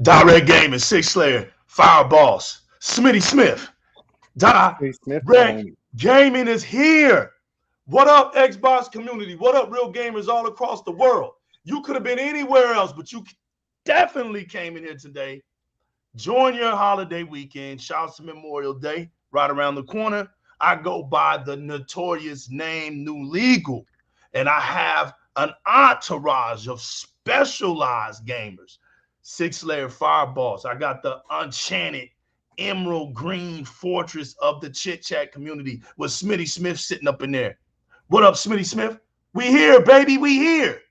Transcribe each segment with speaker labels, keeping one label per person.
Speaker 1: Di-RRec Gaming, Six Slayer, Fireballs, Smitty Smith. Di-RRec Gaming is here. What up, Xbox community? What up, real gamers all across the world? You could have been anywhere else, but you definitely came in here today. Join your holiday weekend. Shouts to Memorial Day right around the corner. I go by the notorious name New Legal, and I have an entourage of specialized gamers. Six-layer fireballs. I got the enchanted emerald green fortress of the chit-chat community with Smitty Smith sitting up in there. What up, Smitty Smith? We here, baby. We here.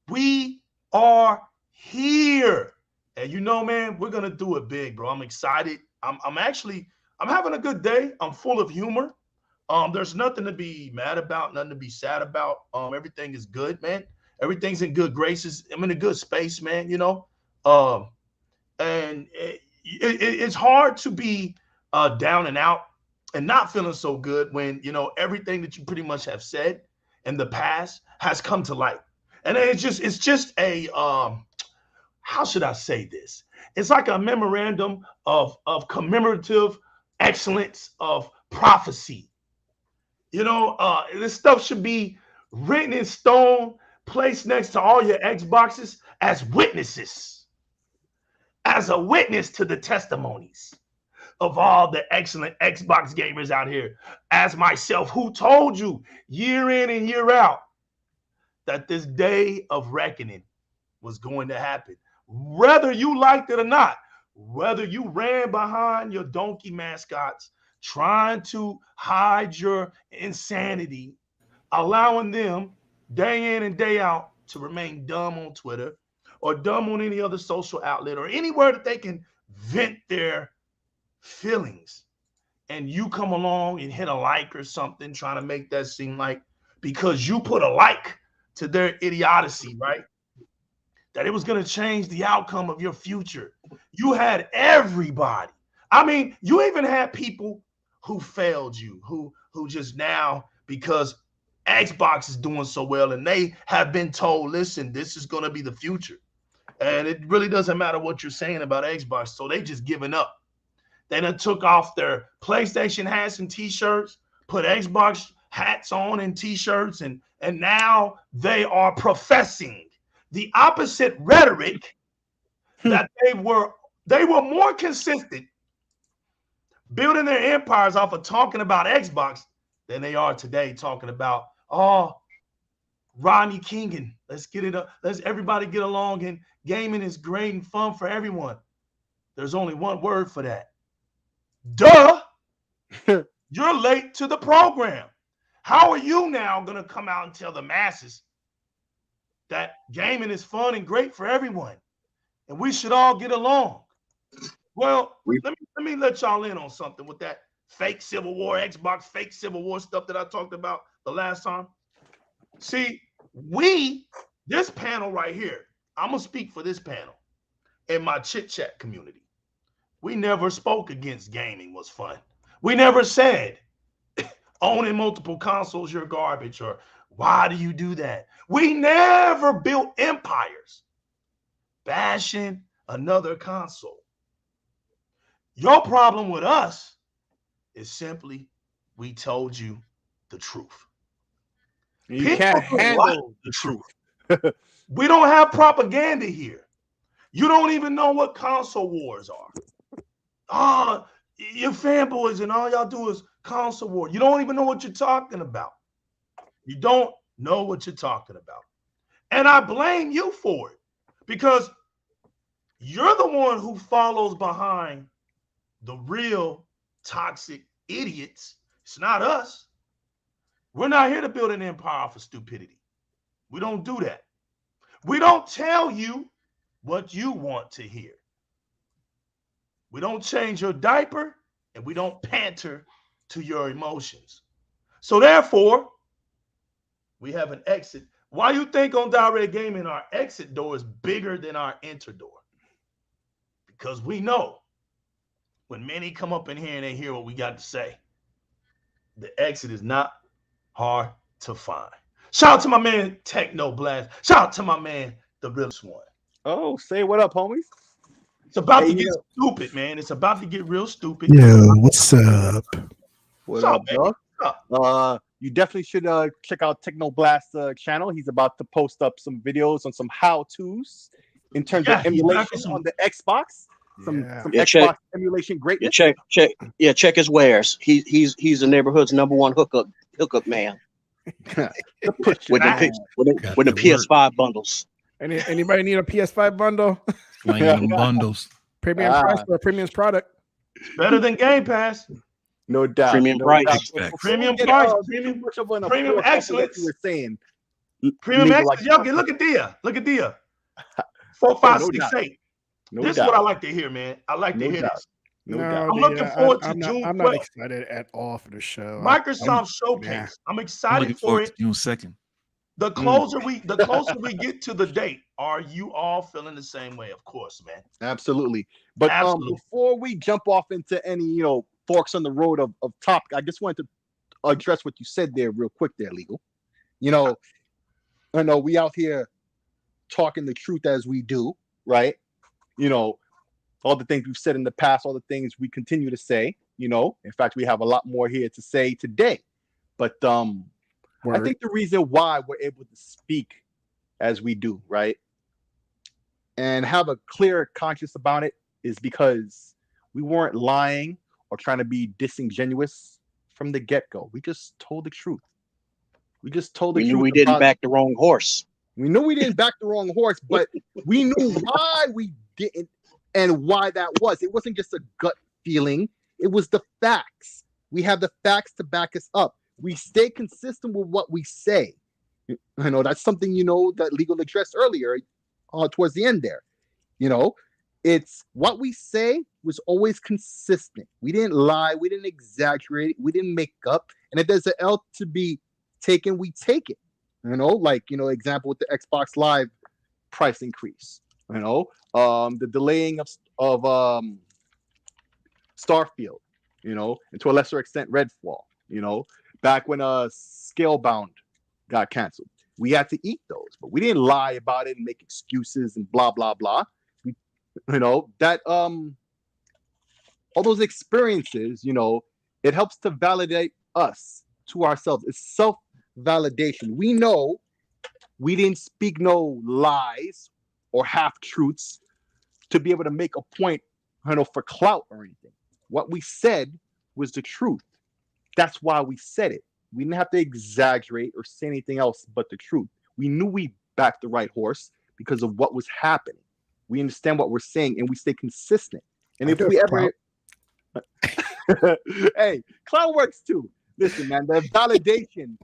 Speaker 1: We are here. And you know, man, we're going to do it big, bro. I'm excited. I'm having a good day. I'm full of humor. There's nothing to be mad about, nothing to be sad about. Everything is good, man. Everything's in good graces. I'm in a good space, man, you know. And it's hard to be down and out and not feeling so good when, you know, everything that you pretty much have said in the past has come to light. And it's just a how should I say this? It's like a memorandum of commemorative excellence of prophecy. You know, this stuff should be written in stone, placed next to all your Xboxes as witnesses, as a witness to the testimonies of all the excellent Xbox gamers out here, as myself, who told you year in and year out that this day of reckoning was going to happen, whether you liked it or not, whether you ran behind your donkey mascots trying to hide your insanity, allowing them day in and day out to remain dumb on Twitter or dumb on any other social outlet or anywhere that they can vent their feelings. And you come along and hit a like or something, trying to make that seem like because you put a like to their idiocy, right? That it was going to change the outcome of your future. You had everybody. I mean, you even had people who failed you, who just now, because Xbox is doing so well and they have been told, listen, this is going to be the future. And it really doesn't matter what you're saying about Xbox. So they just given up. They done took off their PlayStation hats and t-shirts, put Xbox hats on and t-shirts, and now they are professing the opposite rhetoric that they were more consistent building their empires off of talking about Xbox than they are today talking about, oh, Rodney King, let's get it up. Let's everybody get along, and gaming is great and fun for everyone. There's only one word for that. Duh. You're late to the program. How are you now going to come out and tell the masses that gaming is fun and great for everyone and we should all get along? Well, let me let y'all in on something with that fake Civil War, Xbox fake Civil War stuff that I talked about the last time. See, this panel right here, I'm going to speak for this panel in my chit-chat community. We never spoke against gaming was fun. We never said owning multiple consoles, you're garbage, or why do you do that? We never built empires bashing another console. Your problem with us is simply we told you the truth.
Speaker 2: You can't handle the truth.
Speaker 1: We don't have propaganda here. You don't even know what console wars are. You're fanboys and all y'all do is console war. You don't even know what you're talking about. You don't know what you're talking about. And I blame you for it because you're the one who follows behind the real toxic idiots. It's not us. We're not here to build an empire off of stupidity. We don't do that. We don't tell you what you want to hear. We don't change your diaper, and we don't pander to your emotions. So therefore, we have an exit. Why you think on Di-RRec Gaming our exit door is bigger than our enter door? Because we know when many come up in here and they hear what we got to say, the exit is not hard to find. Shout out to my man Teknoblast. Shout out to my man, the realest one.
Speaker 2: Oh, say what up, homies.
Speaker 1: It's about to get stupid, man. It's about to get real stupid.
Speaker 3: Yo, what's up?
Speaker 2: What up, dog? You definitely should check out Teknoblast channel. He's about to post up some videos on some how-tos in terms of emulation on the Xbox. Some Xbox emulation greatness.
Speaker 4: Check his wares. He's the neighborhood's #1 hookup man. with the PS5 bundles.
Speaker 5: Anybody need a PS5 bundle?
Speaker 3: Bundles.
Speaker 5: Premium price for a premium product.
Speaker 1: It's better than Game Pass.
Speaker 2: No doubt.
Speaker 4: Premium price.
Speaker 1: Premium price. Premium excellence.
Speaker 2: We're saying.
Speaker 1: Premium excellence. Yo, look at Dia. Look at Dia. 4, 5, 6, 8. This is what I like to hear, man. I like to hear this.
Speaker 5: I'm
Speaker 1: looking forward to June 12th.
Speaker 5: I'm not excited at all for the show.
Speaker 1: Microsoft Showcase. I'm excited for it.
Speaker 3: June 2nd.
Speaker 1: The closer we get to the date, are you all feeling the same way? Of course, man.
Speaker 2: Absolutely. But before we jump off into any forks on the road of topic, I just wanted to address what you said there real quick there, Legal. I know we out here talking the truth as we do, right? All the things we've said in the past, all the things we continue to say, in fact, we have a lot more here to say today. But I think the reason why we're able to speak as we do, right, and have a clear conscience about it is because we weren't lying or trying to be disingenuous from the get-go. We just told the truth. We just told the truth.
Speaker 4: We knew we didn't back the wrong horse.
Speaker 2: We knew we didn't back the wrong horse, but we knew why we didn't and why that was. It wasn't just a gut feeling. It was the facts. We have the facts to back us up. We stay consistent with what we say. I know that's something, that Legal addressed earlier towards the end there. It's what we say was always consistent. We didn't lie. We didn't exaggerate. We didn't make up. And if there's an L to be taken, we take it. Example with the Xbox Live price increase. The delaying of Starfield, and to a lesser extent Redfall, back when Scalebound got canceled. We had to eat those, but we didn't lie about it and make excuses and blah blah blah. That all those experiences, it helps to validate us to ourselves. It's self-validation. We know we didn't speak no lies or half-truths to be able to make a point, for clout or anything. What we said was the truth. That's why we said it. We didn't have to exaggerate or say anything else but the truth. We knew we backed the right horse because of what was happening. We understand what we're saying and we stay consistent. And if we ever hey, clout works too. Listen, man, the validation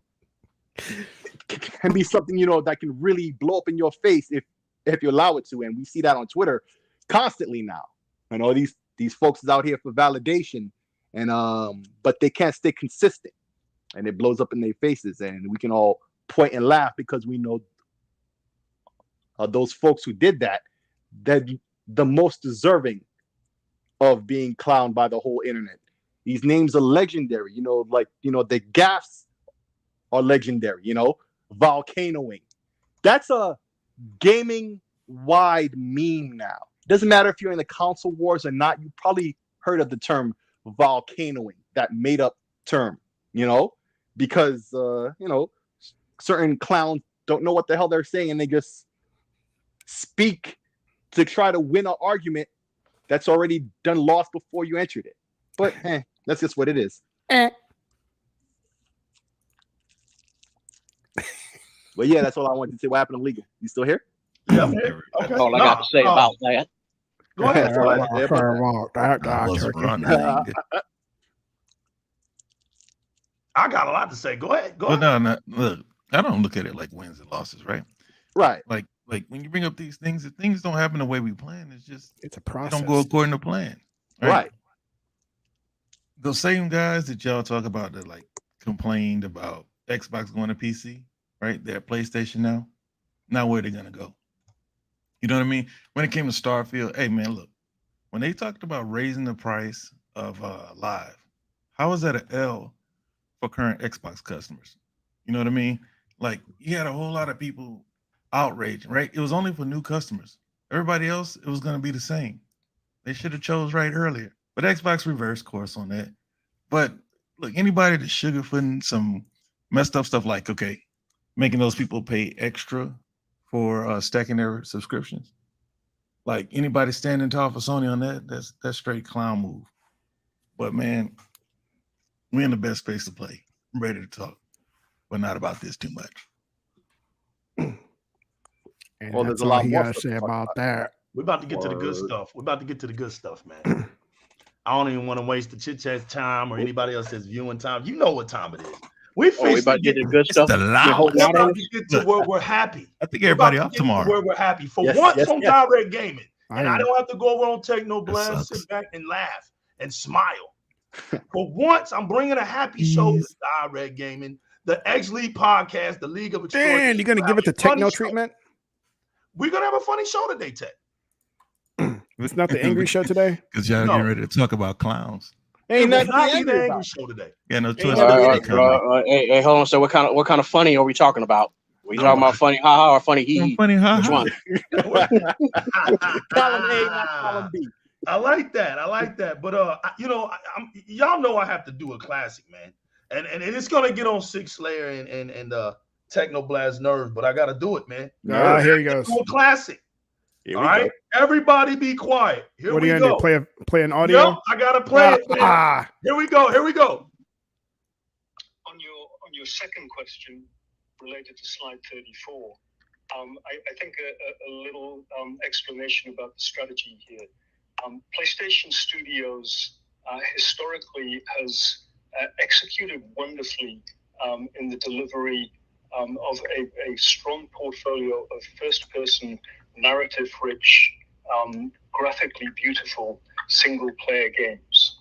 Speaker 2: can be something, that can really blow up in your face if you allow it to. And we see that on Twitter constantly now. These folks is out here for validation, and but they can't stay consistent, and it blows up in their faces, and we can all point and laugh because we know those folks who did that, they're the most deserving of being clowned by the whole internet. These names are legendary, the gaffes are legendary, volcanoing. That's a gaming wide meme now. Doesn't matter if you're in the console wars or not. You probably heard of the term volcanoing, that made up term, because certain clowns don't know what the hell they're saying and they just speak to try to win an argument that's already done lost before you entered it. But that's just what it is. But yeah, that's all I wanted to say. What happened to Legal? You still here?
Speaker 1: Yeah, I'm here. Okay.
Speaker 4: That's all I got to say about that.
Speaker 1: Go ahead. I got a lot to say. Go ahead. Go ahead.
Speaker 3: No. Look, I don't look at it like wins and losses, right?
Speaker 2: Right.
Speaker 3: Like like when you bring up these things, if things don't happen the way we plan,
Speaker 5: It's a
Speaker 3: they
Speaker 5: process.
Speaker 3: don't go according to plan.
Speaker 2: Right.
Speaker 3: Those same guys that y'all talk about that like complained about Xbox going to PC, right? They're at PlayStation now. Now where they gonna go? You know what I mean? When it came to Starfield, hey man, look, when they talked about raising the price of Live, how is that an L for current Xbox customers? You know what I mean? Like you had a whole lot of people outraged, right? It was only for new customers. Everybody else, it was gonna be the same. They should have chose right earlier. But Xbox reversed course on that. But look, anybody that's sugarfooting some messed up stuff like, okay, making those people pay extra for stacking their subscriptions. Like anybody standing tall for Sony on that, that's straight clown move. But man, we're in the best space to play. I'm ready to talk, but not about this too much.
Speaker 5: And
Speaker 2: Well,
Speaker 5: that's
Speaker 2: there's a
Speaker 5: all
Speaker 2: lot
Speaker 5: he
Speaker 2: more
Speaker 5: got to
Speaker 2: stuff
Speaker 5: say
Speaker 2: to talk
Speaker 5: about that.
Speaker 1: We're about to get to the good
Speaker 2: Word.
Speaker 1: stuff. We're about to get to the good stuff, man. I don't even want to waste the chit chat time or anybody else's viewing time. You know what time it is. We
Speaker 4: We about to get the good
Speaker 3: It's
Speaker 4: stuff.
Speaker 3: the
Speaker 4: We're holding
Speaker 1: We're
Speaker 4: out on
Speaker 1: about
Speaker 4: it.
Speaker 1: to get to where we're happy.
Speaker 3: I think
Speaker 1: We're about
Speaker 3: everybody
Speaker 1: to
Speaker 3: off
Speaker 1: get to
Speaker 3: tomorrow.
Speaker 1: where we're happy. For
Speaker 2: Yes,
Speaker 1: once
Speaker 2: yes,
Speaker 1: on
Speaker 2: yes.
Speaker 1: Di-RRec Gaming, and I
Speaker 5: am.
Speaker 1: don't have to go over on
Speaker 3: That
Speaker 1: Teknoblast,
Speaker 3: sucks.
Speaker 1: sit back and laugh and smile. For once, I'm bringing a happy show to Di-RRec Gaming, the X League podcast, the League of Extraordinary.
Speaker 5: Dan, you gonna give it the
Speaker 1: Funny
Speaker 5: techno
Speaker 1: show.
Speaker 5: treatment?
Speaker 1: We're gonna have a funny show today, Tech.
Speaker 5: It's not the angry show today.
Speaker 3: Because y'all
Speaker 1: No.
Speaker 3: getting ready to talk about clowns.
Speaker 1: It
Speaker 2: Ain't
Speaker 1: will
Speaker 2: nothing
Speaker 1: not
Speaker 2: to
Speaker 1: be
Speaker 2: angry
Speaker 1: the angry
Speaker 2: about.
Speaker 1: show today.
Speaker 3: Yeah, no choice.
Speaker 2: nothing
Speaker 3: but
Speaker 2: to
Speaker 3: to
Speaker 2: angry
Speaker 3: come.
Speaker 4: Hey, hold on. So what kind of funny are we talking about? We
Speaker 1: No,
Speaker 4: talking about funny haha or funny hee hee?
Speaker 3: Funny, huh?
Speaker 4: Which one?
Speaker 2: Column A, not column B.
Speaker 1: I like that. But y'all know I have to do a classic, man, and it's gonna get on Six Slayer and Teknoblast nerves, but I gotta do it, man.
Speaker 5: Here he goes.
Speaker 1: Do a classic.
Speaker 2: Here
Speaker 1: All
Speaker 2: we
Speaker 1: right, everybody, be quiet. Here
Speaker 5: What are
Speaker 1: we
Speaker 5: you
Speaker 1: go.
Speaker 5: gonna do? Play an audio?
Speaker 1: Yep, I gotta play it. Man. Here we go.
Speaker 6: On your second question related to slide 34, I think a little explanation about the strategy here. PlayStation Studios historically has executed wonderfully in the delivery of a strong portfolio of first-person, narrative-rich, graphically beautiful single-player games.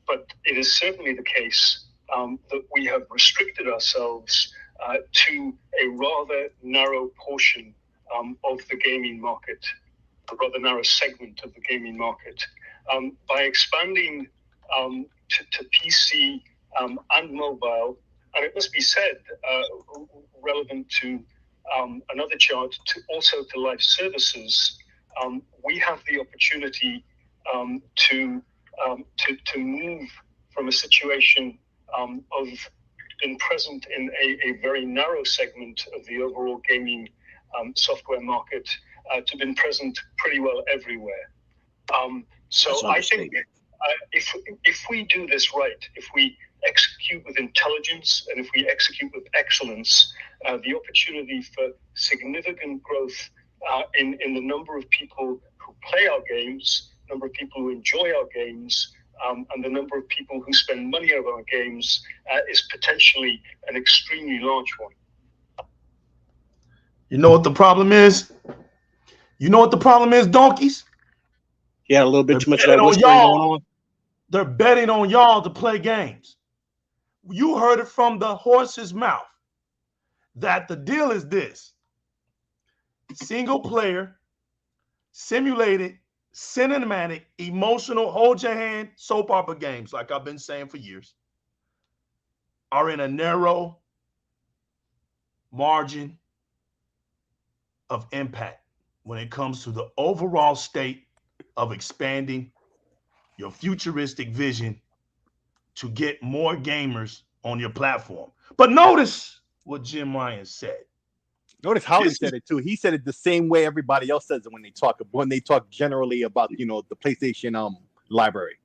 Speaker 6: But it is certainly the case that we have restricted ourselves to a rather narrow portion of the gaming market, a rather narrow segment of the gaming market. By expanding to PC and mobile, and it must be said, relevant to another chart, also to live services, we have the opportunity to move from a situation of being present in a very narrow segment of the overall gaming software market to being present pretty well everywhere. So I think if we do this right, if we execute with intelligence and if we execute with excellence, the opportunity for significant growth in the number of people who play our games, number of people who enjoy our games, and the number of people who spend money on our games is potentially an extremely large one.
Speaker 1: You know what the problem is? Donkeys?
Speaker 4: Yeah, a little bit too much of that whispering going on.
Speaker 1: They're betting on y'all to play games. You heard it from the horse's mouth that the deal is this: single player, simulated, cinematic, emotional, hold your hand soap opera games, like I've been saying for years, are in a narrow margin of impact when it comes to the overall state of expanding your futuristic vision to get more gamers on your platform. But notice what Jim Ryan said.
Speaker 2: Notice how he said it too. He said it the same way everybody else says it when they talk generally about the PlayStation library.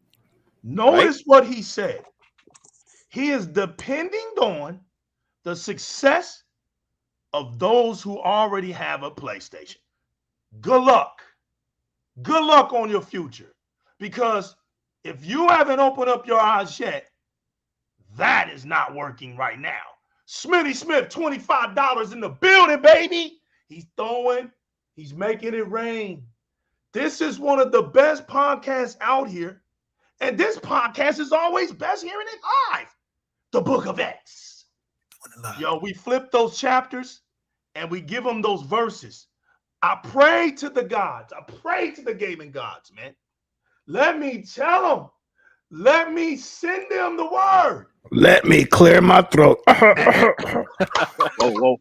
Speaker 1: Notice what he said. He is depending on the success of those who already have a PlayStation. Good luck. Good luck on your future. Because if you haven't opened up your eyes yet, that is not working right now. Smitty Smith, $25 in the building, baby. He's making it rain. This is one of the best podcasts out here. And this podcast is always best hearing it live. The Book of X. Yo, we flip those chapters and we give them those verses. I pray to the gods. I pray to the gaming gods, man. Let me tell them. Let me send them the word.
Speaker 5: Let me clear my throat.
Speaker 4: Whoa.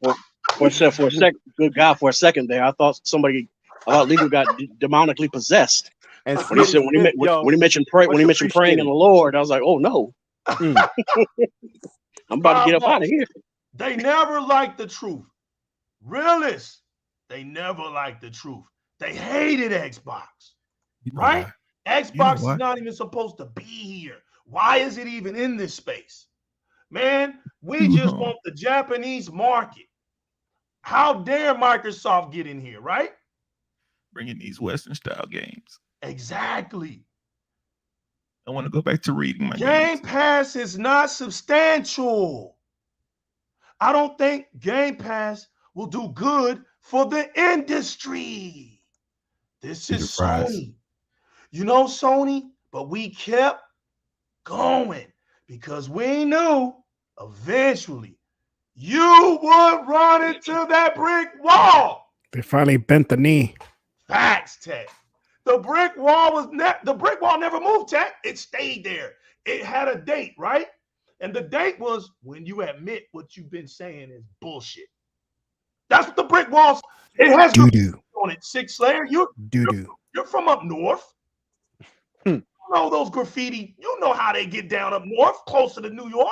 Speaker 4: For a second, good God, for a second there, I thought Legal got demonically possessed.
Speaker 2: And
Speaker 4: when he mentioned praying in the Lord, I was like, oh no. I'm about to get up out of here.
Speaker 1: They never liked the truth. Realists, they never liked the truth. They hated Xbox. Right? Xbox is not even supposed to be here. Why is it even in this space? Man, we just want the Japanese market. How dare Microsoft get in here, right?
Speaker 3: Bringing these Western style games.
Speaker 1: Exactly.
Speaker 3: I want to go back to reading my
Speaker 1: Game
Speaker 3: games.
Speaker 1: Pass is not substantial. I don't think Game Pass will do good for the industry. This is Sony. You know Sony, but we kept going because we knew eventually you would run into that brick wall.
Speaker 5: They finally bent the knee.
Speaker 1: Facts, Tech. The brick wall never moved, Tech. It stayed there. It had a date, right? And the date was when you admit what you've been saying is bullshit. That's what the brick walls. It has on it. Six Slayer. You're from up north. You know those graffiti. You know how they get down up north, closer to New York.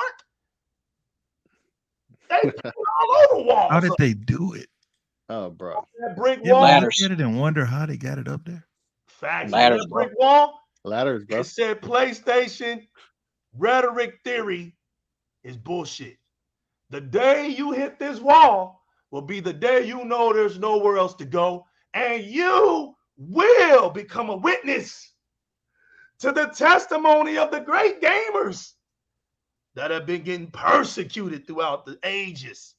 Speaker 1: They put all over walls.
Speaker 3: How did they do it?
Speaker 2: Oh, bro.
Speaker 1: That brick
Speaker 3: wall.
Speaker 4: Ladders.
Speaker 3: Look at it and wonder how they got it up there.
Speaker 1: Facts.
Speaker 4: Ladders,
Speaker 1: that brick wall.
Speaker 2: Ladders, bro.
Speaker 1: It said PlayStation rhetoric theory is bullshit. The day you hit this wall will be the day you know there's nowhere else to go, and you will become a witness to the testimony of the great gamers that have been getting persecuted throughout the ages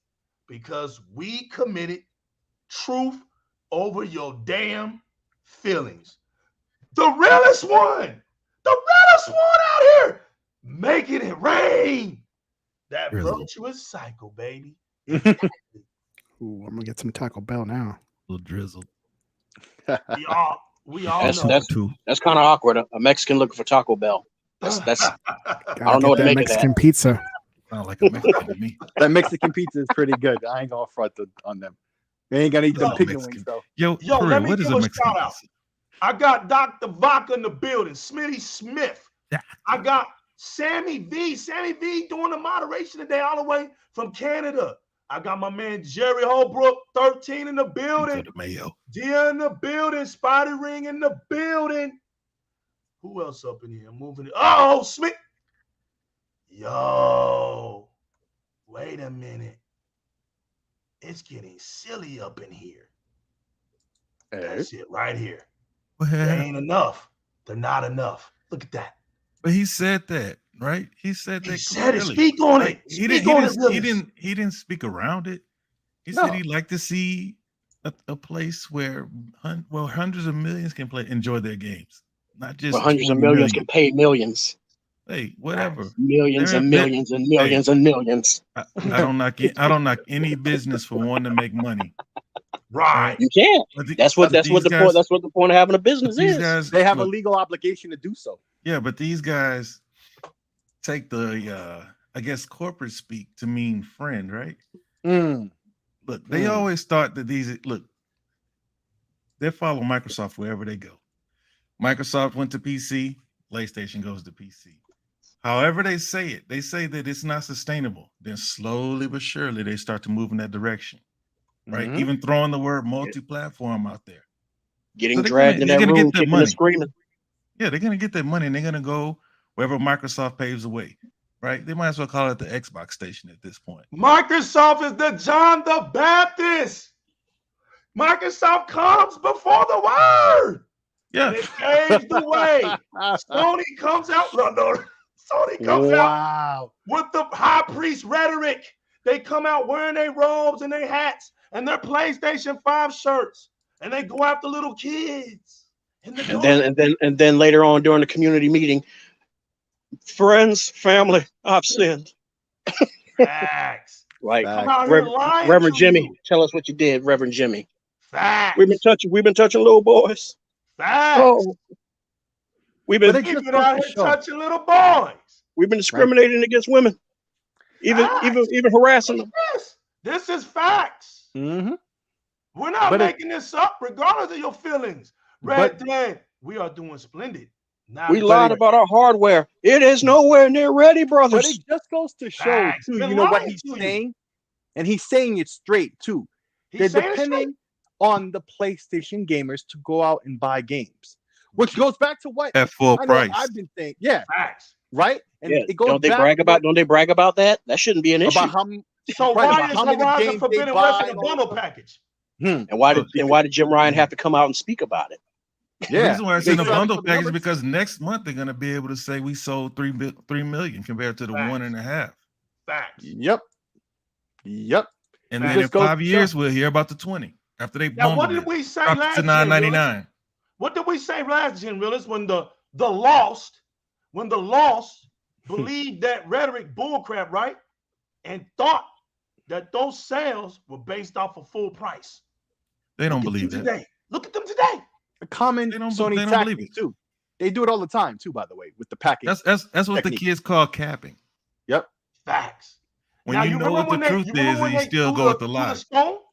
Speaker 1: because we committed truth over your damn feelings. The realest one out here, making it rain. That virtuous cycle, baby.
Speaker 5: Ooh, I'm gonna get some Taco Bell now.
Speaker 3: A little drizzle.
Speaker 1: We all know.
Speaker 4: That's kind of awkward. A Mexican looking for Taco Bell. That's I don't know what to make
Speaker 5: Mexican
Speaker 4: of that.
Speaker 5: pizza.
Speaker 3: Sound like a Mexican to me.
Speaker 2: That Mexican pizza is pretty good. I ain't gonna front on them. They ain't gonna eat them pig wings though.
Speaker 3: Yo,
Speaker 1: let me
Speaker 3: what
Speaker 1: give
Speaker 3: is
Speaker 1: a
Speaker 3: Mexican
Speaker 1: shout out. I got Dr. Vaca in the building, Smitty Smith. I got Sammy V doing the moderation today all the way from Canada. I got my man Jerry Holbrook, 13 in the building. Dia in the building. Spotty Ring in the building. Who else up in here? Moving it. Oh, Smith. Yo, wait a minute. It's getting silly up in here. That's it right here. They ain't enough. They're not enough. Look at that.
Speaker 3: But he said that, right? He said that.
Speaker 1: He said it. Speak on it.
Speaker 3: He didn't speak around it. He said he'd like to see a place where hundreds of millions can enjoy their games, not just
Speaker 4: hundreds of millions can pay millions.
Speaker 3: Hey, whatever.
Speaker 4: Millions and millions and millions and millions.
Speaker 3: I don't knock any business for wanting to make money.
Speaker 1: Right.
Speaker 4: You can't. That's what the point of having a business is.
Speaker 2: They have a legal obligation to do so.
Speaker 3: Yeah, but these guys take the I guess corporate speak to mean friend, right? Look, they always thought that they follow Microsoft wherever they go. Microsoft went to PC, PlayStation goes to PC. However they say it, they say that it's not sustainable. Then slowly but surely they start to move in that direction. Right? Even throwing the word multi-platform out there.
Speaker 4: Getting dragged in that room, kicking and screaming.
Speaker 3: Yeah, they're going to get that money and they're going to go wherever Microsoft paves the way. Right? They might as well call it the Xbox station at this point.
Speaker 1: Microsoft is the John the Baptist. Microsoft comes before the word.
Speaker 3: Yeah.
Speaker 1: And it paves the way. Sony comes out. Sony comes out with the high priest rhetoric They come out wearing their robes and their hats and their PlayStation 5 shirts, and they go after little kids.
Speaker 4: And then later on during the community meeting, friends, family, I've sinned.
Speaker 1: Facts.
Speaker 4: Right.
Speaker 1: Come out here lying
Speaker 4: Reverend
Speaker 1: to
Speaker 4: Jimmy,
Speaker 1: you.
Speaker 4: tell us what you did, Reverend Jimmy.
Speaker 1: Facts.
Speaker 4: We've been touching little boys.
Speaker 1: Facts.
Speaker 4: Oh, we've been
Speaker 1: out here touching little boys.
Speaker 4: We've been discriminating against women, even harassing them.
Speaker 1: This is facts.
Speaker 2: Mm-hmm.
Speaker 1: We're not making this up, regardless of your feelings. Red Dead, we are doing splendid.
Speaker 4: Now we lied about our hardware. It is nowhere near ready, brothers.
Speaker 2: But it just goes to show, too, you know what he's saying? And he's saying it straight, too. They're depending on the PlayStation gamers to go out and buy games, which goes back to what
Speaker 3: at full price
Speaker 2: I've been saying. Yeah,
Speaker 1: facts.
Speaker 2: Right? And it goes
Speaker 4: don't they brag about that? That shouldn't be an issue.
Speaker 1: So why is Horizon Forbidden West in a bundle package?
Speaker 4: And why did Jim Ryan have to come out and speak about it?
Speaker 3: Yeah, the reason why it's in a bundle package is because next month they're going to be able to say we sold 3 million compared to the 1.5.
Speaker 1: Facts.
Speaker 2: Yep.
Speaker 3: And then in 5 years we'll hear about the 20 after they bundled
Speaker 1: what did we say last
Speaker 3: to $9.99.
Speaker 1: What did we say last Gen Realist when the lost believed that rhetoric bullcrap, right? And thought that those sales were based off of full price.
Speaker 3: They don't believe that.
Speaker 1: Today. Look at them today.
Speaker 2: A common Sony tactic too. They do it all the time too, by the way, with the packaging.
Speaker 3: That's what the kids call capping.
Speaker 2: Yep.
Speaker 1: Facts.
Speaker 3: When now, you know what the truth is, and you still go with the lie.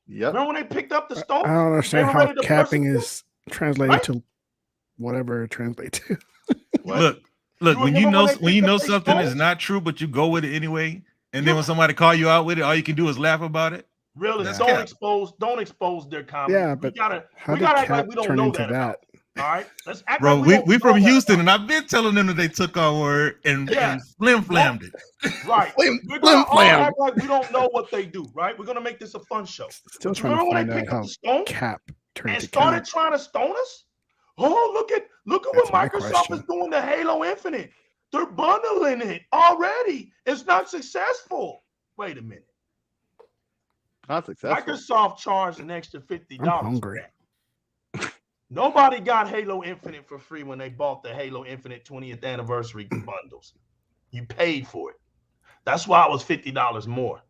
Speaker 1: Yep. Remember when they picked up the stone?
Speaker 5: I don't understand how capping is translated to whatever it translates to.
Speaker 3: Look. When you know something is not true, but you go with it anyway, and then when somebody call you out with it, all you can do is laugh about it.
Speaker 1: Really, don't expose their comedy.
Speaker 5: Yeah, but
Speaker 1: we gotta act like we don't know that. All right, let's act
Speaker 3: bro.
Speaker 1: Like
Speaker 3: we from Houston, and I've been telling them that they took our word and flim flammed it.
Speaker 1: Right, we're gonna all act like we don't know what they do. Right, we're gonna make this a fun show.
Speaker 5: Still trying to find out how cap
Speaker 1: and started trying to stone us. Oh, look at what Microsoft is doing to Halo Infinite. They're bundling it already. It's not successful. Wait a minute.
Speaker 2: Not successful.
Speaker 1: Microsoft charged an extra $50.
Speaker 5: I'm hungry.
Speaker 1: Nobody got Halo Infinite for free when they bought the Halo Infinite 20th anniversary bundles. You paid for it. That's why it was $50 more,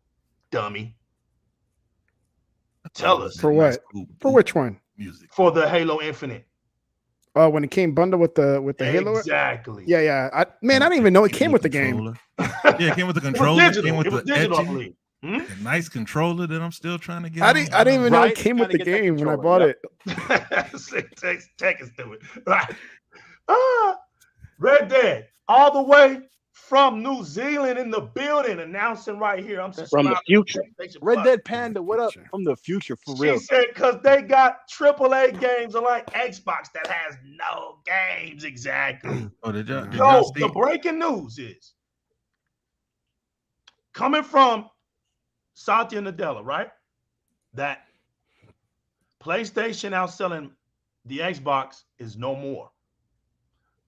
Speaker 1: dummy. Tell us.
Speaker 5: For what? For which one?
Speaker 3: Music.
Speaker 1: For the Halo Infinite.
Speaker 5: Oh, when it came bundled with the Halo?
Speaker 1: Exactly.
Speaker 5: Yeah. I didn't even know it came with the game.
Speaker 3: Yeah, it came with the controller.
Speaker 1: It came with the digital,
Speaker 3: a nice controller that I'm still trying to get.
Speaker 5: I didn't even know it came with the game when I bought it.
Speaker 1: Take us through it. Right. Red Dead, all the way from New Zealand in the building, announcing right here. I'm
Speaker 4: from the future.
Speaker 2: Red Dead Panda, what up? From the future, for real.
Speaker 1: She said because they got AAA games unlike Xbox that has no games exactly.
Speaker 3: Oh, did y'all see?
Speaker 1: The breaking news is coming from Satya Nadella, right? That PlayStation outselling the Xbox is no more.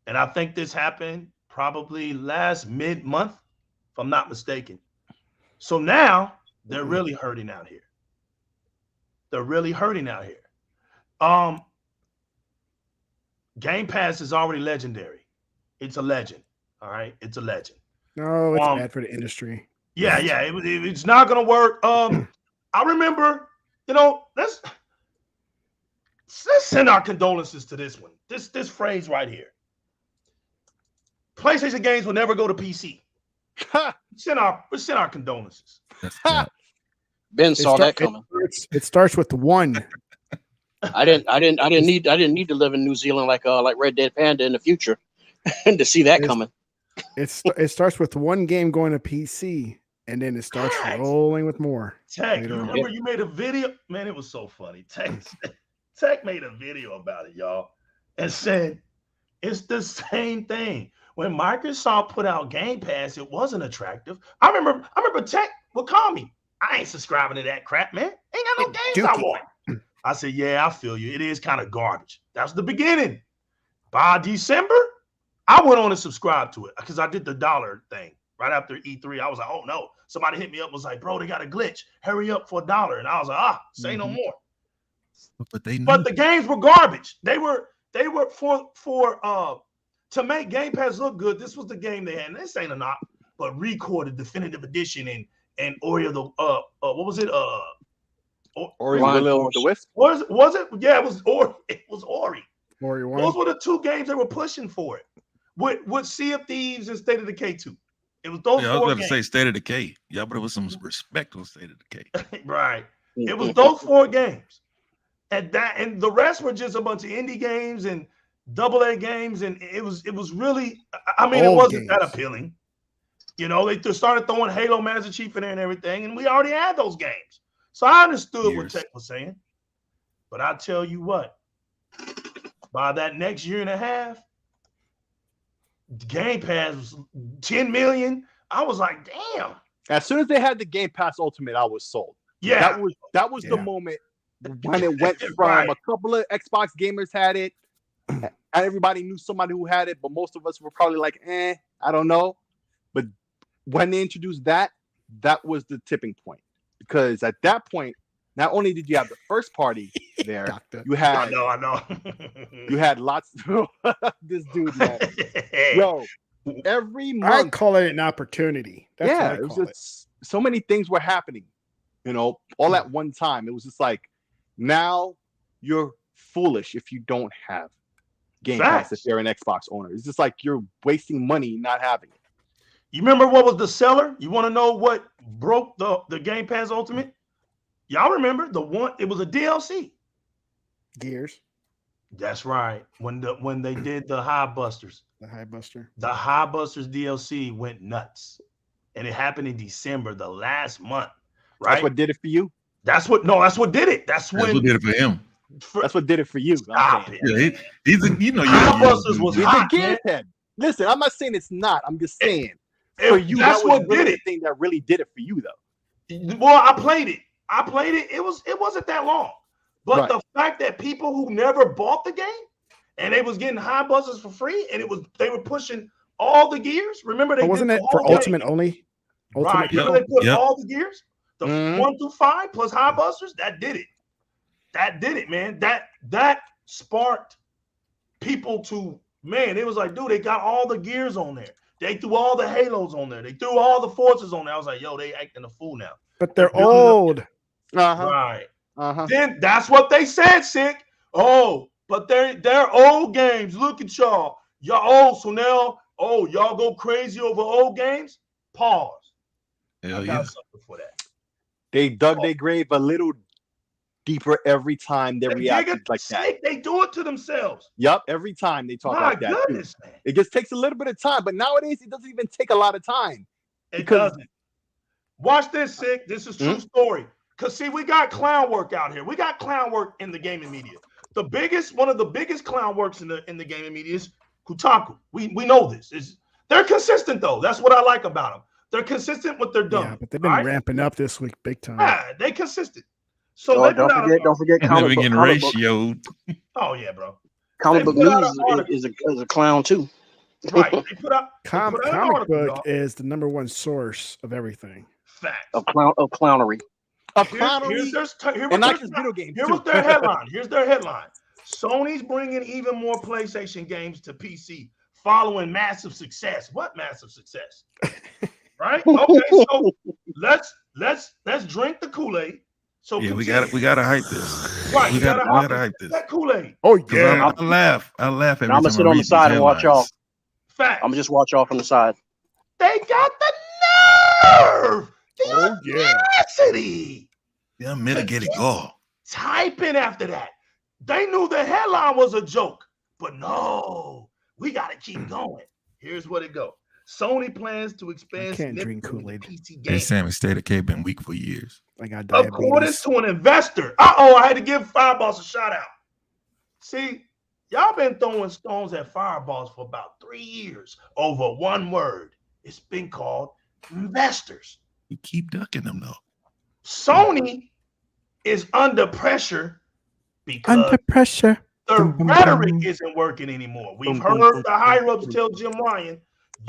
Speaker 1: And I think this happened probably last mid-month, if I'm not mistaken. So now they're really hurting out here. Game Pass is already legendary. It's a legend. All right. It's a legend.
Speaker 5: No, it's bad for the industry.
Speaker 1: Yeah. It's not gonna work. I remember, let's send our condolences to this one. This phrase right here. PlayStation games will never go to PC. Send our condolences.
Speaker 4: Ben saw that coming.
Speaker 5: It starts with one.
Speaker 4: I didn't need to live in New Zealand like Red Dead Panda in the future and to see that coming.
Speaker 5: It starts with one game going to PC, and then it starts rolling with more.
Speaker 1: Tech, you remember you made a video? Man, it was so funny. Tech made a video about it, y'all, and said it's the same thing. When Microsoft put out Game Pass, it wasn't attractive. I remember Tech would call me. I ain't subscribing to that crap, man. Ain't got no games I want. I said, yeah, I feel you. It is kind of garbage. That's the beginning. By December, I went on and subscribed to it because I did the dollar thing right after E3. I was like, oh no. Somebody hit me up, was like, bro, they got a glitch. Hurry up for $1. And I was like, say no more.
Speaker 3: But they knew.
Speaker 1: But the games were garbage. They were for to make Game Pass look good. This was the game they had. And this ain't a knock, but recorded definitive edition and Ori of the what was it?
Speaker 2: Ori Will of the Wisp.
Speaker 1: Was it? Yeah, it was Ori. It was Ori.
Speaker 5: Ori 1.
Speaker 1: Those were the 2 games they were pushing for it. With Sea of Thieves and State of Decay 2. It was those 4
Speaker 3: I was about
Speaker 1: games.
Speaker 3: to say State of Decay. Yeah, but it was some respect on State of Decay.
Speaker 1: Right. It was those 4 games. And the rest were just a bunch of indie games and AA games. And it was really, I mean, it wasn't that appealing. You know, they started throwing Halo Master Chief in there and everything, and we already had those games. So I understood what Tech was saying. But I tell you what, by that next year and a half, Game Pass was 10 million. I was like, damn.
Speaker 2: As soon as they had the Game Pass Ultimate, I was sold.
Speaker 1: Yeah.
Speaker 2: That was the moment when it went from a couple of Xbox gamers had it, and everybody knew somebody who had it, but most of us were probably like, I don't know. But when they introduced that was the tipping point. Because at that point, not only did you have the first party there, you had
Speaker 1: I know.
Speaker 2: You had lots of this dude, man. Yo, every month
Speaker 5: I call it an opportunity. That's
Speaker 2: it was just so many things were happening, you know, all at one time. It was just like, now you're foolish if you don't have Game Pass if you're an Xbox owner. It's just like you're wasting money not having it.
Speaker 1: You remember what was the seller? You want to know what broke the Game Pass Ultimate? Y'all remember the one? It was a DLC.
Speaker 5: Gears.
Speaker 1: That's right. When they did the High Busters.
Speaker 5: The High Buster. The
Speaker 1: High Busters DLC went nuts. And it happened in December, the last month. Right?
Speaker 2: That's what did it for you?
Speaker 1: That's what did it. That's what
Speaker 3: did it for him.
Speaker 2: That's what did it for you.
Speaker 1: Stop it.
Speaker 3: Yeah, he's a, you know,
Speaker 1: High Busters was hot,
Speaker 2: man. Listen, I'm not saying it's not. I'm just saying
Speaker 1: for you, that's what did it.
Speaker 2: The thing that really did it for you, though.
Speaker 1: Well, I played it. It wasn't that long. But the fact that people who never bought the game and they was getting High Busters for free, and they were pushing all the gears. Remember they
Speaker 5: wasn't it for Ultimate only?
Speaker 1: Right. Remember they put all the gears, the 1 through 5 plus High Busters. That did it. That did it, man. That sparked people to, man. It was like, dude, they got all the gears on there. They threw all the Halos on there. They threw all the Forces on there. I was like, yo, they acting a fool now.
Speaker 5: But they're old.
Speaker 1: Right. Then that's what they said, Sick. Oh, but they're old games. Look at y'all. Y'all old, so now, y'all go crazy over old games? Pause.
Speaker 3: Hell
Speaker 1: I got something for that.
Speaker 2: They dug their grave a little deeper every time they reacted like that.
Speaker 1: They do it to themselves.
Speaker 2: Yep, every time they talk like that.
Speaker 1: Goodness, man.
Speaker 2: It just takes a little bit of time, but nowadays it doesn't even take a lot of time.
Speaker 1: It doesn't. Watch this, Sick. This is true story. Because, see, we got clown work out here. We got clown work in the gaming media. One of the biggest clown works in the gaming media is Kotaku. We know this. They're consistent, though. That's what I like about them. They're consistent with their dumb.
Speaker 5: Yeah, but they've been ramping up this week big time.
Speaker 1: Yeah, they consistent. So
Speaker 4: don't forget
Speaker 3: comic book ratioed.
Speaker 1: Oh yeah, bro.
Speaker 4: Comic book news is a clown too.
Speaker 1: Right. They put out
Speaker 5: comic book is the #1 source of everything.
Speaker 1: Facts.
Speaker 4: Of clownery.
Speaker 2: And not just video games.
Speaker 1: Here was their headline. Here's their headline. Sony's bringing even more PlayStation games to PC following massive success. What massive success? Right? Okay, so let's drink the Kool-Aid. So
Speaker 3: yeah, we gotta hype this.
Speaker 1: Right,
Speaker 3: we gotta hype this.
Speaker 1: That Kool-Aid.
Speaker 5: Oh yeah,
Speaker 3: I laugh every time.
Speaker 4: I'm gonna sit on the side and watch y'all.
Speaker 1: Fact.
Speaker 4: I'm gonna just watch y'all from the side.
Speaker 1: They got the nerve. The audacity.
Speaker 3: Yeah, mitigated gall.
Speaker 1: Typing after that. They knew the headline was a joke, but no, we gotta keep going. Here's what it go. Sony plans to expand.
Speaker 5: Can't drink Kool-Aid.
Speaker 1: PC
Speaker 3: Hey, Sammy, State of K been weak for years.
Speaker 5: I got diabetes.
Speaker 1: According to an investor. I had to give Fireballs a shout out. See, y'all been throwing stones at Fireballs for about 3 years over one word. It's been called investors.
Speaker 3: You keep ducking them though.
Speaker 1: Sony is under pressure because the rhetoric isn't working anymore. We've heard the higher ups tell Jim Ryan,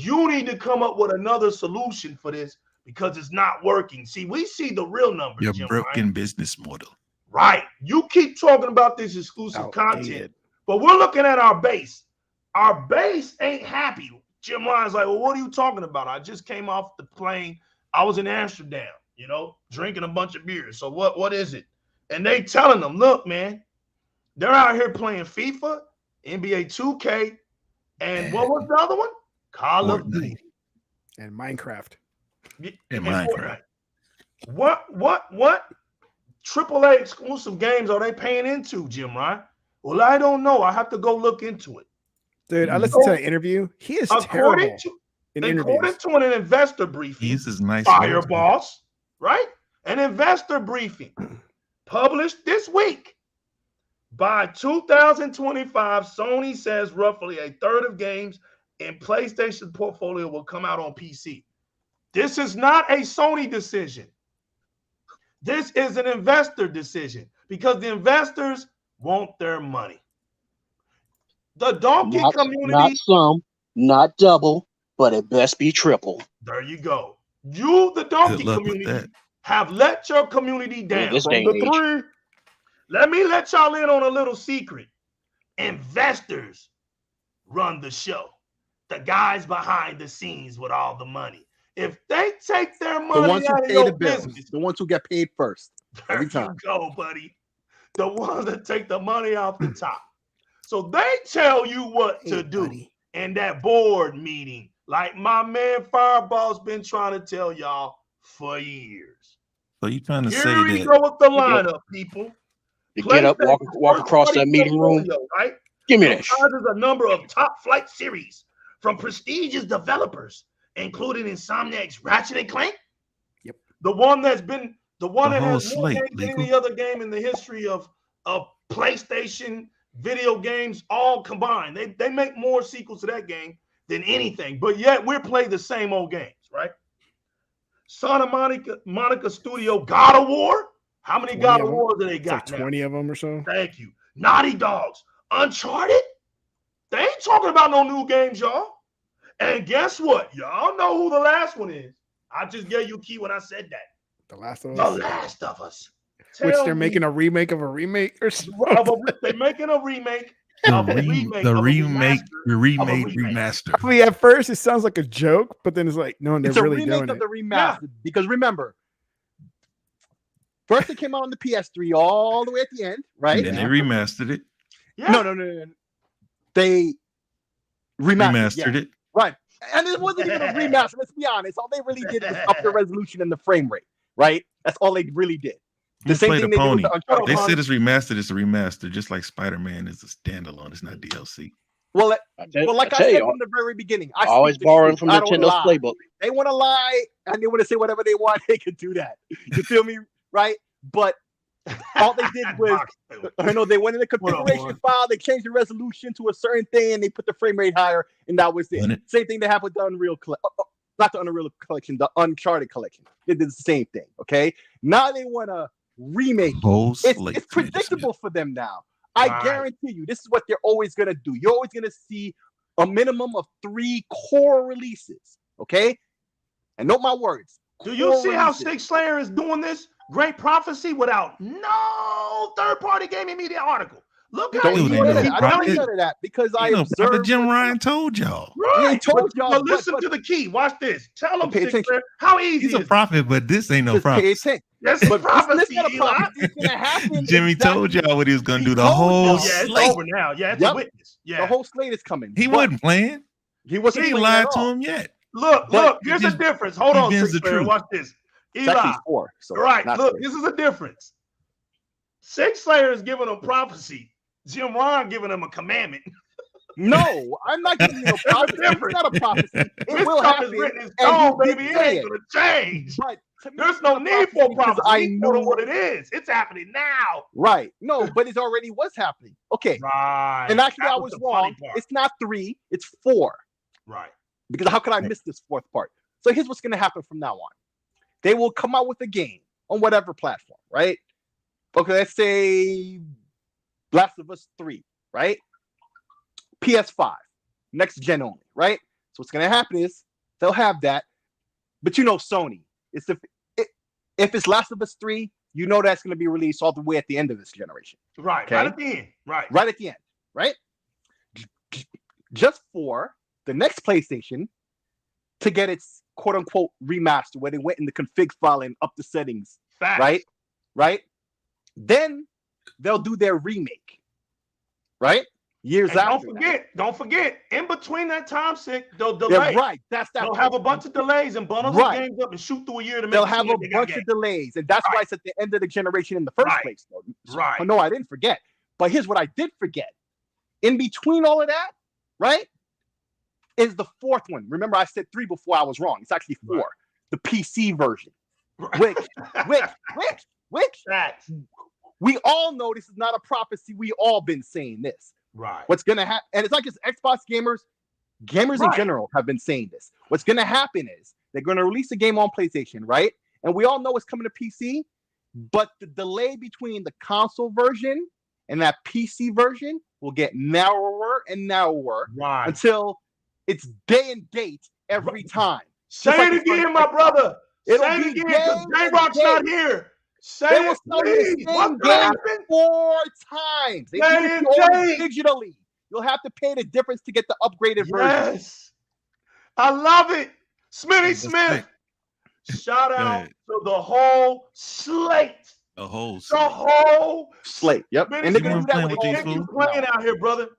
Speaker 1: you need to come up with another solution for this because it's not working. See, we see the real numbers.
Speaker 3: Your
Speaker 1: Jim,
Speaker 3: broken
Speaker 1: right?
Speaker 3: business model.
Speaker 1: Right. You keep talking about this exclusive content, but we're looking at our base. Our base ain't happy. Jim Ryan's like, well, what are you talking about? I just came off the plane. I was in Amsterdam, you know, drinking a bunch of beers. So what is it? And they telling them, look, man, they're out here playing FIFA, NBA 2K, and what was the other one? Call of Duty.
Speaker 5: And Minecraft.
Speaker 3: And Minecraft.
Speaker 1: What AAA exclusive games are they paying into, Jim Ryan? Well, I don't know. I have to go look into it.
Speaker 5: Dude, I listened to an interview. He is terrible
Speaker 1: according to an investor briefing.
Speaker 3: He's as nice.
Speaker 1: Fire boss, right? An investor briefing published this week. By 2025, Sony says roughly a third of games in PlayStation portfolio will come out on PC. This is not a Sony decision. This is an investor decision because the investors want their money. The donkey community.
Speaker 4: Not some, not double, but it best be triple.
Speaker 1: There you go. You, the donkey community, have let your community down.
Speaker 4: This day and age.
Speaker 1: Let me let y'all in on a little secret. Investors run the show. The guys behind the scenes with all the money. If they take their money
Speaker 2: the ones who
Speaker 1: out of
Speaker 2: pay
Speaker 1: your
Speaker 2: the bills,
Speaker 1: business,
Speaker 2: the ones who get paid first. Every time.
Speaker 1: There you go, buddy. The ones that take the money off the top. So they tell you what to do in that board meeting, like my man Fireball's been trying to tell y'all for years.
Speaker 3: So you trying to say
Speaker 1: Here we
Speaker 3: that?
Speaker 1: go with the lineup, people.
Speaker 4: You get up, walk across that meeting room.
Speaker 1: Right?
Speaker 4: Give me that.
Speaker 1: There's a number of top flight series from prestigious developers, including Insomniac's Ratchet and Clank.
Speaker 5: Yep.
Speaker 1: The one that has more games than any other game in the history of PlayStation video games all combined. They make more sequels to that game than anything, but yet we're playing the same old games, right? Santa Monica Studio God of War. How many God of Wars do they got?
Speaker 5: Like 20 of them or so.
Speaker 1: Thank you. Naughty Dogs. Uncharted. They ain't talking about no new games, y'all. And guess what? Y'all know who the last one is. I just gave you a key when I said that.
Speaker 5: The Last of
Speaker 1: Us.
Speaker 5: The
Speaker 1: Last of Us.
Speaker 5: Which they're making a remake of a remake or something.
Speaker 1: They're making a remake.
Speaker 3: The remake remaster.
Speaker 5: I mean, at first it sounds like a joke, but then it's like, no, they're
Speaker 2: it's a
Speaker 5: really
Speaker 2: remake
Speaker 5: doing
Speaker 2: of
Speaker 5: it.
Speaker 2: the remaster. Because remember, first it came out on the PS3 all the way at the end, right?
Speaker 3: And then they remastered it.
Speaker 2: Yeah. No. They remastered it. Right. And it wasn't even a remaster, let's be honest. All they really did was up the resolution and the frame rate, right? That's all they really did. The same thing they did with the Uncharted.
Speaker 3: They said it's remastered. It's a remaster, just like Spider-Man is a standalone. It's not DLC.
Speaker 2: Well, like I said from the very beginning, I
Speaker 4: always borrowing from Nintendo's playbook.
Speaker 2: They want to lie and they want to say whatever they want. They can do that. You feel me, right? But all they did was, they went in the configuration file, they changed the resolution to a certain thing, and they put the frame rate higher, and that was it. Same thing that happened with the Unreal Collection. Not the Unreal Collection, the Uncharted Collection. They did the same thing, okay? Now they want to remake. It's predictable for them now. I guarantee you, this is what they're always going to do. You're always going to see a minimum of 3 core releases, okay? And note my words.
Speaker 1: Do you see how Six Slayer is doing this? Great Prophecy without no third-party gaming media article. Look how
Speaker 2: he's doing it. I don't know that because I observed.
Speaker 3: Jim Ryan told y'all.
Speaker 1: Right.
Speaker 2: He told y'all.
Speaker 1: But listen to the key. Watch this. Tell him, Six Slayer, how easy
Speaker 3: he's a prophet, but this ain't no prophet.
Speaker 1: That's a prophecy.
Speaker 3: Jimmy told y'all what he was going to do. The whole slate.
Speaker 1: It's over now. Yeah, it's a witness. Yeah,
Speaker 2: the whole slate is coming.
Speaker 3: He wasn't playing.
Speaker 2: He wasn't.
Speaker 3: He lied to him yet.
Speaker 1: Look. Here's the difference. Hold on, Six Slayer. Watch this. Eli.
Speaker 2: 4,
Speaker 1: right. Look, this is a difference. Six Slayer is giving a prophecy. Jim Ryan giving him a commandment.
Speaker 2: No, I'm not giving you a prophecy. It's not a prophecy. It will happen.
Speaker 1: Baby, it ain't gonna change.
Speaker 2: But
Speaker 1: there's no need for prophecy. I know what it is. It's happening now.
Speaker 2: Right. No, but it already was happening. Okay.
Speaker 1: Right.
Speaker 2: And actually, I was wrong. It's not 3. It's 4.
Speaker 1: Right.
Speaker 2: Because how could I miss this 4th part? So here's what's going to happen from now on. They will come out with a game on whatever platform, right? Okay, let's say Last of Us 3, right? PS5, next gen only, right? So what's going to happen is they'll have that. But Sony, is if it's Last of Us 3, you know that's going to be released all the way at the end of this generation.
Speaker 1: Right.
Speaker 2: Okay?
Speaker 1: Right at the end. Right.
Speaker 2: Right at the end. Right? Just for the next PlayStation to get its quote unquote remaster, where they went in the config file and up the settings.
Speaker 1: Facts.
Speaker 2: Right? Then they'll do their remake. Right? Years
Speaker 1: and
Speaker 2: after.
Speaker 1: Don't forget, in between that time, they'll delay.
Speaker 2: Yeah, right. They'll
Speaker 1: have a bunch of delays and bundle the games up and shoot through a year to make.
Speaker 2: They'll have a bunch of delays, and that's why it's at the end of the generation in the first place. Though.
Speaker 1: Right.
Speaker 2: No, I didn't forget. But here's what I did forget. In between all of that, right, is the fourth one. Remember, I said 3 before. I was wrong. It's actually 4. Right. The PC version, which we all know this is not a prophecy. We all been saying this.
Speaker 1: Right.
Speaker 2: What's gonna happen, and it's not just Xbox gamers in general have been saying this. What's gonna happen is they're gonna release a game on PlayStation, right? And we all know it's coming to PC, but the delay between the console version and that PC version will get narrower and narrower until it's day and date every time.
Speaker 1: Say it again, my brother. Say it again, because JyzalRoc's not here. They
Speaker 2: will sell you the same game 4 times. They do it digitally. You'll have to pay the difference to get the upgraded version.
Speaker 1: Yes. I love it. Smitty Smith. Shout out to the whole slate.
Speaker 3: The whole
Speaker 2: slate. Yep.
Speaker 1: Smitty and they're going to do that with thank you playing out here, brother.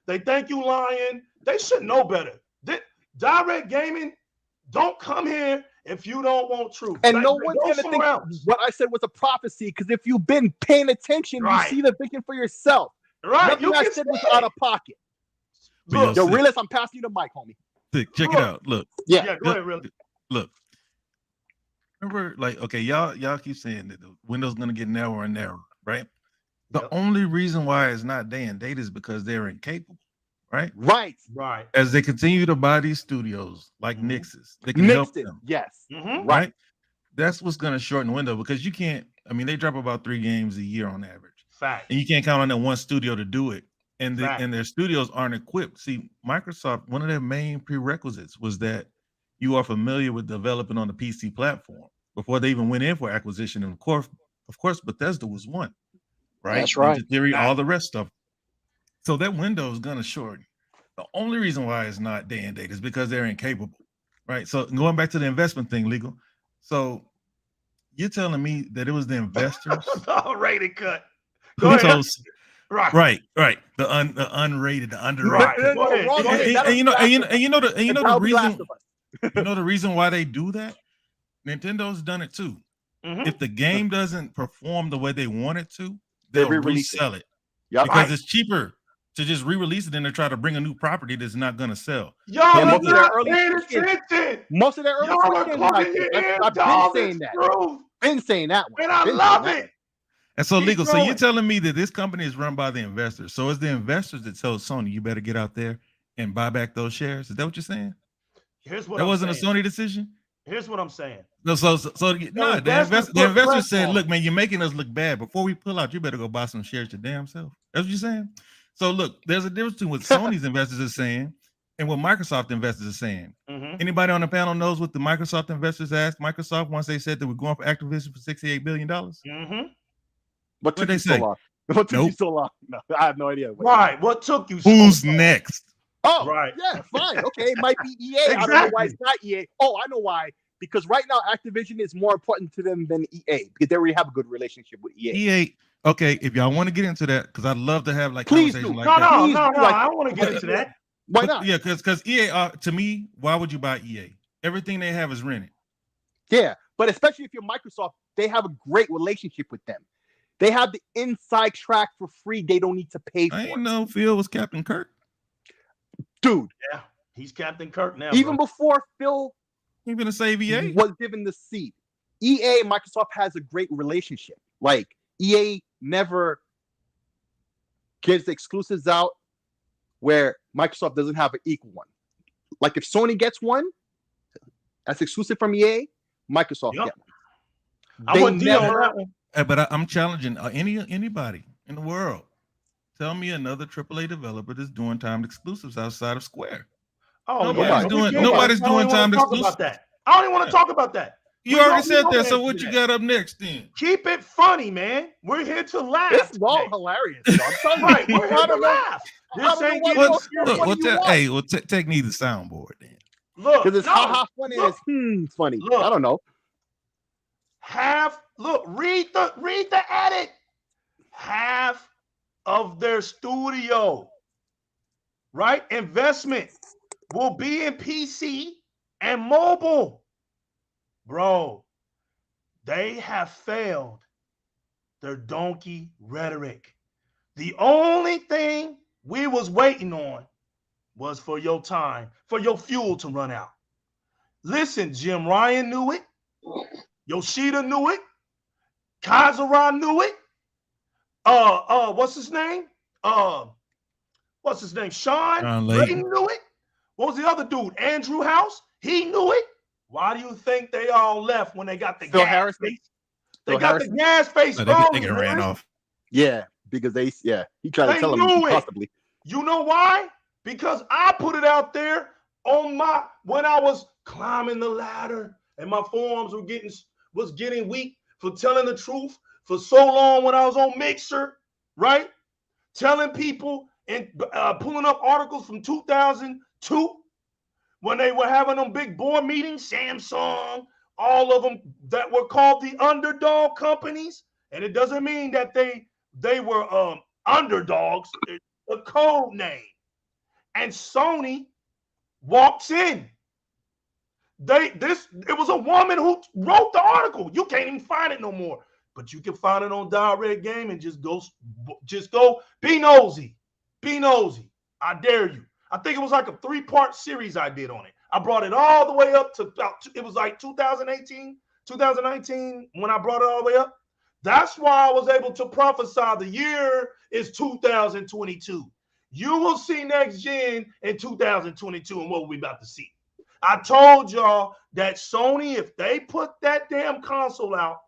Speaker 1: They thank you, Lion. They should know better. Di-RRec Gaming, don't come here if you don't want truth.
Speaker 2: And no one's going to think what I said was a prophecy, because if you've been paying attention, you see the vision for yourself.
Speaker 1: Right.
Speaker 2: Nothing I said was out of pocket. Yo, realist, I'm passing you the mic, homie.
Speaker 3: Check it out. Look.
Speaker 1: Yeah, go ahead, really.
Speaker 3: Look. Remember, like, okay, y'all keep saying that the window's going to get narrower and narrower, right? The only reason why it's not day and date is because they're incapable. Right. As they continue to buy these studios like Nix's, they can help them.
Speaker 2: Yes.
Speaker 3: Right. That's what's going to shorten the window, because you can't. I mean, they drop about 3 games a year on average.
Speaker 1: Fact.
Speaker 3: And you can't count on that one studio to do it. And their studios aren't equipped. See, Microsoft, one of their main prerequisites was that you are familiar with developing on the PC platform before they even went in for acquisition. And of course, Bethesda was one. Right.
Speaker 4: That's right.
Speaker 3: In theory, all the rest stuff. So that window is going to shorten. The only reason why it's not day and date is because they're incapable, right? So going back to the investment thing, legal. So you're telling me that it was the investors?
Speaker 1: Rated cut. Go ahead.
Speaker 3: Right. The unrated, the underrated. The reason why they do that. Nintendo's done it too. If the game doesn't perform the way they want it to, they'll resell it. Because it's cheaper to just re-release it than to try to bring a new property that's not going to sell.
Speaker 1: Y'all
Speaker 2: most of their
Speaker 1: early
Speaker 2: I've been saying that one.
Speaker 1: And I love it.
Speaker 3: And so, legal. So you're telling me that this company is run by the investors. So it's the investors that tell Sony, you better get out there and buy back those shares. Is that what you're saying?
Speaker 1: Here's what
Speaker 3: that wasn't a Sony decision.
Speaker 1: Here's what I'm saying.
Speaker 3: No, the investors said, look, man, you're making us look bad. Before we pull out, you better go buy some shares your damn self. That's what you're saying. So look, there's a difference between what Sony's investors are saying and what Microsoft investors are saying. Anybody on the panel knows what the Microsoft investors asked Microsoft once they said that we're going for Activision for $68 billion?
Speaker 2: What took you so long? What took you so long? No, I have no idea.
Speaker 1: Right. What took you so long?
Speaker 3: Who's next?
Speaker 2: Oh, right. Yeah, fine. Okay, it might be EA. Exactly. I don't know why it's not EA. Oh, I know why. Because right now, Activision is more important to them than EA, because they already have a good relationship with EA.
Speaker 3: EA. Okay, if y'all want to get into that, because I'd love to have like
Speaker 1: Please
Speaker 3: conversation
Speaker 1: do.
Speaker 3: like that.
Speaker 1: No, I don't want to get into that.
Speaker 2: Why not?
Speaker 3: Yeah, because EA, to me, why would you buy EA? Everything they have is rented.
Speaker 2: Yeah, but especially if you're Microsoft, they have a great relationship with them. They have the inside track for free. They don't need to pay for it.
Speaker 3: I didn't know Phil was Captain Kirk.
Speaker 2: Dude.
Speaker 1: Yeah, he's Captain Kirk now.
Speaker 2: Even before Phil
Speaker 3: You're gonna save EA?
Speaker 2: was given the seat. EA and Microsoft has a great relationship. Like, EA never gives the exclusives out where Microsoft doesn't have an equal one. Like, if Sony gets one that's exclusive from EA, Microsoft get one.
Speaker 3: But I'm challenging anybody in the world. Tell me another AAA developer that's doing timed exclusives outside of Square.
Speaker 1: Oh,
Speaker 3: nobody's doing timed exclusives.
Speaker 1: I don't even want to talk about that.
Speaker 3: You already said that. So what you got up next then?
Speaker 1: Keep it funny, man. We're here to laugh.
Speaker 2: This is all hilarious.
Speaker 1: Right, we're here to laugh. This ain't getting serious.
Speaker 3: Take me the soundboard then.
Speaker 1: Look,
Speaker 2: because it's how funny is funny. Look, I don't know.
Speaker 1: Read the edit. Half of their studio, right? Investment will be in PC and mobile. Bro, they have failed their donkey rhetoric. The only thing we was waiting on was for your fuel to run out. Listen, Jim Ryan knew it. Yoshida knew it. Kazura knew it. What's his name? Sean Layton knew it. What was the other dude? Andrew House. He knew it. Why do you think they all left when they got the gas face? They got the gas face.
Speaker 3: They ran off.
Speaker 2: Yeah, because he tried to tell them possibly.
Speaker 1: You know why? Because I put it out there when I was climbing the ladder and my forearms was getting weak for telling the truth for so long when I was on Mixer, right? Telling people and pulling up articles from 2002 when they were having them big board meetings, Samsung, all of them that were called the underdog companies. And it doesn't mean that they were underdogs. It's a code name. And Sony walks in. It was a woman who wrote the article. You can't even find it no more, but you can find it on Di-RRec Game and just go be nosy. Be nosy. I dare you. I think it was like a 3-part series I did on it. I brought it all the way up to it was like 2018, 2019 when I brought it all the way up. That's why I was able to prophesy the year is 2022. You will see next gen in 2022 and what we're about to see. I told y'all that Sony, if they put that damn console out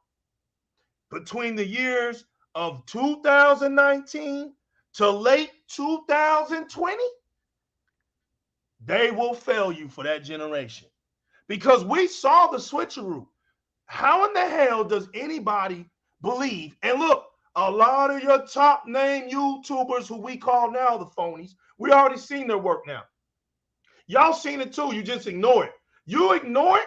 Speaker 1: between the years of 2019 to late 2020, they will fail you for that generation. Because we saw the switcheroo. How in the hell does anybody believe? And look, a lot of your top name YouTubers who we call now the phonies, we already seen their work now. Y'all seen it too. You just ignore it. You ignore it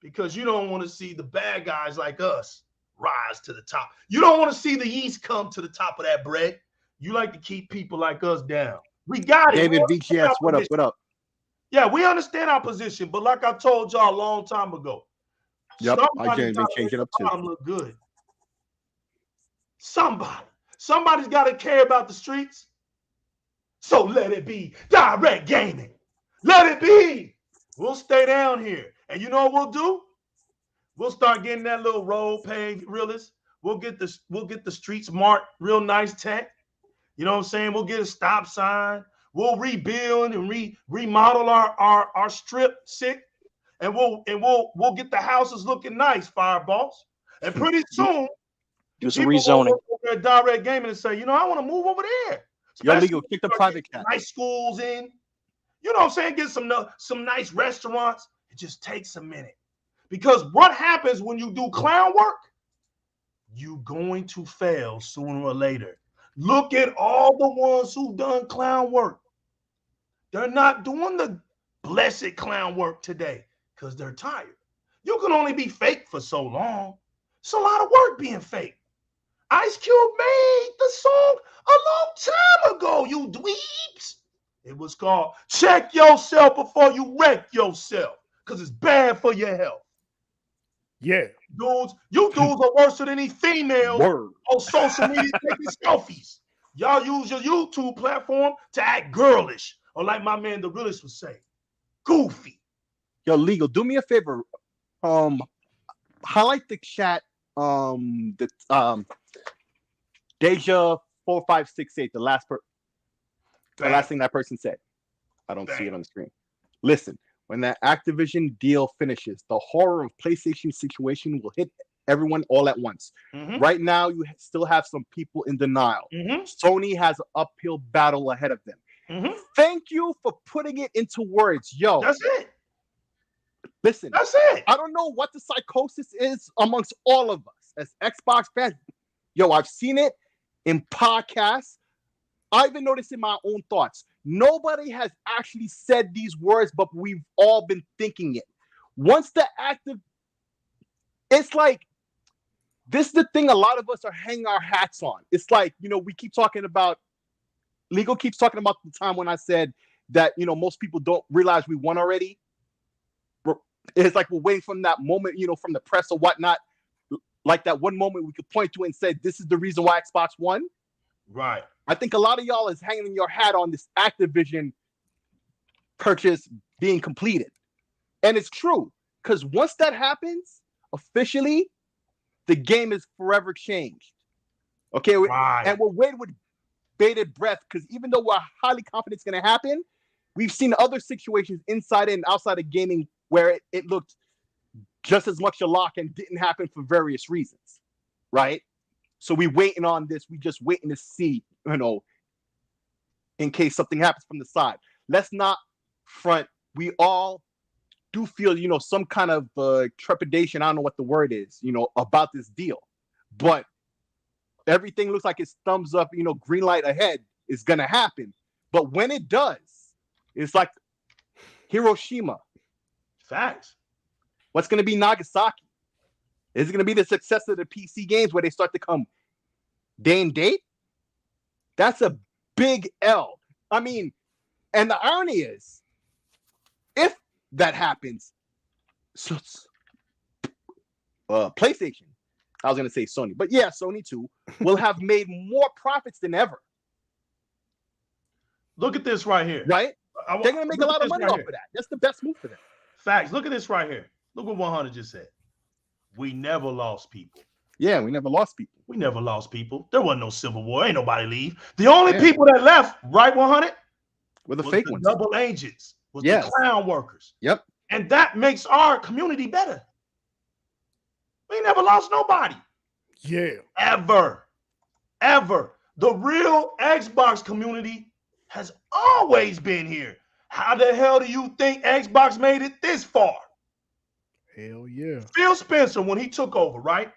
Speaker 1: because you don't want to see the bad guys like us rise to the top. You don't want to see the yeast come to the top of that bread. You like to keep people like us down. We got it.
Speaker 2: David VGS, what up? What up?
Speaker 1: Yeah, we understand our position, but like I told y'all a long time ago,
Speaker 2: yep, I can't change it up too.
Speaker 1: Look good. Somebody's got to care about the streets. So let it be Di-RRec Gaming. Let it be. We'll stay down here. And you know what we'll do? We'll start getting that little road paved realist. We'll get the streets marked real nice tech. You know what I'm saying? We'll get a stop sign. We'll rebuild and remodel our strip sick. And we'll get the houses looking nice, Fireballs. And pretty soon,
Speaker 4: do some rezoning.
Speaker 1: Over at Di-RRec Gaming and say, I want to move over there.
Speaker 2: Yo, legal, kick the private cat.
Speaker 1: Nice schools in. You know what I'm saying? Get some nice restaurants. It just takes a minute. Because what happens when you do clown work? You're going to fail sooner or later. Look at all the ones who've done clown work. They're not doing the blessed clown work today because they're tired. You can only be fake for so long. It's a lot of work being fake. Ice Cube made the song a long time ago, you dweebs. It was called Check Yourself Before You Wreck Yourself because it's bad for your health.
Speaker 5: Yeah.
Speaker 1: You dudes are worse than any females on social media taking selfies. Y'all use your YouTube platform to act girlish, or like my man, the realist would say, goofy.
Speaker 2: Yo, legal, do me a favor. Highlight the chat. Deja 4568, the last thing that person said. I don't see it on the screen. Listen, when that Activision deal finishes, the horror of PlayStation situation will hit everyone all at once. Mm-hmm. Right now, you still have some people in denial. Mm-hmm. Sony has an uphill battle ahead of them. Mm-hmm. Thank you for putting it into words. Yo,
Speaker 1: that's it.
Speaker 2: Listen,
Speaker 1: that's it.
Speaker 2: I don't know what the psychosis is amongst all of us as Xbox fans. Yo, I've seen it in podcasts. I even noticed in my own thoughts. Nobody has actually said these words, but we've all been thinking it. Once the active, it's like, this is the thing a lot of us are hanging our hats on. It's like, we keep talking about, Legal keeps talking about the time when I said that, most people don't realize we won already. It's like we're waiting from that moment, from the press or whatnot. Like that one moment we could point to and say, this is the reason why Xbox won.
Speaker 1: Right.
Speaker 2: I think a lot of y'all is hanging your hat on this Activision purchase being completed. And it's true. Because once that happens, officially, the game is forever changed. Okay?
Speaker 1: Right.
Speaker 2: And we're waiting with bated breath because even though we're highly confident it's going to happen, we've seen other situations inside and outside of gaming where it looked just as much a lock and didn't happen for various reasons. Right? So we waiting on this. We just waiting to see, in case something happens from the side. Let's not front. We all do feel, some kind of trepidation. I don't know what the word is, about this deal. But everything looks like it's thumbs up, green light ahead is going to happen. But when it does, it's like Hiroshima.
Speaker 1: Facts.
Speaker 2: What's going to be Nagasaki? Is it going to be the success of the PC games where they start to come day and date? That's a big L. I mean, and the irony is, if that happens, so PlayStation, I was going to say Sony, but yeah, Sony too, will have made more profits than ever.
Speaker 1: Look at this right here.
Speaker 2: Right? They're going to make a lot of money off of that. That's the best move for them.
Speaker 1: Facts. Look at this right here. Look what 100 just said. We never lost people.
Speaker 2: Yeah, we never lost people.
Speaker 1: We never lost people. There wasn't no civil war. Ain't nobody leave. The only people that left, right, 100?
Speaker 2: Were the fake ones.
Speaker 1: Double agents. Was the clown workers.
Speaker 2: Yep.
Speaker 1: And that makes our community better. We never lost nobody.
Speaker 5: Yeah.
Speaker 1: Ever. The real Xbox community has always been here. How the hell do you think Xbox made it this far?
Speaker 5: Hell yeah.
Speaker 1: Phil Spencer, when he took over, right?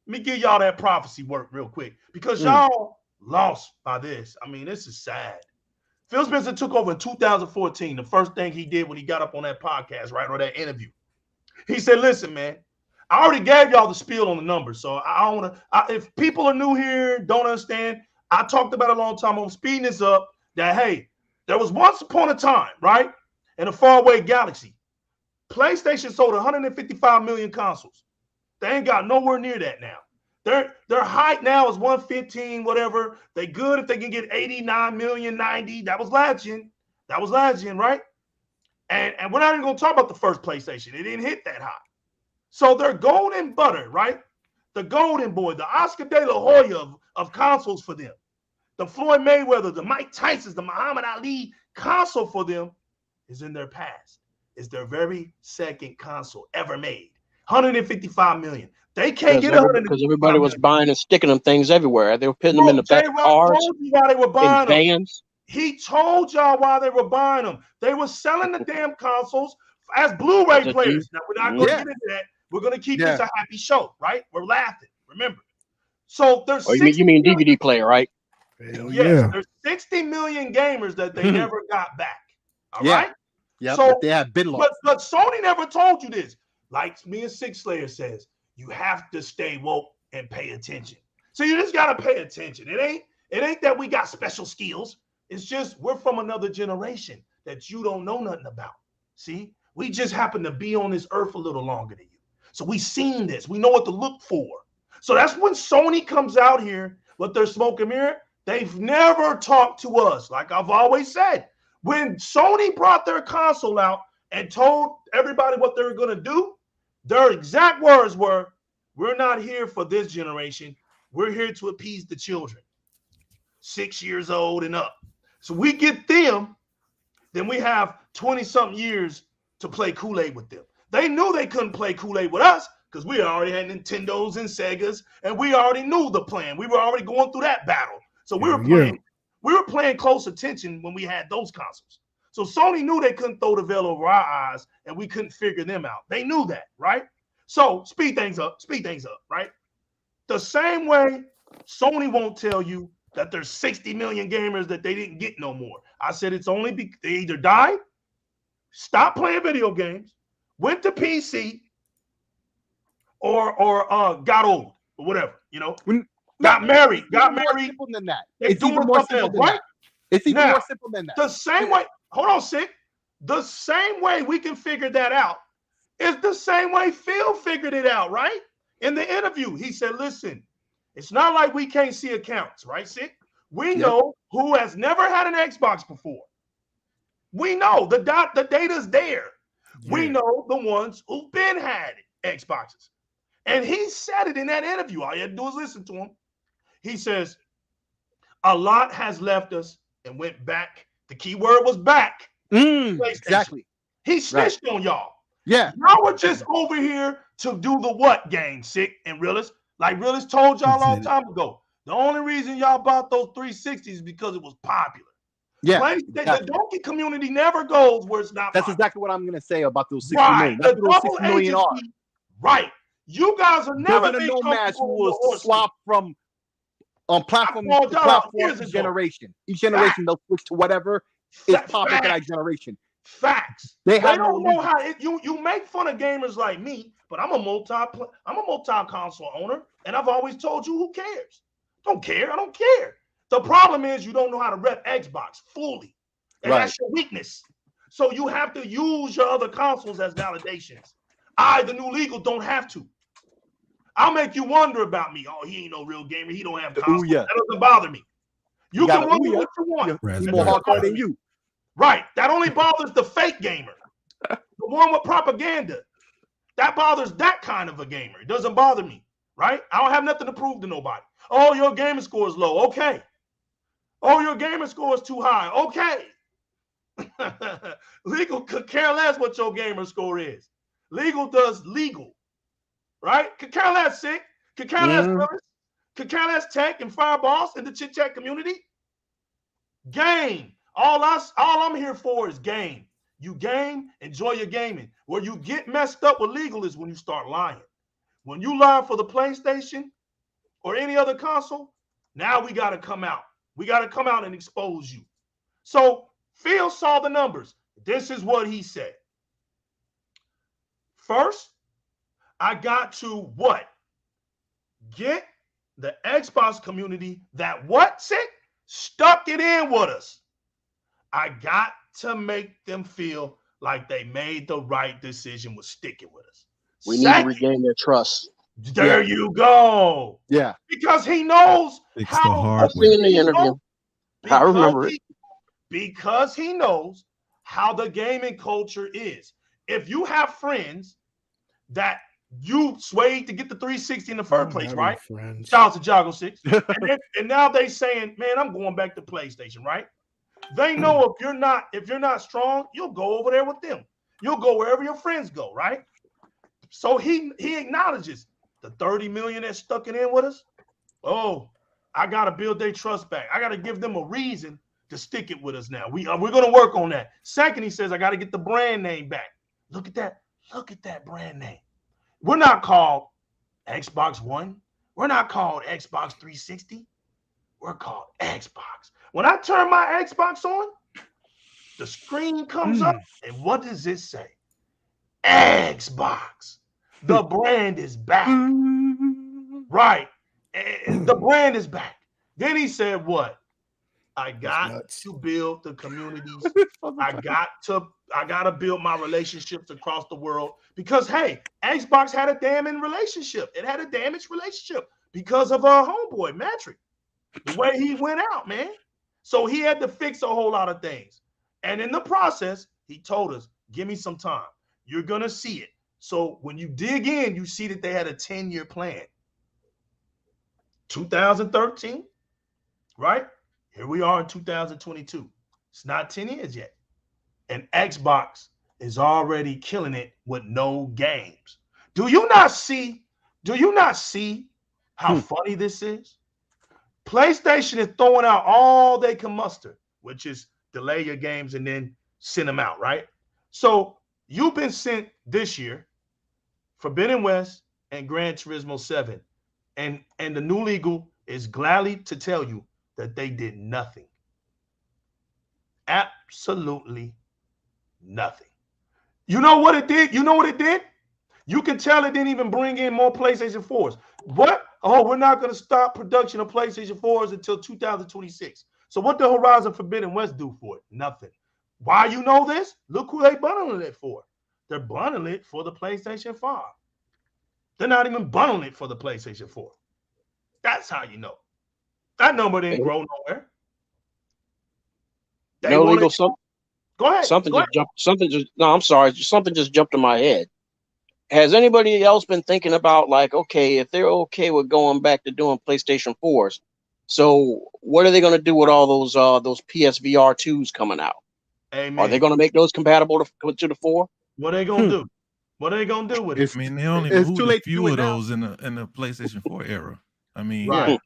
Speaker 1: Let me give y'all that prophecy work real quick because y'all lost by this. I mean, this is sad. Phil Spencer took over in 2014. The first thing he did when he got up on that podcast, right, or that interview, he said, listen, man, I already gave y'all the spiel on the numbers. So I don't want to, if people are new here, don't understand, I talked about it a long time. I'm speeding this up that, hey, there was once upon a time, right, in a faraway galaxy, PlayStation sold 155 million consoles. They ain't got nowhere near that now. Their height now is 115, whatever. They good if they can get 89 million, 90. That was last gen. Right? And we're not even going to talk about the first PlayStation. It didn't hit that high. So they're golden butter, right? The golden boy, the Oscar De La Hoya of consoles for them. The Floyd Mayweather, the Mike Tysons, the Muhammad Ali console for them is in their past. It's their very second console ever made. 155 million. They can't get 100
Speaker 4: because everybody was buying and sticking them things everywhere. They were putting them in the back of cars,
Speaker 1: why they were buying
Speaker 4: in vans.
Speaker 1: He told y'all why they were buying them. They were selling the damn consoles as Blu-ray players. Now, we're not going to get into that. We're going to keep this a happy show, right? We're laughing. Remember. So there's
Speaker 4: you mean DVD player, right?
Speaker 5: Hell
Speaker 1: yes, there's 60 million gamers that they never got back. All right?
Speaker 2: Yeah,
Speaker 1: so,
Speaker 2: but they have been lost.
Speaker 1: But Sony never told you this. Like me and Six Slayer says, you have to stay woke and pay attention. So you just gotta pay attention. It ain't that we got special skills. It's just we're from another generation that you don't know nothing about. See, we just happen to be on this earth a little longer than you. So we seen this. We know what to look for. So that's when Sony comes out here with their smoke and mirror. They've never talked to us. Like I've always said, when Sony brought their console out and told everybody what they were going to do, their exact words were, we're not here for this generation. We're here to appease the children, 6 years old and up. So we get them, then we have 20-something years to play Kool-Aid with them. They knew they couldn't play Kool-Aid with us because we already had Nintendos and Segas, and we already knew the plan. We were already going through that battle. So we were playing close attention when we had those consoles. So Sony knew they couldn't throw the veil over our eyes, and we couldn't figure them out. They knew that, right? So speed things up, right? The same way Sony won't tell you that there's 60 million gamers that they didn't get no more. I said it's only they either died, stopped playing video games, went to PC, or got old or whatever, you know. Got married.
Speaker 2: More simple than that.
Speaker 1: It's even more simple than that.
Speaker 2: It's even more simple than that.
Speaker 1: The same way, hold on, Sick. The same way we can figure that out is the same way Phil figured it out, right? In the interview, he said, listen, it's not like we can't see accounts, right, Sick? We know who has never had an Xbox before. We know the data's there. Yeah. We know the ones who've been had Xboxes. And he said it in that interview. All you had to do is listen to him. He says, a lot has left us and went back. The key word was back.
Speaker 2: Exactly.
Speaker 1: He snitched on y'all.
Speaker 2: Yeah.
Speaker 1: Y'all were just over here to do the what game, Sick and Realist? Like Realist told y'all a long time ago. The only reason y'all bought those 360s is because it was popular.
Speaker 2: Yeah.
Speaker 1: The donkey community never goes where it's not
Speaker 2: That's
Speaker 1: popular.
Speaker 2: exactly what I'm going to say about those 60 million. That's what those 60 million are.
Speaker 1: Right. You guys are never
Speaker 2: been nomads who will swap from platform to platform each generation. Each generation they'll switch to whatever is popular for that generation.
Speaker 1: Facts. They don't know how you make fun of gamers like me, but I'm a multi-console owner, and I've always told you who cares. Don't care. I don't care. The problem is you don't know how to rep Xbox fully, and that's your weakness. So you have to use your other consoles as validations. The new legal, don't have to. I'll make you wonder about me. Oh, he ain't no real gamer. He don't have consoles. That doesn't bother me. You can wonder what you want.
Speaker 2: He's more hardcore than you.
Speaker 1: Right. That only bothers the fake gamer. The one with propaganda. That bothers that kind of a gamer. It doesn't bother me. Right? I don't have nothing to prove to nobody. Oh, your gamer score is low. Okay. Oh, your gamer score is too high. Okay. Legal could care less what your gamer score is. Legal does legal. Right? Could care less, Sick. Could care less brothers. Could care less Tech and Fireballs in the Chit Chat community. Game. All I'm here for is game. You game, enjoy your gaming. Where you get messed up with legal is when you start lying. When you lie for the PlayStation or any other console, now we got to come out. We got to come out and expose you. So Phil saw the numbers. This is what he said. First, I got to what? Get the Xbox community that what, Sick? Stuck it in with us. I got to make them feel like they made the right decision with sticking with us.
Speaker 4: We need to regain their trust.
Speaker 1: There you go.
Speaker 2: Yeah.
Speaker 1: Because he knows how.
Speaker 4: I've seen the interview. I remember it.
Speaker 1: Because he knows how the gaming culture is. If you have friends that you swayed to get the 360 in the first place, right? Shout out to Joggle6. and now they saying, man, I'm going back to PlayStation, right? They know if you're not strong, you'll go over there with them. You'll go wherever your friends go, right? So he acknowledges the 30 million that stuck it in with us. Oh, I gotta build their trust back. I gotta give them a reason to stick it with us now. We're gonna work on that. Second, he says, I gotta get the brand name back. Look at that. Look at that brand name. We're not called Xbox One. We're not called Xbox 360. We're called Xbox. When I turn my Xbox on, the screen comes up, and what does it say? Xbox. The brand is back. Right. The brand is back. Then he said, what? I got to build the communities. I got to build my relationships across the world because, hey, Xbox had a damning relationship. It had a damaged relationship because of our homeboy, Matrick. The way he went out, man. So he had to fix a whole lot of things. And in the process, he told us, give me some time. You're going to see it. So when you dig in, you see that they had a 10-year plan. 2013, right? Here we are in 2022. It's not 10 years yet. And Xbox is already killing it with no games. Do you not see how funny this is? PlayStation is throwing out all they can muster, which is delay your games and then send them out, right? So you've been sent this year Forbidden West and Gran Turismo 7. And the new legal is gladly to tell you that they did nothing. Absolutely nothing. You know what it did? You know what it did? You can tell it didn't even bring in more PlayStation 4s. What? Oh, we're not going to stop production of PlayStation 4s until 2026. So what did Horizon Forbidden West do for it? Nothing. Why you know this? Look who they bundling it for. They're bundling it for the PlayStation 5. They're not even bundling it for the PlayStation 4. That's how you know. That number didn't grow nowhere.
Speaker 4: No legal.
Speaker 1: Go ahead.
Speaker 4: Something just jumped in my head. Has anybody else been thinking about, like, okay, if they're okay with going back to doing PlayStation 4s, so what are they going to do with all those PSVR 2s coming out?
Speaker 1: Amen.
Speaker 4: Are they going to make those compatible to the 4?
Speaker 1: What are they going to do? What are they going to do with it?
Speaker 3: I mean, they only moved a few of those in the PlayStation 4 era. I mean,
Speaker 1: right.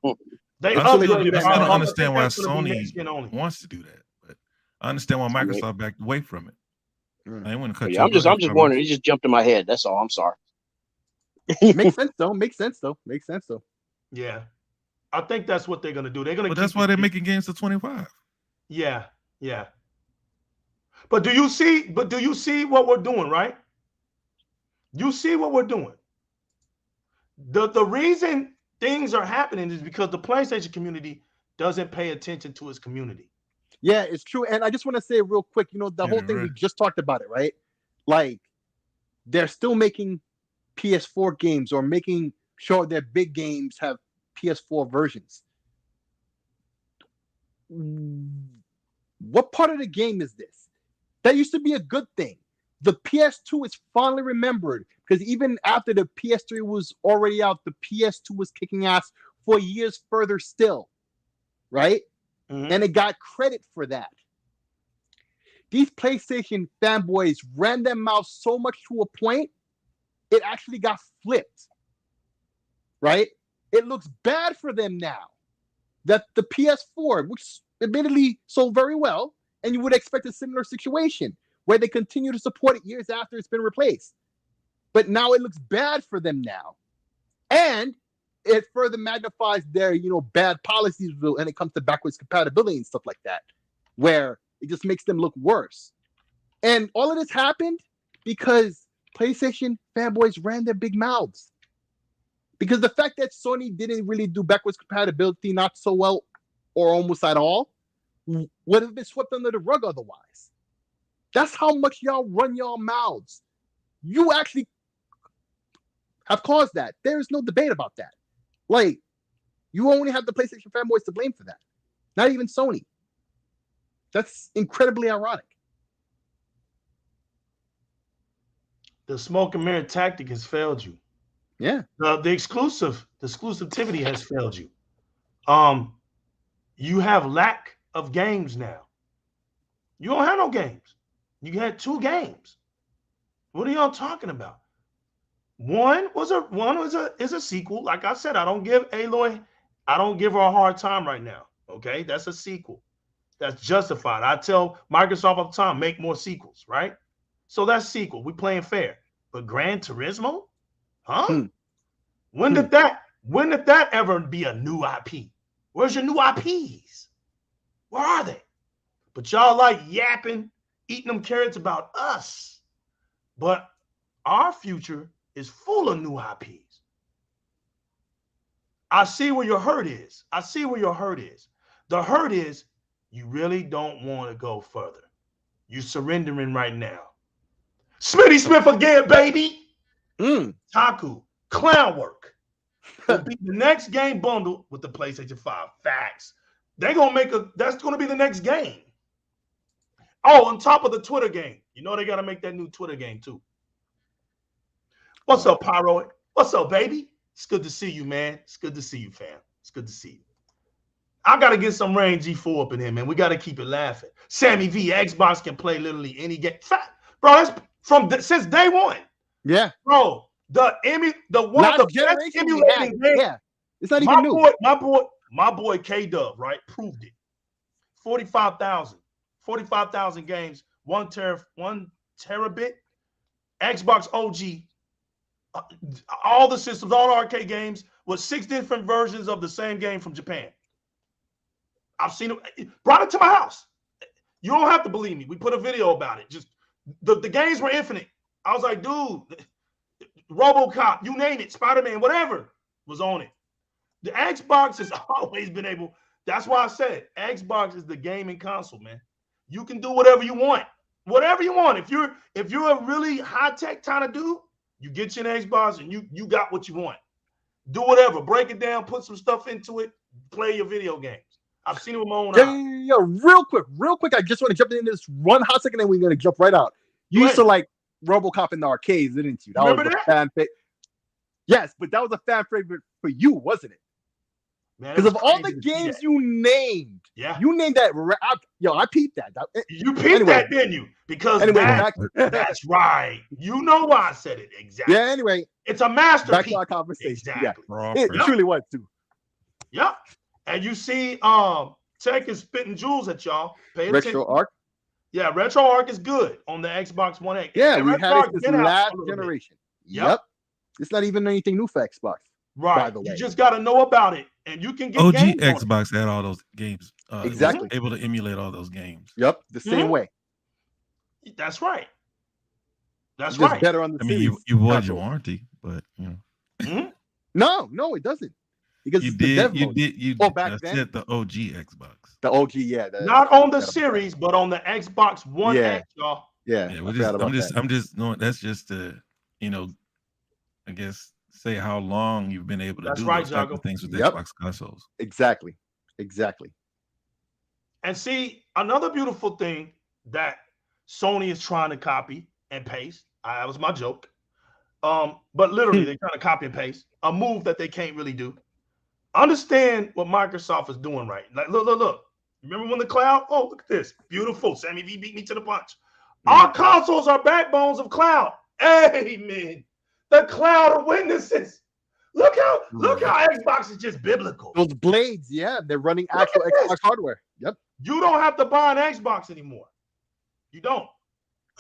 Speaker 3: I don't understand why Sony wants to do that, but I understand why Microsoft backed away from it. I want to cut you.
Speaker 4: I'm just wondering. It just jumped in my head. That's all. I'm sorry.
Speaker 2: Makes sense though.
Speaker 1: Yeah, I think that's what they're gonna do. They're gonna.
Speaker 3: But that's why they're making games to 25.
Speaker 1: Yeah. But do you see what we're doing, right? You see what we're doing. The reason things are happening is because the PlayStation community doesn't pay attention to its community.
Speaker 2: Yeah, it's true. And I just want to say real quick, the whole thing, we just talked about it, right? Like, they're still making PS4 games or making sure their big games have PS4 versions. What part of the game is this? That used to be a good thing. The PS2 is finally remembered, because even after the PS3 was already out, the PS2 was kicking ass for years further still, right? Mm-hmm. And it got credit for that. These PlayStation fanboys ran their mouth so much to a point, it actually got flipped, right? It looks bad for them now that the PS4, which admittedly sold very well, and you would expect a similar situation where they continue to support it years after it's been replaced. But now it looks bad for them now. And it further magnifies their, bad policies when it comes to backwards compatibility and stuff like that, where it just makes them look worse. And all of this happened because PlayStation fanboys ran their big mouths. Because the fact that Sony didn't really do backwards compatibility not so well or almost at all would have been swept under the rug otherwise. That's how much y'all run y'all mouths. You actually have caused that. There is no debate about that. Like, you only have the PlayStation fanboys to blame for that. Not even Sony. That's incredibly ironic.
Speaker 1: The smoke and mirror tactic has failed you.
Speaker 2: Yeah.
Speaker 1: The exclusivity has failed you. You have lack of games now. You don't have no games. You had 2 games. What are y'all talking about? One is a sequel. Like I said, I don't give Aloy, I don't give her a hard time right now. Okay, that's a sequel. That's justified. I tell Microsoft all the time, make more sequels, right? So that's sequel. We playing fair. But Gran Turismo, huh? When did that ever be a new IP? Where's your new IPs? Where are they? But y'all like yapping, eating them carrots about us. But our future is full of new IPs. I see where your hurt is. The hurt is you really don't want to go further. You're surrendering right now. Smitty Smith again, baby. Taku, clown work. Will be the next game bundle with the PlayStation 5. Facts. They're going to make that's going to be the next game. Oh, on top of the Twitter game. You know they got to make that new Twitter game too. What's up, Pyro? What's up, baby? It's good to see you, man. It's good to see you, fam. It's good to see you. I got to get some Rain G4 up in here, man. We got to keep it laughing. Sammy V, Xbox can play literally any game. Bro, that's since day one.
Speaker 2: Yeah.
Speaker 1: Bro, the one of the best emulating games.
Speaker 2: Yeah. It's not even new.
Speaker 1: My boy K-Dub, right, proved it. 45,000 games 1 terabit, Xbox OG, all the systems, all arcade games with 6 different versions of the same game from Japan. I've seen it, brought it to my house. You don't have to believe me. We put a video about it. Just the games were infinite. I was like, dude, RoboCop, you name it, Spider-Man, whatever was on it. The Xbox has always been able. That's why I said Xbox is the gaming console, man. You can do whatever you want. Whatever you want. If you're a really high-tech kind of dude, you get your Xbox and you got what you want. Do whatever. Break it down, put some stuff into it, play your video games. I've seen it with my own eyes.
Speaker 2: Yeah, real quick. I just want to jump into this one hot second, and we're going to jump right out. You used to like RoboCop in the arcades, didn't you? That
Speaker 1: Remember
Speaker 2: was
Speaker 1: that?
Speaker 2: a fan favorite. Yes, but that was a fan favorite for you, wasn't it? Because of all the games you named, you named that. I peeped that.
Speaker 1: You peeped that, didn't you? Because that's right. You know why I said it exactly.
Speaker 2: Yeah. Anyway,
Speaker 1: it's a masterpiece.
Speaker 2: Back to our conversation.
Speaker 1: Exactly.
Speaker 2: Yeah. It truly was too.
Speaker 1: Yep. And you see, Tech is spitting jewels at y'all. Pay
Speaker 2: Retro Arc.
Speaker 1: Yeah, Retro Arc is good on the Xbox One X.
Speaker 2: Yeah, we had it this last generation. Yep. It's not even anything new for Xbox.
Speaker 1: Right.
Speaker 2: By the way.
Speaker 1: You just got to know about it, and you can get
Speaker 3: OG
Speaker 1: games
Speaker 3: Xbox had all those games.
Speaker 2: Exactly.
Speaker 3: Able to emulate all those games.
Speaker 2: Yep. The same way.
Speaker 1: That's right. That's
Speaker 2: just
Speaker 1: right.
Speaker 2: Better on the
Speaker 3: you void your warranty, but you know.
Speaker 2: No, it doesn't. Because
Speaker 3: you did.
Speaker 2: Back then
Speaker 3: the OG Xbox.
Speaker 2: The OG, yeah.
Speaker 1: Not on the series, but on the Xbox One X, y'all.
Speaker 2: Yeah.
Speaker 3: I'm just knowing that's just to, I guess say how long you've been able to do those type of things with Xbox consoles.
Speaker 2: Exactly.
Speaker 1: And see, another beautiful thing that Sony is trying to copy and paste. That was my joke. But literally, they're trying to copy and paste a move that they can't really do. Understand what Microsoft is doing right. Like, look. Remember when the cloud? Oh, look at this. Beautiful. Sammy V beat me to the punch. Our consoles are backbones of cloud. Amen. The cloud of witnesses. Look how Xbox is just biblical.
Speaker 2: Those blades, they're running actual Xbox hardware. Yep.
Speaker 1: You don't have to buy an Xbox anymore. You don't.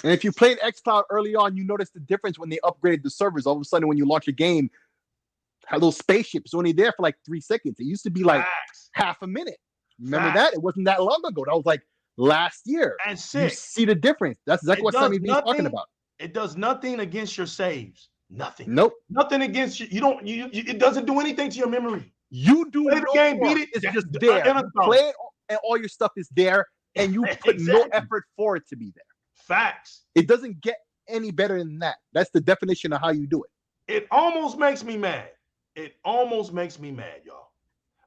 Speaker 2: And if you played xCloud early on, you notice the difference when they upgraded the servers. All of a sudden, when you launch a game, little spaceship's only there for like 3 seconds. It used to be like half a minute. Remember that? It wasn't that long ago. That was like last year.
Speaker 1: And
Speaker 2: you see the difference. That's exactly what Sammy B's talking about.
Speaker 1: It does nothing against your saves. Nothing.
Speaker 2: Nope.
Speaker 1: Nothing against you. You don't. It doesn't do anything to your memory.
Speaker 2: You do
Speaker 1: play the game, beat it.
Speaker 2: It's just there. You play it, and all your stuff is there, and you put no effort for it to be there.
Speaker 1: Facts.
Speaker 2: It doesn't get any better than that. That's the definition of how you do it.
Speaker 1: It almost makes me mad. Y'all.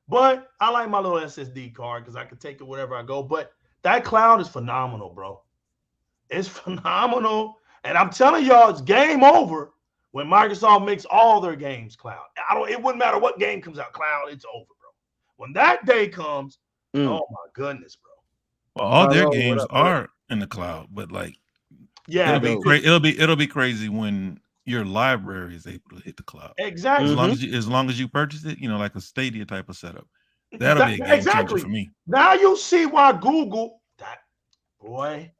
Speaker 1: But I like my little SSD card because I can take it wherever I go. But that cloud is phenomenal, bro. It's phenomenal. And I'm telling y'all, it's game over when Microsoft makes all their games cloud. It wouldn't matter what game comes out cloud. It's over, bro. When that day comes, oh my goodness, bro.
Speaker 3: Well, all their games are in the cloud, but like, it'll be crazy when your library is able to hit the cloud.
Speaker 1: Exactly.
Speaker 3: As long as you purchase it, like a Stadia type of setup. That'll be a game changer for me.
Speaker 1: Now you see why Google really?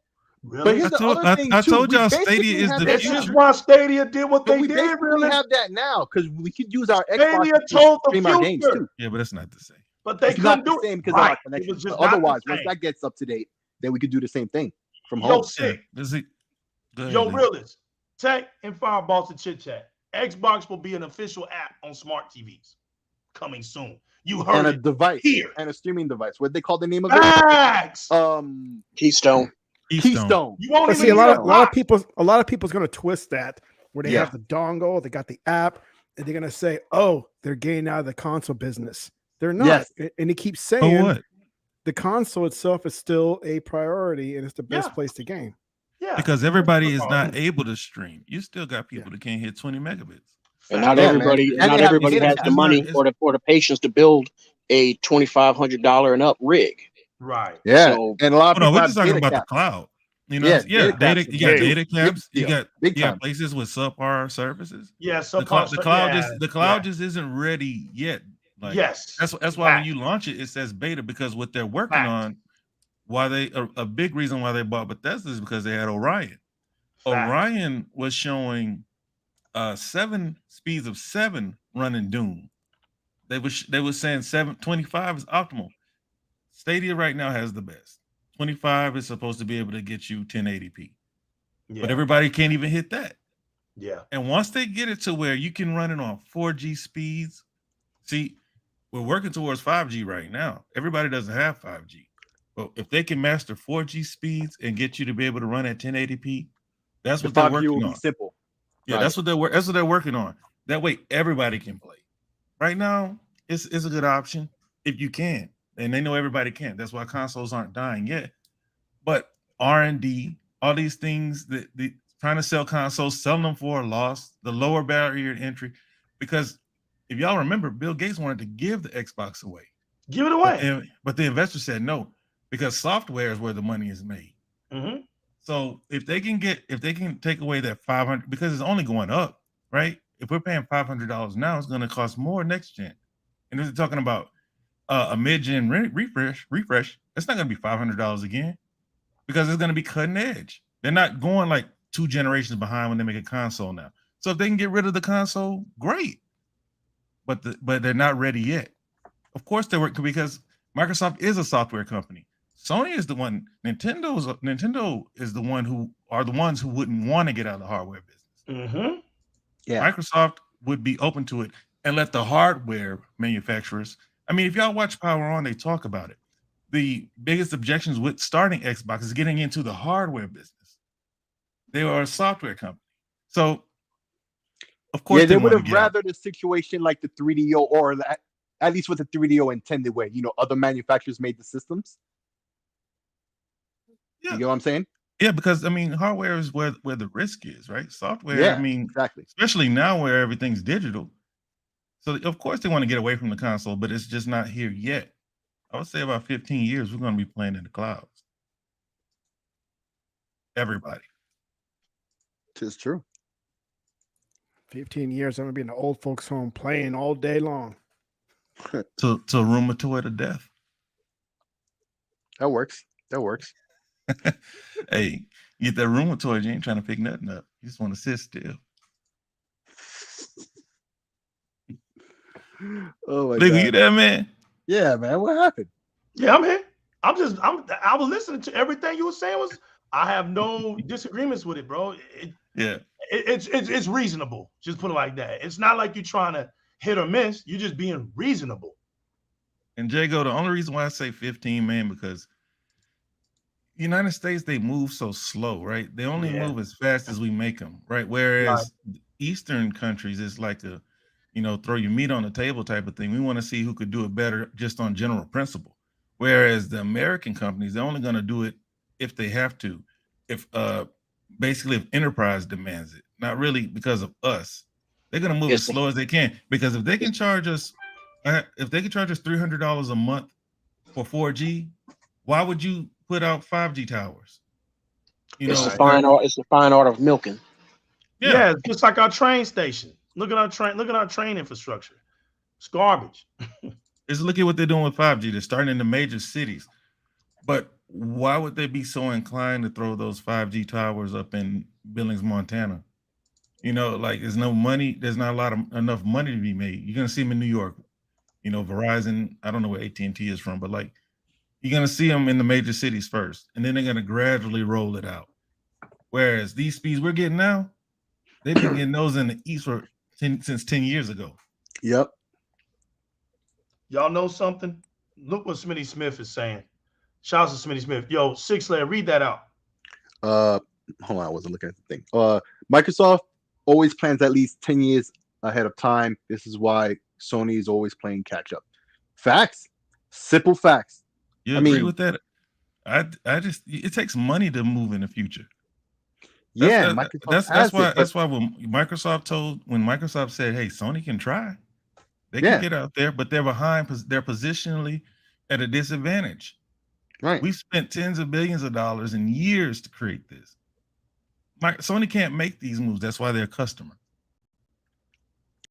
Speaker 3: But I told y'all Stadia is the future.
Speaker 1: This is why Stadia did what they did.
Speaker 2: We have that now because we could use our
Speaker 1: Stadia
Speaker 2: Xbox
Speaker 1: told
Speaker 2: to stream
Speaker 1: the
Speaker 2: our games too.
Speaker 3: Yeah, but that's not the same.
Speaker 1: But they couldn't do it
Speaker 2: because of our connection. Otherwise, once that gets up to date, then we could do the same thing from home.
Speaker 1: Yo, realist, Tech and Fireballs and Chit Chat. Xbox will be an official app on smart TVs coming soon. You heard
Speaker 2: and
Speaker 1: it.
Speaker 2: A device
Speaker 1: here
Speaker 2: and a streaming device. What they call the name of
Speaker 1: it?
Speaker 4: Keystone.
Speaker 1: You won't
Speaker 5: see a lot of people's going to twist that where they have the dongle, they got the app, and they're going to say, "Oh, they're getting out of the console business." They're not, and he keeps saying the console itself is still a priority and it's the best place to game.
Speaker 1: Yeah,
Speaker 3: because everybody is not able to stream. You still got people that can't hit 20 megabits.
Speaker 4: And not everybody has the money or the patience to build a $2,500 and up rig.
Speaker 1: Right.
Speaker 2: Yeah. So, and a lot of people
Speaker 3: we're just talking about the cloud. You know, you got data caps. You got places with subpar services.
Speaker 1: Yeah,
Speaker 3: the cloud just isn't ready yet. Like,
Speaker 1: yes,
Speaker 3: that's why when you launch it, it says beta because what they're working on why they a big reason why they bought Bethesda is because they had Orion.
Speaker 1: Fact.
Speaker 3: Orion was showing 7 speeds of 7 running Doom. They were saying 25 is optimal. Stadia right now has the best. 25 is supposed to be able to get you 1080p. Yeah. But everybody can't even hit that.
Speaker 1: Yeah.
Speaker 3: And once they get it to where you can run it on 4G speeds, see, we're working towards 5G right now. Everybody doesn't have 5G. But if they can master 4G speeds and get you to be able to run at 1080p, that's what they're working on.
Speaker 2: Simple.
Speaker 3: Yeah, right. That's what they're working on. That way everybody can play. Right now, it's a good option if you can. And they know everybody can. That's why consoles aren't dying yet. But R&D, all these things that trying to sell consoles, selling them for a loss, the lower barrier to entry. Because if y'all remember, Bill Gates wanted to give the Xbox away.
Speaker 1: Give it away.
Speaker 3: But the investors said no, because software is where the money is made.
Speaker 1: Mm-hmm. So
Speaker 3: if they can take away that 500, because it's only going up, right? If we're paying $500 now, it's going to cost more next gen. And if they're talking about a mid-gen refresh, it's not going to be $500 again, because it's going to be cutting edge. They're not going like 2 generations behind when they make a console now. So if they can get rid of the console, great. But they're not ready yet. Of course they work, because Microsoft is a software company. Sony is the one. Nintendo is the one who are the ones who wouldn't want to get out of the hardware business.
Speaker 1: Mm-hmm.
Speaker 3: Yeah, Microsoft would be open to it and let the hardware manufacturers. I mean, if y'all watch Power On, they talk about it. The biggest objections with starting Xbox is getting into the hardware business. They are a software company, so of course
Speaker 2: they would have rather the situation like the 3DO, or at least what the 3DO intended, where other manufacturers made the systems.
Speaker 3: Yeah.
Speaker 2: You know what I'm saying?
Speaker 3: Yeah, because I mean, hardware is where the risk is, right? Software,
Speaker 2: yeah,
Speaker 3: I mean,
Speaker 2: exactly.
Speaker 3: Especially now where everything's digital. So of course they want to get away from the console, but it's just not here yet. I would say about 15 years, we're going to be playing in the clouds. Everybody.
Speaker 2: It's true.
Speaker 5: 15 years, I'm going to be in the old folks' home playing all day long.
Speaker 3: to rheumatoid of death.
Speaker 2: That works.
Speaker 3: Hey, you get that rheumatoid, you ain't trying to pick nothing up. You just want to sit still.
Speaker 2: Oh my
Speaker 3: God.
Speaker 2: God.
Speaker 3: You there, man?
Speaker 2: Yeah, man. What happened?
Speaker 1: Yeah, I'm here. I was listening to everything you were saying. I have no disagreements with it, bro. It's reasonable. Just put it like that. It's not like you're trying to hit or miss. You're just being reasonable.
Speaker 3: And Jago, the only reason why I say 15, man, because United States, they move so slow, right? They only move as fast as we make them, right? Whereas Eastern countries, it's like a, throw your meat on the table type of thing. We want to see who could do it better just on general principle. Whereas the American companies, they're only going to do it if they have to, if enterprise demands it, not really because of us. They're going to move as slow as they can, because if they can charge us $300 a month for 4G, why would you put out 5G towers?
Speaker 4: It's the fine art of milking.
Speaker 1: Yeah, it's just like our train station. Look at our train infrastructure. It's garbage.
Speaker 3: Look at what they're doing with 5G. They're starting in the major cities. But why would they be so inclined to throw those 5G towers up in Billings, Montana? There's no money. There's not enough money to be made. You're gonna see them in New York. Verizon. I don't know where AT&T is from, but you're gonna see them in the major cities first, and then they're gonna gradually roll it out. Whereas these speeds we're getting now, they've been getting those in the East since 10 years ago.
Speaker 2: Yep.
Speaker 1: Y'all know something? Look what Smitty Smith is saying. Shout out to Smitty Smith. Yo, Sixlayer, read that out.
Speaker 2: Hold on, I wasn't looking at the thing. Microsoft always plans at least 10 years ahead of time. This is why Sony is always playing catch up. Facts. Simple facts.
Speaker 3: You agree with that? It takes money to move in the future. That's why when Microsoft said, hey, Sony can try, they can get out there, but they're behind. They're positionally at a disadvantage.
Speaker 2: Right.
Speaker 3: We spent tens of billions of dollars and years to create this. Sony can't make these moves. That's why they're a customer.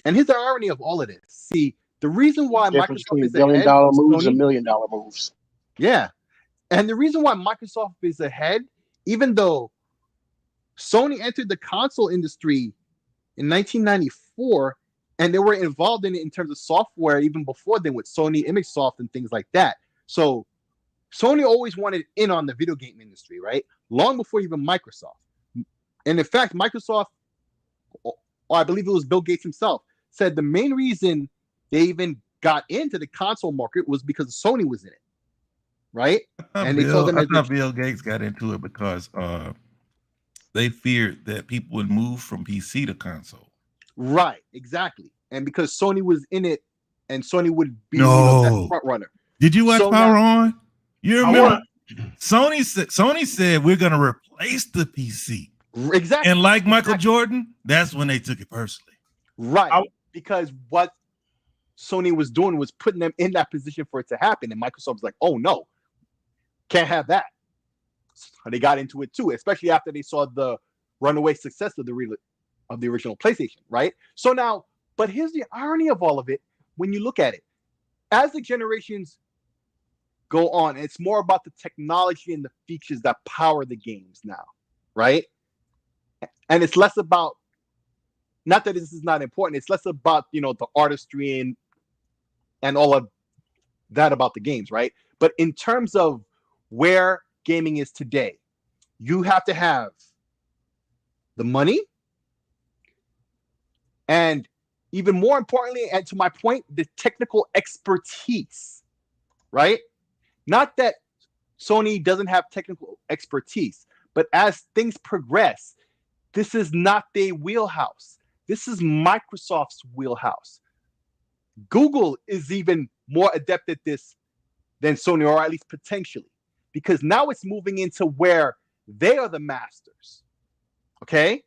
Speaker 2: And here's the irony of all of this. See, the reason why Microsoft is
Speaker 4: $1 billion moves and $1 million moves.
Speaker 2: Yeah. And the reason why Microsoft is ahead, even though Sony entered the console industry in 1994, and they were involved in it in terms of software even before then with Sony ImageSoft and things like that. So Sony always wanted in on the video game industry, right? Long before even Microsoft. And in fact, Microsoft, or I believe it was Bill Gates himself, said the main reason they even got into the console market was because Sony was in it, right?
Speaker 3: And they told them I thought Bill Gates got into it because they feared that people would move from PC to console.
Speaker 2: Right, exactly. And because Sony was in it, and Sony would be that front runner.
Speaker 3: Did you watch Power On? You remember Sony said we're gonna replace the PC.
Speaker 2: Exactly.
Speaker 3: And like Michael Jordan, that's when they took it personally.
Speaker 2: Right. Because what Sony was doing was putting them in that position for it to happen. And Microsoft was like, oh no, can't have that. So they got into it too, especially after they saw the runaway success of the original PlayStation, right? So now, but here's the irony of all of it when you look at it. As the generations go on, it's more about the technology and the features that power the games now, right? And it's less about, not that this is not important, it's less about, the artistry and all of that about the games, right? But in terms of where gaming is today, you have to have the money, and even more importantly, and to my point, the technical expertise, right? Not that Sony doesn't have technical expertise, but as things progress, this is not their wheelhouse. This is Microsoft's wheelhouse. Google is even more adept at this than Sony, or at least potentially, because now it's moving into where they are the masters. Okay?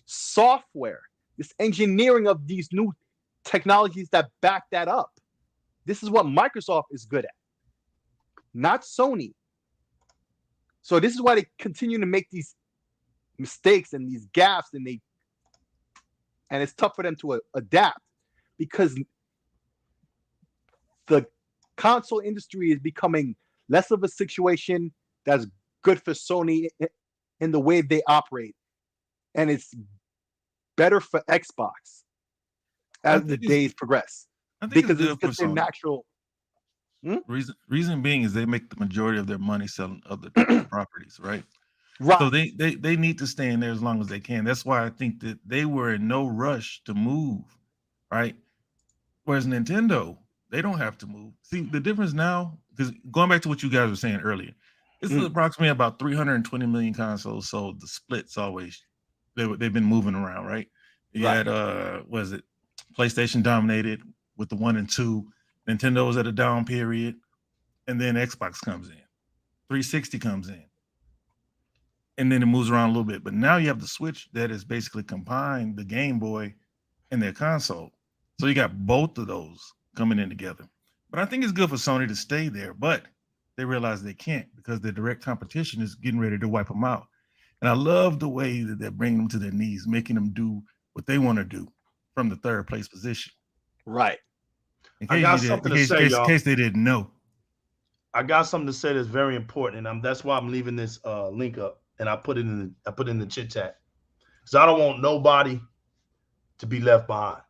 Speaker 2: Software, this engineering of these new technologies that back that up. This is what Microsoft is good at, not Sony. So this is why they continue to make these mistakes and these gaps, and it's tough for them to adapt, because the console industry is becoming less of a situation that's good for Sony in the way they operate, and it's better for Xbox as the days progress, because it's just their natural.
Speaker 3: Reason being is they make the majority of their money selling other properties, right?
Speaker 2: Right.
Speaker 3: So they need to stay in there as long as they can. That's why I think that they were in no rush to move, right? Whereas Nintendo, they don't have to move. See, the difference now, because going back to what you guys were saying earlier, this is approximately about 320 million consoles. So the splits always, they've been moving around, right? You had, was it PlayStation dominated with the 1 and 2, Nintendo was at a down period, and then Xbox comes in, 360 comes in, and then it moves around a little bit. But now you have the Switch that is basically combined the Game Boy and their console. So you got both of those coming in together. But I think it's good for Sony to stay there, but they realize they can't because the direct competition is getting ready to wipe them out. And I love the way that they're bringing them to their knees, making them do what they want to do from the third place position.
Speaker 2: Right.
Speaker 1: I got something to say, y'all.
Speaker 3: In case they didn't know.
Speaker 1: I got something to say that's very important, and that's why I'm leaving this link up, and I put it in the chit chat, because I don't want nobody to be left behind.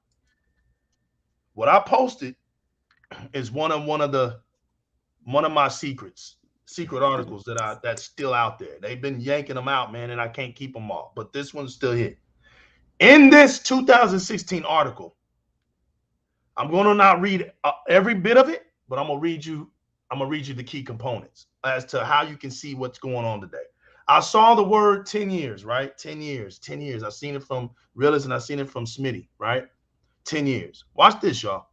Speaker 1: What I posted is one of my secret articles that's still out there. They've been yanking them out, man, and I can't keep them all. But this one's still here. In this 2016 article, I'm going to not read every bit of it, but I'm gonna read you the key components as to how you can see what's going on today. I saw the word 10 years, right? 10 years. I've seen it from Realist and I've seen it from Smitty, right? 10 years. Watch this, y'all.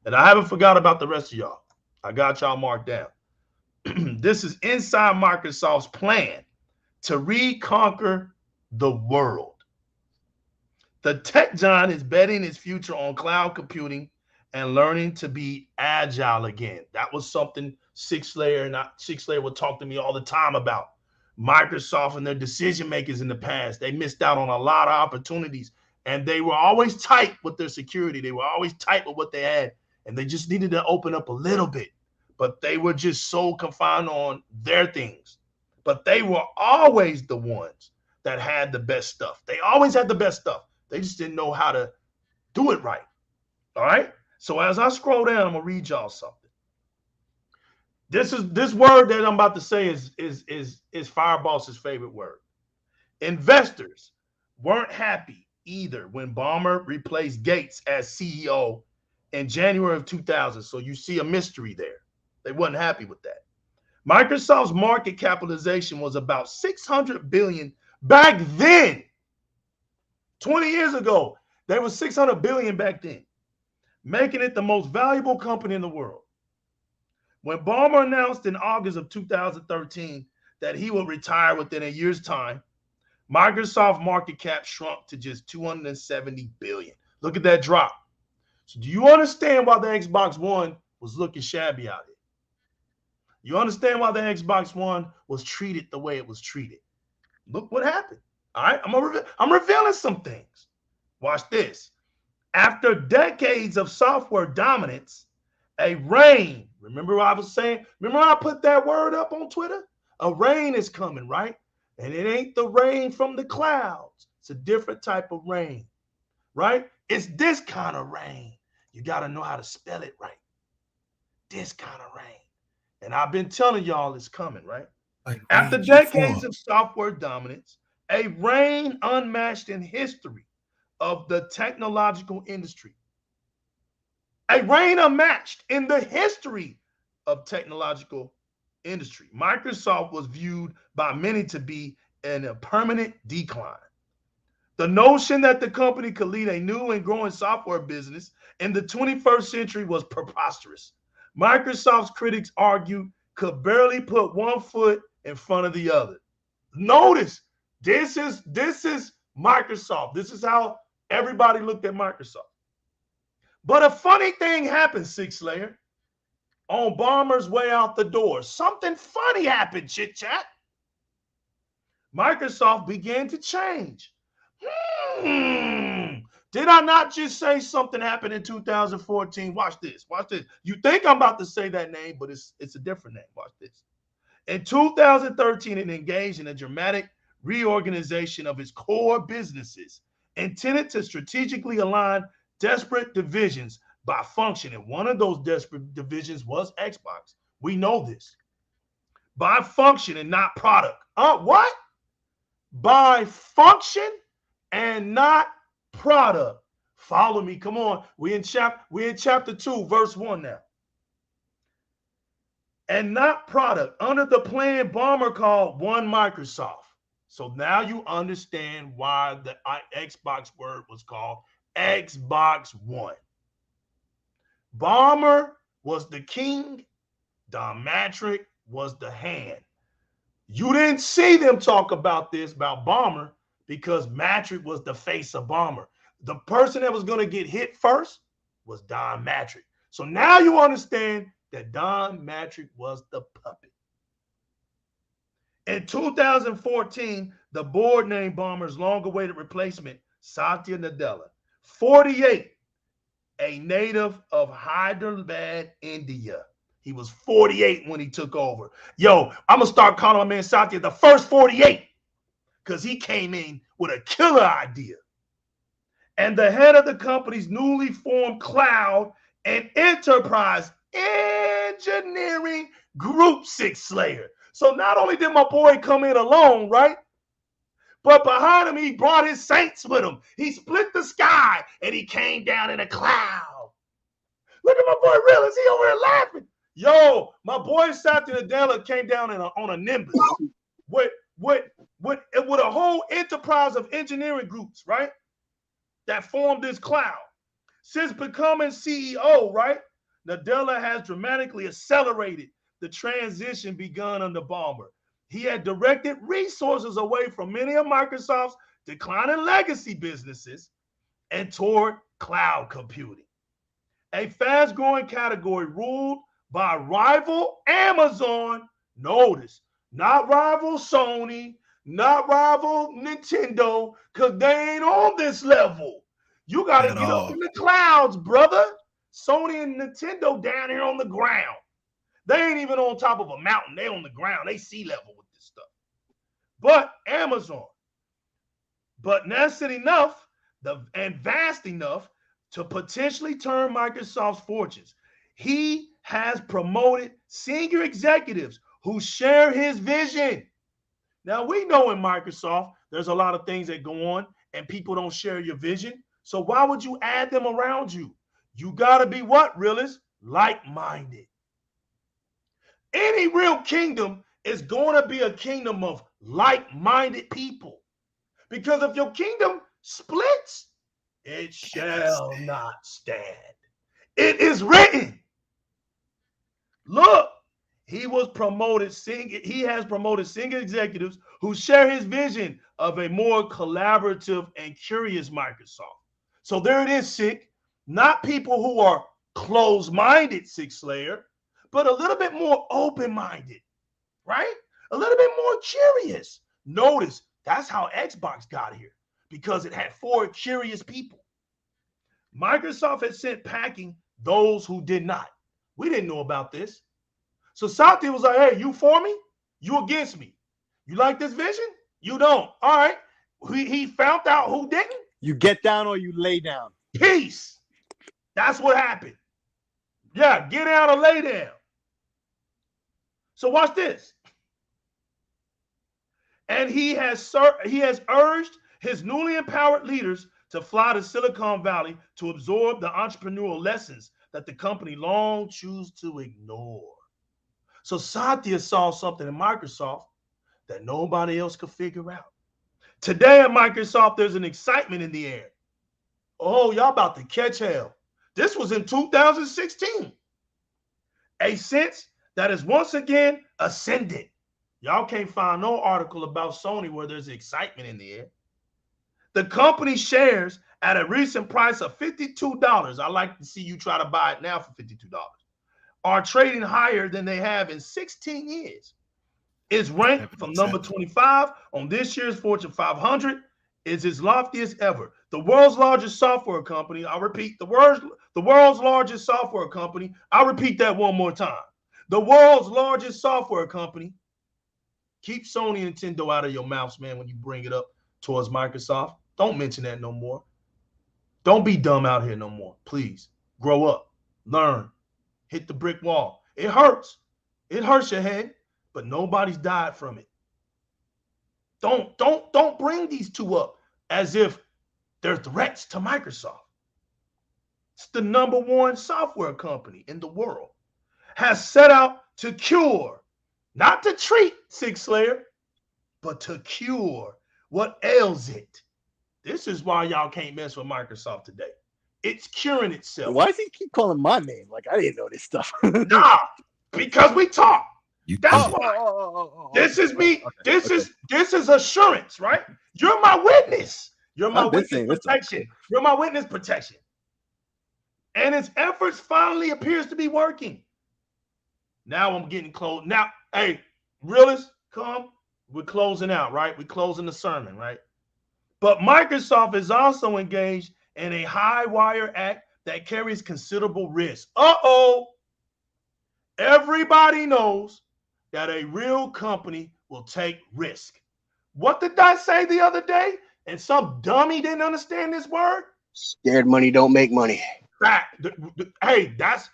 Speaker 1: And I haven't forgot about the rest of y'all. I got y'all marked down. This is inside Microsoft's plan to reconquer the world. The tech giant is betting its future on cloud computing and learning to be agile again. That was something Six Layer would talk to me all the time about. Microsoft and their decision makers in the past, they missed out on a lot of opportunities, and they were always tight with their security. They were always tight with what they had, and they just needed to open up a little bit. but they were just so confined on their things. But they were always the ones that had the best stuff. They always had the best stuff. They just didn't know how to do it right. All right. So as I scroll down, I'm gonna read y'all something. This word that I'm about to say is Fireboss's favorite word. Investors weren't happy either when Ballmer replaced Gates as CEO in January of 2000. So you see a mystery there. They wasn't happy with that. Microsoft's market capitalization was about $600 billion back then. 20 years ago, they were $600 billion back then, making it the most valuable company in the world. When Ballmer announced in August of 2013 that he would retire within a year's time, Microsoft market cap shrunk to just $270 billion. Look at that drop. So do you understand why the Xbox One was looking shabby out here? You understand why the Xbox One was treated the way it was treated? Look what happened. All right, I'm revealing some things. Watch this. After decades of software dominance, a rain. Remember what I was saying? Remember I put that word up on Twitter? A rain is coming, right? And it ain't the rain from the clouds. It's a different type of rain, right? It's this kind of rain. You got to know how to spell it right. This kind of rain. And I've been telling y'all it's coming, right?
Speaker 3: Like
Speaker 1: after decades of software dominance, a reign unmatched in history of the technological industry. A reign unmatched in the history of technological industry. Microsoft was viewed by many to be in a permanent decline. The notion that the company could lead a new and growing software business in the 21st century was preposterous. Microsoft's critics argued could barely put one foot in front of the other. Notice, this is Microsoft. This is how everybody looked at Microsoft. But a funny thing happened, Six Layer. On Ballmer's way out the door, something funny happened, chit chat. Microsoft began to change. Did I not just say something happened in 2014? Watch this. Watch this. You think I'm about to say that name, but it's a different name. Watch this. In 2013, it engaged in a dramatic reorganization of its core businesses intended to strategically align disparate divisions by function. And one of those disparate divisions was Xbox. We know this. By function and not product. What? By function and not product. Follow me. Come on. We're in chapter 2, verse 1 now. And not product. Under the plan Ballmer called One Microsoft. So now you understand why the Xbox word was called Xbox One. Ballmer was the king. Di-RRec was the hand. You didn't see them talk about this, about Ballmer, because Matrick was the face of Ballmer. The person that was going to get hit first was Di-RRec. So now you understand that Di-RRec was the puppet. In 2014, the board named Ballmer's long-awaited replacement, Satya Nadella, 48, a native of Hyderabad, India. He was 48 when he took over. Yo, I'm going to start calling my man Satya the first 48 because he came in with a killer idea. And the head of the company's newly formed cloud and enterprise engineering group, Six Layer. So not only did my boy come in alone, right? But behind him, he brought his saints with him. He split the sky and he came down in a cloud. Look at my boy Real. He over there laughing. Yo, my boy Satya Nadella came down on a Nimbus with a whole enterprise of engineering groups, right? That formed this cloud. Since becoming CEO, right? Nadella has dramatically accelerated the transition begun under Ballmer. He had directed resources away from many of Microsoft's declining legacy businesses and toward cloud computing, a fast-growing category ruled by rival Amazon. Notice, not rival Sony, not rival Nintendo, because they ain't on this level. You got to get up in the clouds, brother. Sony and Nintendo down here on the ground. They ain't even on top of a mountain. They on the ground. They sea level with this stuff. But Amazon. But that's enough and vast enough to potentially turn Microsoft's fortunes. He has promoted senior executives who share his vision. Now, we know in Microsoft, there's a lot of things that go on and people don't share your vision. So why would you add them around you? You got to be what, realist? Like-minded. Any real kingdom is going to be a kingdom of like-minded people. Because if your kingdom splits, it shall not stand. It is written. Look, he has promoted senior executives who share his vision of a more collaborative and curious Microsoft. So there it is, Sick. Not people who are closed-minded, Six Slayer, but a little bit more open-minded, right? A little bit more curious. Notice, that's how Xbox got here, because it had 4 curious people. Microsoft had sent packing those who did not. We didn't know about this. So Satya was like, hey, you for me? You against me? You like this vision? You don't. All right. He found out who didn't.
Speaker 2: You get down or you lay down.
Speaker 1: Peace. That's what happened. Yeah, get down or lay down. So watch this. And he has urged his newly empowered leaders to fly to Silicon Valley to absorb the entrepreneurial lessons that the company long chose to ignore. So Satya saw something in Microsoft that nobody else could figure out. Today at Microsoft, there's an excitement in the air. Oh, y'all about to catch hell. This was in 2016. A sense that is once again ascendant. Y'all can't find no article about Sony where there's excitement in the air. The company shares at a recent price of $52. I like to see you try to buy it now for $52. Are trading higher than they have in 16 years. Is ranked from number 25 on this year's Fortune 500. Is its loftiest ever. The world's largest software company. I repeat, the world's largest software company. I repeat that one more time. The world's largest software company. Keep Sony and Nintendo out of your mouths, man, when you bring it up towards Microsoft. Don't mention that no more. Don't be dumb out here no more. Please grow up, learn, hit the brick wall. It hurts. It hurts your head, but nobody's died from it. Don't bring these two up as if they're threats to Microsoft. It's the #1 software company in the world. Has set out to cure, not to treat, Six Slayer, but to cure what ails it. This is why y'all can't mess with Microsoft today. It's curing itself.
Speaker 2: Why does he keep calling my name? Like, I didn't know this stuff.
Speaker 1: Nah, because we talk. That's why. This is me. This is assurance, right? You're my witness. You're my witness protection. You're my witness protection. And its efforts finally appears to be working. Now I'm getting close. Now, hey, realists, come. We're closing out, right? We're closing the sermon, right? But Microsoft is also engaged in a high wire act that carries considerable risk. Everybody knows that a real company will take risk. What did I say the other day? And some dummy didn't understand this word?
Speaker 4: Scared money don't make money.
Speaker 1: Hey, that's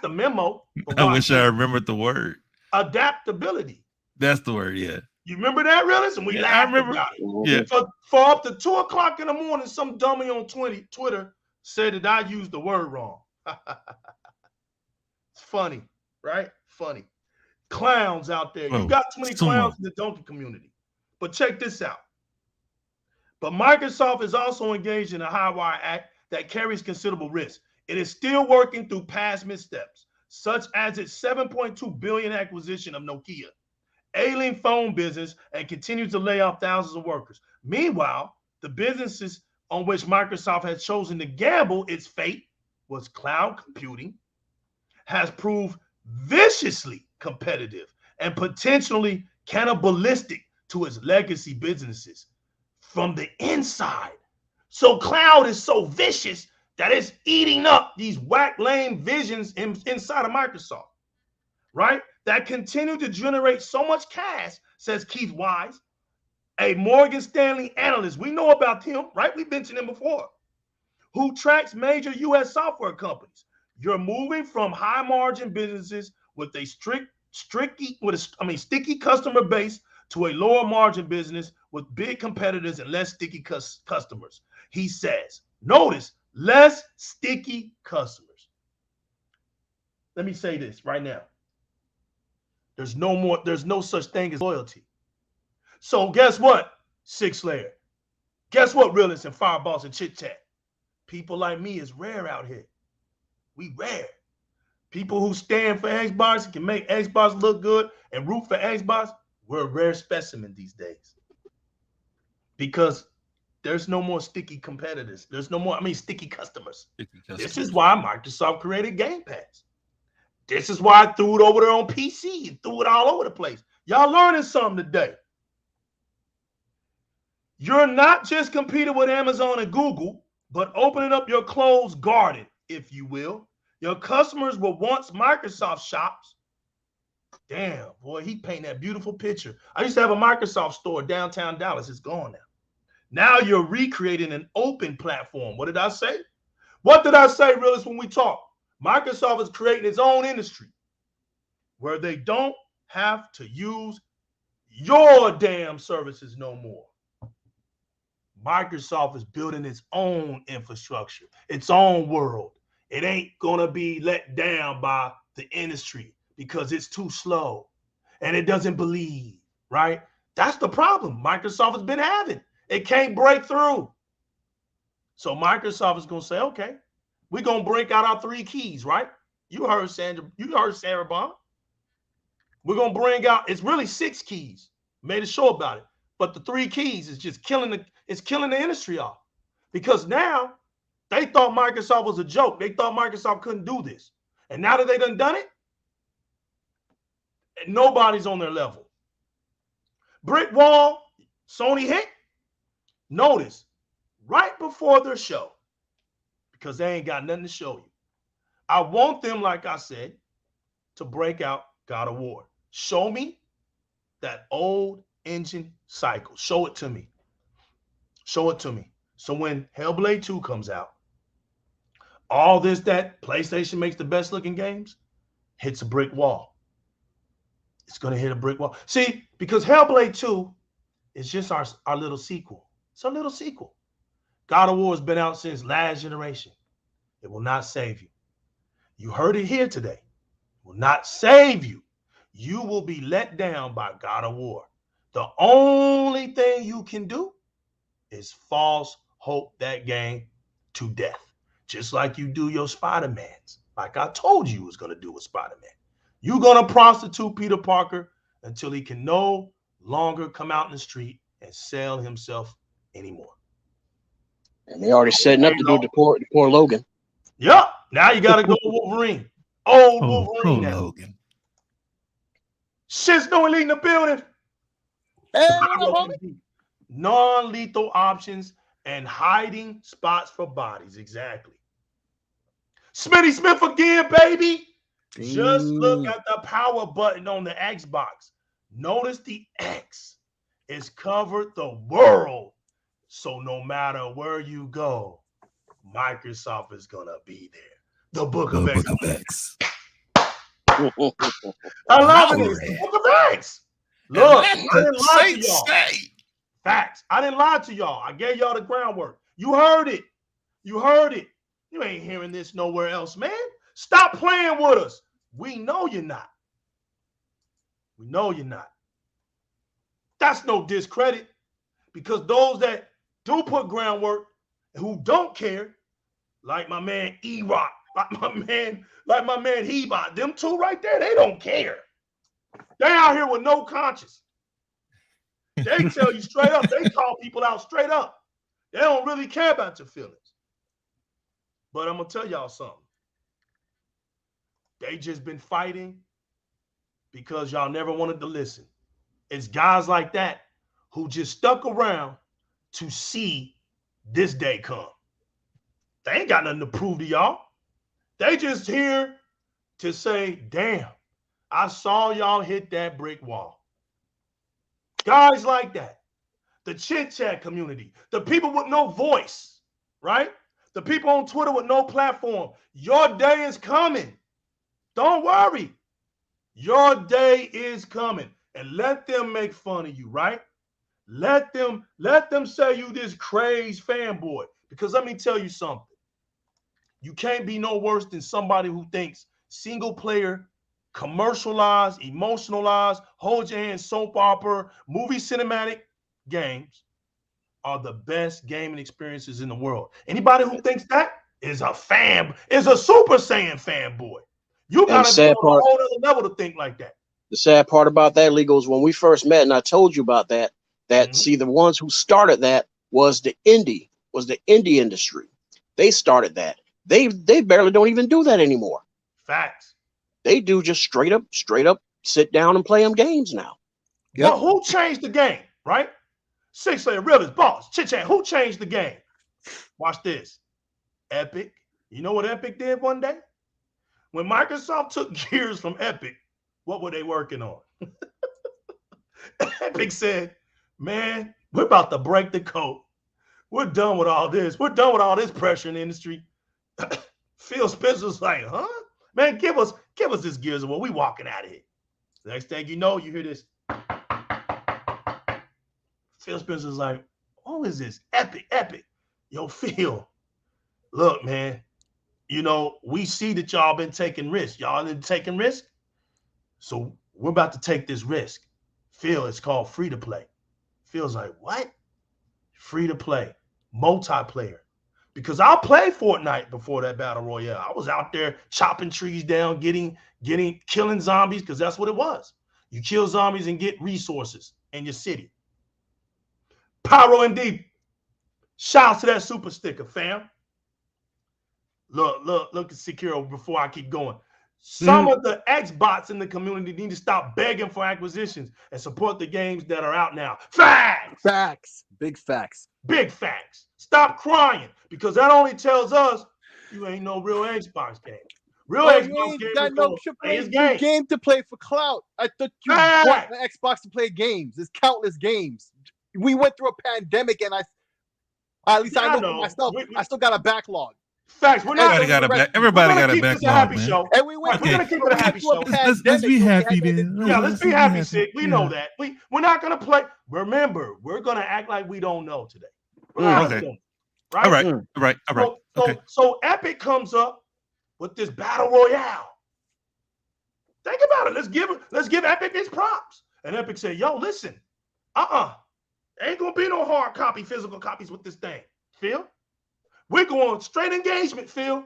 Speaker 1: the memo.
Speaker 3: I wish I remembered the word.
Speaker 1: Adaptability.
Speaker 3: That's the word, yeah.
Speaker 1: You remember that, realist? And we laughed about it.
Speaker 3: Yeah.
Speaker 1: For up to 2 o'clock in the morning, some dummy on Twitter said that I used the word wrong. It's funny, right? Funny. Clowns out there. You got too many clowns in the donkey community. But check this out. But Microsoft is also engaged in a high wire act that carries considerable risk. It is still working through past missteps, such as its $7.2 billion acquisition of Nokia, ailing phone business, and continues to lay off thousands of workers. Meanwhile, the businesses on which Microsoft has chosen to gamble its fate was cloud computing, has proved viciously competitive and potentially cannibalistic to its legacy businesses from the inside. So cloud is so vicious that it's eating up these whack lame visions inside of Microsoft. right, that continue to generate so much cash, says Keith Wise, a Morgan Stanley analyst. We know about him, right? We've mentioned him before, who tracks major U.S. software companies. You're moving from high margin businesses with a sticky customer base to a lower margin business with big competitors and less sticky customers. He says, notice, less sticky customers. Let me say this right now. There's no such thing as loyalty. So guess what, Six Layer? Guess what, Realist and Fireballs and Chit Chat? People like me is rare out here. We rare. People who stand for Xbox and can make Xbox look good and root for Xbox, we're a rare specimen these days. Because there's no more sticky competitors. There's no more, sticky customers. This is why Microsoft created Game Pass. This is why I threw it over there on PC and threw it all over the place. Y'all learning something today. You're not just competing with Amazon and Google, but opening up your closed garden, if you will. Your customers were once Microsoft shops. Damn, boy, he painted that beautiful picture. I used to have a Microsoft store downtown Dallas. It's gone now. Now you're recreating an open platform. What did I say? What did I say, Realist, when we talk? Microsoft is creating its own industry where they don't have to use your damn services no more. Microsoft is building its own infrastructure, its own world. It ain't going to be let down by the industry because it's too slow and it doesn't believe, right? That's the problem Microsoft has been having. It can't break through. So Microsoft is going to say, okay, we're going to break out our 3 keys, right? You heard Sarah Bond. We're going to bring out, it's really 6 keys. Made a show about it. But the 3 keys is just killing the industry off. Because now they thought Microsoft was a joke. They thought Microsoft couldn't do this. And now that they done it, nobody's on their level. Brick wall, Sony hit. Notice, right before their show, because they ain't got nothing to show you, I want them, like I said, to break out God of War. Show me that old engine cycle. Show it to me. Show it to me. So when Hellblade 2 comes out, all this that PlayStation makes the best looking games hits a brick wall. It's going to hit a brick wall. See, because Hellblade 2 is just our little sequel. It's a little sequel. God of War has been out since last generation. It will not save you. You heard it here today. It will not save you. You will be let down by God of War. The only thing you can do is false hope that game to death. Just like you do your Spider-Mans. Like I told you was going to do with Spider-Man. You're going to prostitute Peter Parker until he can no longer come out in the street and sell himself anymore.
Speaker 4: And they already setting up to do the poor Logan.
Speaker 1: Yep. Now you got to go Wolverine. Wolverine now.
Speaker 3: Logan.
Speaker 1: Shit's no elite in the building.
Speaker 4: Hey, what up, homie?
Speaker 1: Non-lethal options and hiding spots for bodies. Exactly. Smitty Smith again, baby. Just look at the power button on the Xbox. Notice the X is covered the world. So no matter where you go, Microsoft is going to be there. The Book of X. I love it. It's the Book of X. Look, I didn't lie to y'all. Facts. I didn't lie to y'all. I gave y'all the groundwork. You heard it. You heard it. You ain't hearing this nowhere else, man. Stop playing with us. We know you're not. We know you're not. That's no discredit, because those that do put groundwork and who don't care, like my man E-Rock, like my man Hebot, them two right there, they don't care. They out here with no conscience. They tell you straight up. They call people out straight up. They don't really care about your feelings. But I'm going to tell y'all something. They just been fighting because y'all never wanted to listen. It's guys like that who just stuck around to see this day come. They ain't got nothing to prove to y'all. They just here to say, damn, I saw y'all hit that brick wall. Guys like that. The chit-chat community. The people with no voice, right? The people on Twitter with no platform. Your day is coming. Don't worry. Your day is coming. And let them make fun of you, right? Let them say you this crazed fanboy. Because let me tell you something. You can't be no worse than somebody who thinks single player, commercialized, emotionalized, hold your hand soap opera, movie cinematic games are the best gaming experiences in the world. Anybody who thinks that is a Super Saiyan fanboy. You gotta be on a whole other level to think like that.
Speaker 4: The sad part about that, Legal, is when we first met, and I told you about that. See, the ones who started that was the indie industry. They started that. They barely don't even do that anymore.
Speaker 1: Facts.
Speaker 4: They do just straight up sit down and play them games now.
Speaker 1: Yep. Well, who changed the game, right? Six Slayer, Realist, Boss, Chit Chat. Who changed the game? Watch this. Epic. You know what Epic did one day? When Microsoft took Gears from Epic, what were they working on? Epic said, man, we're about to break the code. We're done with all this. We're done with all this pressure in the industry. Phil Spencer's like, huh? Man, give us this Gears of War. We walking out of here. Next thing you know, you hear this. Phil Spencer's like, what is this? Epic. Yo, Phil, look, man, you know, we see that y'all been taking risks. Y'all been taking risks. So we're about to take this risk. Phil, it's called free to play. Phil's like, what? Free to play, multiplayer. Because I played Fortnite before that battle royale. I was out there chopping trees down, killing zombies, because that's what it was. You kill zombies and get resources in your city. Pyro MD, shout out to that super sticker, fam. Look at Sekiro before I keep going. Some of the Xbots in the community need to stop begging for acquisitions and support the games that are out now. Facts.
Speaker 2: Big facts.
Speaker 1: Stop crying, because that only tells us you ain't no real Xbox game. Xbox game
Speaker 2: got no game to play for clout. I thought you bought the Xbox to play games. There's countless games. We went through a pandemic, and at least I know for myself, I still got a backlog.
Speaker 1: Facts.
Speaker 3: Everybody got a backlog, man.
Speaker 1: Show.
Speaker 2: And we're gonna keep it a happy show.
Speaker 3: Let's be happy, then.
Speaker 1: Yeah, let's be happy, Sid. We know that. We're not gonna play. Remember, we're gonna act like we don't know today.
Speaker 3: Okay.
Speaker 1: Right?
Speaker 3: All right.
Speaker 1: So Epic comes up with this battle royale. Think about it. Let's give Epic his props. And Epic said, yo, listen, ain't gonna be no hard copy, physical copies with this thing. Phil? We're going straight engagement, Phil.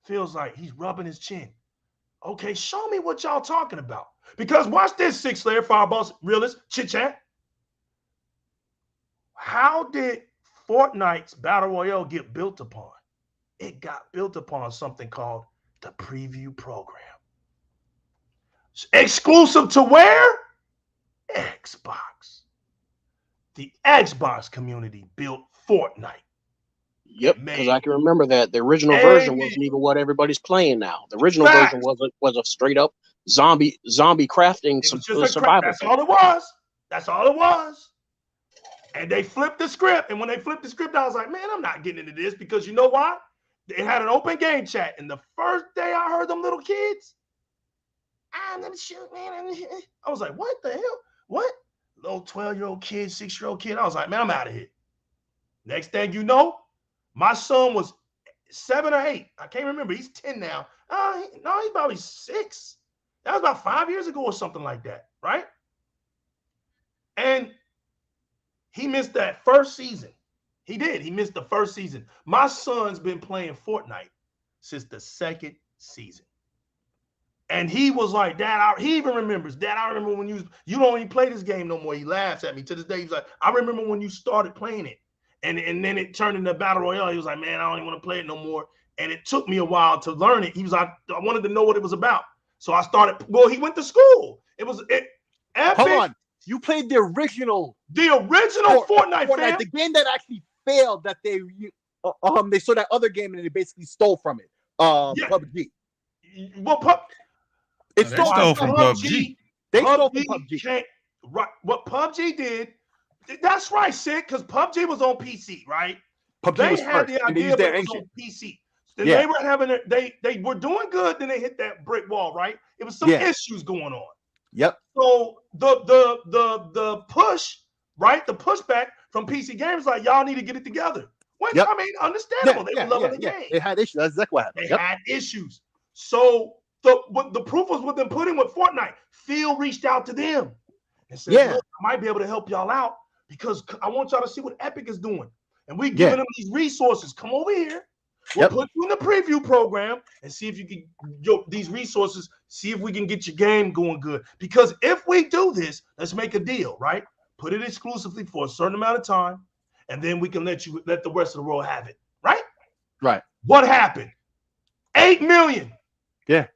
Speaker 1: Feels like he's rubbing his chin. Okay, show me what y'all talking about. Because watch this, Six Slayer, Fireballs, Realist, Chit Chat. How did Fortnite's Battle Royale get built upon? It got built upon something called the preview program. Exclusive to where? Xbox. The Xbox community built Fortnite.
Speaker 4: Yep, because I can remember that the original version wasn't even what everybody's playing now. The original version was a straight up zombie crafting survival.
Speaker 1: That's all it was. And they flipped the script. And when they flipped the script, I was like, man, I'm not getting into this, because you know why? They had an open game chat. And the first day I heard them little kids, I'm gonna shoot, man. I was like, what the hell? What? Little 12-year-old kid, 6-year-old kid. I was like, man, I'm out of here. Next thing you know, my son was 7 or 8. I can't remember. He's 10 now. He's probably 6. That was about 5 years ago or something like that, right? And he missed that first season. He did. He missed the first season. My son's been playing Fortnite since the second season. And he was like, Dad, he even remembers, Dad, I remember when you don't even play this game no more. He laughs at me to this day. He's like, I remember when you started playing it. And then it turned into Battle Royale. He was like, man, I don't even want to play it no more. And it took me a while to learn it. He was like, I wanted to know what it was about. So I started, he went to school. Epic.
Speaker 2: Hold on. You played the original
Speaker 1: Fortnite, fam.
Speaker 2: The game that actually failed, that they saw that other game and they basically stole from it. PUBG.
Speaker 1: Well,
Speaker 2: It
Speaker 3: They stole from PUBG.
Speaker 2: They stole from PUBG.
Speaker 1: Right, what PUBG did, that's right, Sid, because PUBG was on PC, right?
Speaker 2: PUBG
Speaker 1: they
Speaker 2: was
Speaker 1: had
Speaker 2: first,
Speaker 1: the idea, but it was on PC. Then they were having they were doing good, then they hit that brick wall, right? It was some issues going on.
Speaker 2: Yep.
Speaker 1: So the push, right? The pushback from PC Games, like, y'all need to get it together. Which I mean, understandable. They were loving the game.
Speaker 2: They had issues. That's exactly what happened.
Speaker 1: They had issues. So the proof was with them putting with Fortnite. Phil reached out to them and said, look, I might be able to help y'all out because I want y'all to see what Epic is doing. And we're giving them these resources. Come over here. We'll put you in the preview program and see if you can these resources, see if we can get your game going good. Because if we do this, let's make a deal, right? Put it exclusively for a certain amount of time, and then we can let the rest of the world have it, right?
Speaker 2: Right.
Speaker 1: What happened? 8 million.
Speaker 2: Yeah.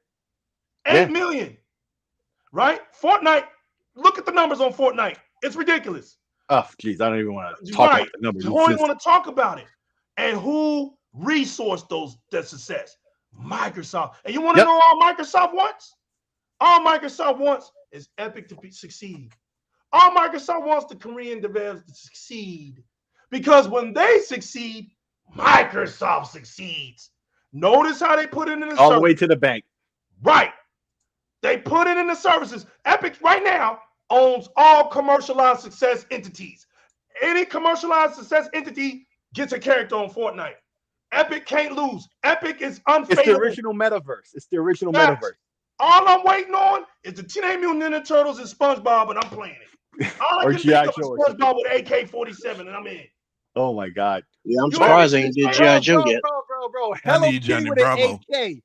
Speaker 1: 8 million. Right? Fortnite, look at the numbers on Fortnite. It's ridiculous.
Speaker 2: Oh, geez, I don't even want to talk about the numbers.
Speaker 1: You don't even want to talk about it. And who resourced that success? Microsoft. And you want to know all Microsoft wants? All Microsoft wants is Epic to succeed. All Microsoft wants the Korean devs to succeed. Because when they succeed, Microsoft succeeds. Notice how they put it in the
Speaker 2: all the way to the bank.
Speaker 1: Right. They put it in the services. Epic right now owns all commercialized success entities. Any commercialized success entity gets a character on Fortnite. Epic can't lose. Epic is unfailable.
Speaker 2: It's the original metaverse. It's the original metaverse.
Speaker 1: All I'm waiting on is the Teenage Mutant Ninja Turtles and SpongeBob, and I'm playing it. All I can think of is SpongeBob with AK-47, and I'm in.
Speaker 2: Oh my God.
Speaker 4: Yeah, I'm surprised they did G.I. Joe yet.
Speaker 2: Bro. Hello Kitty with an AK.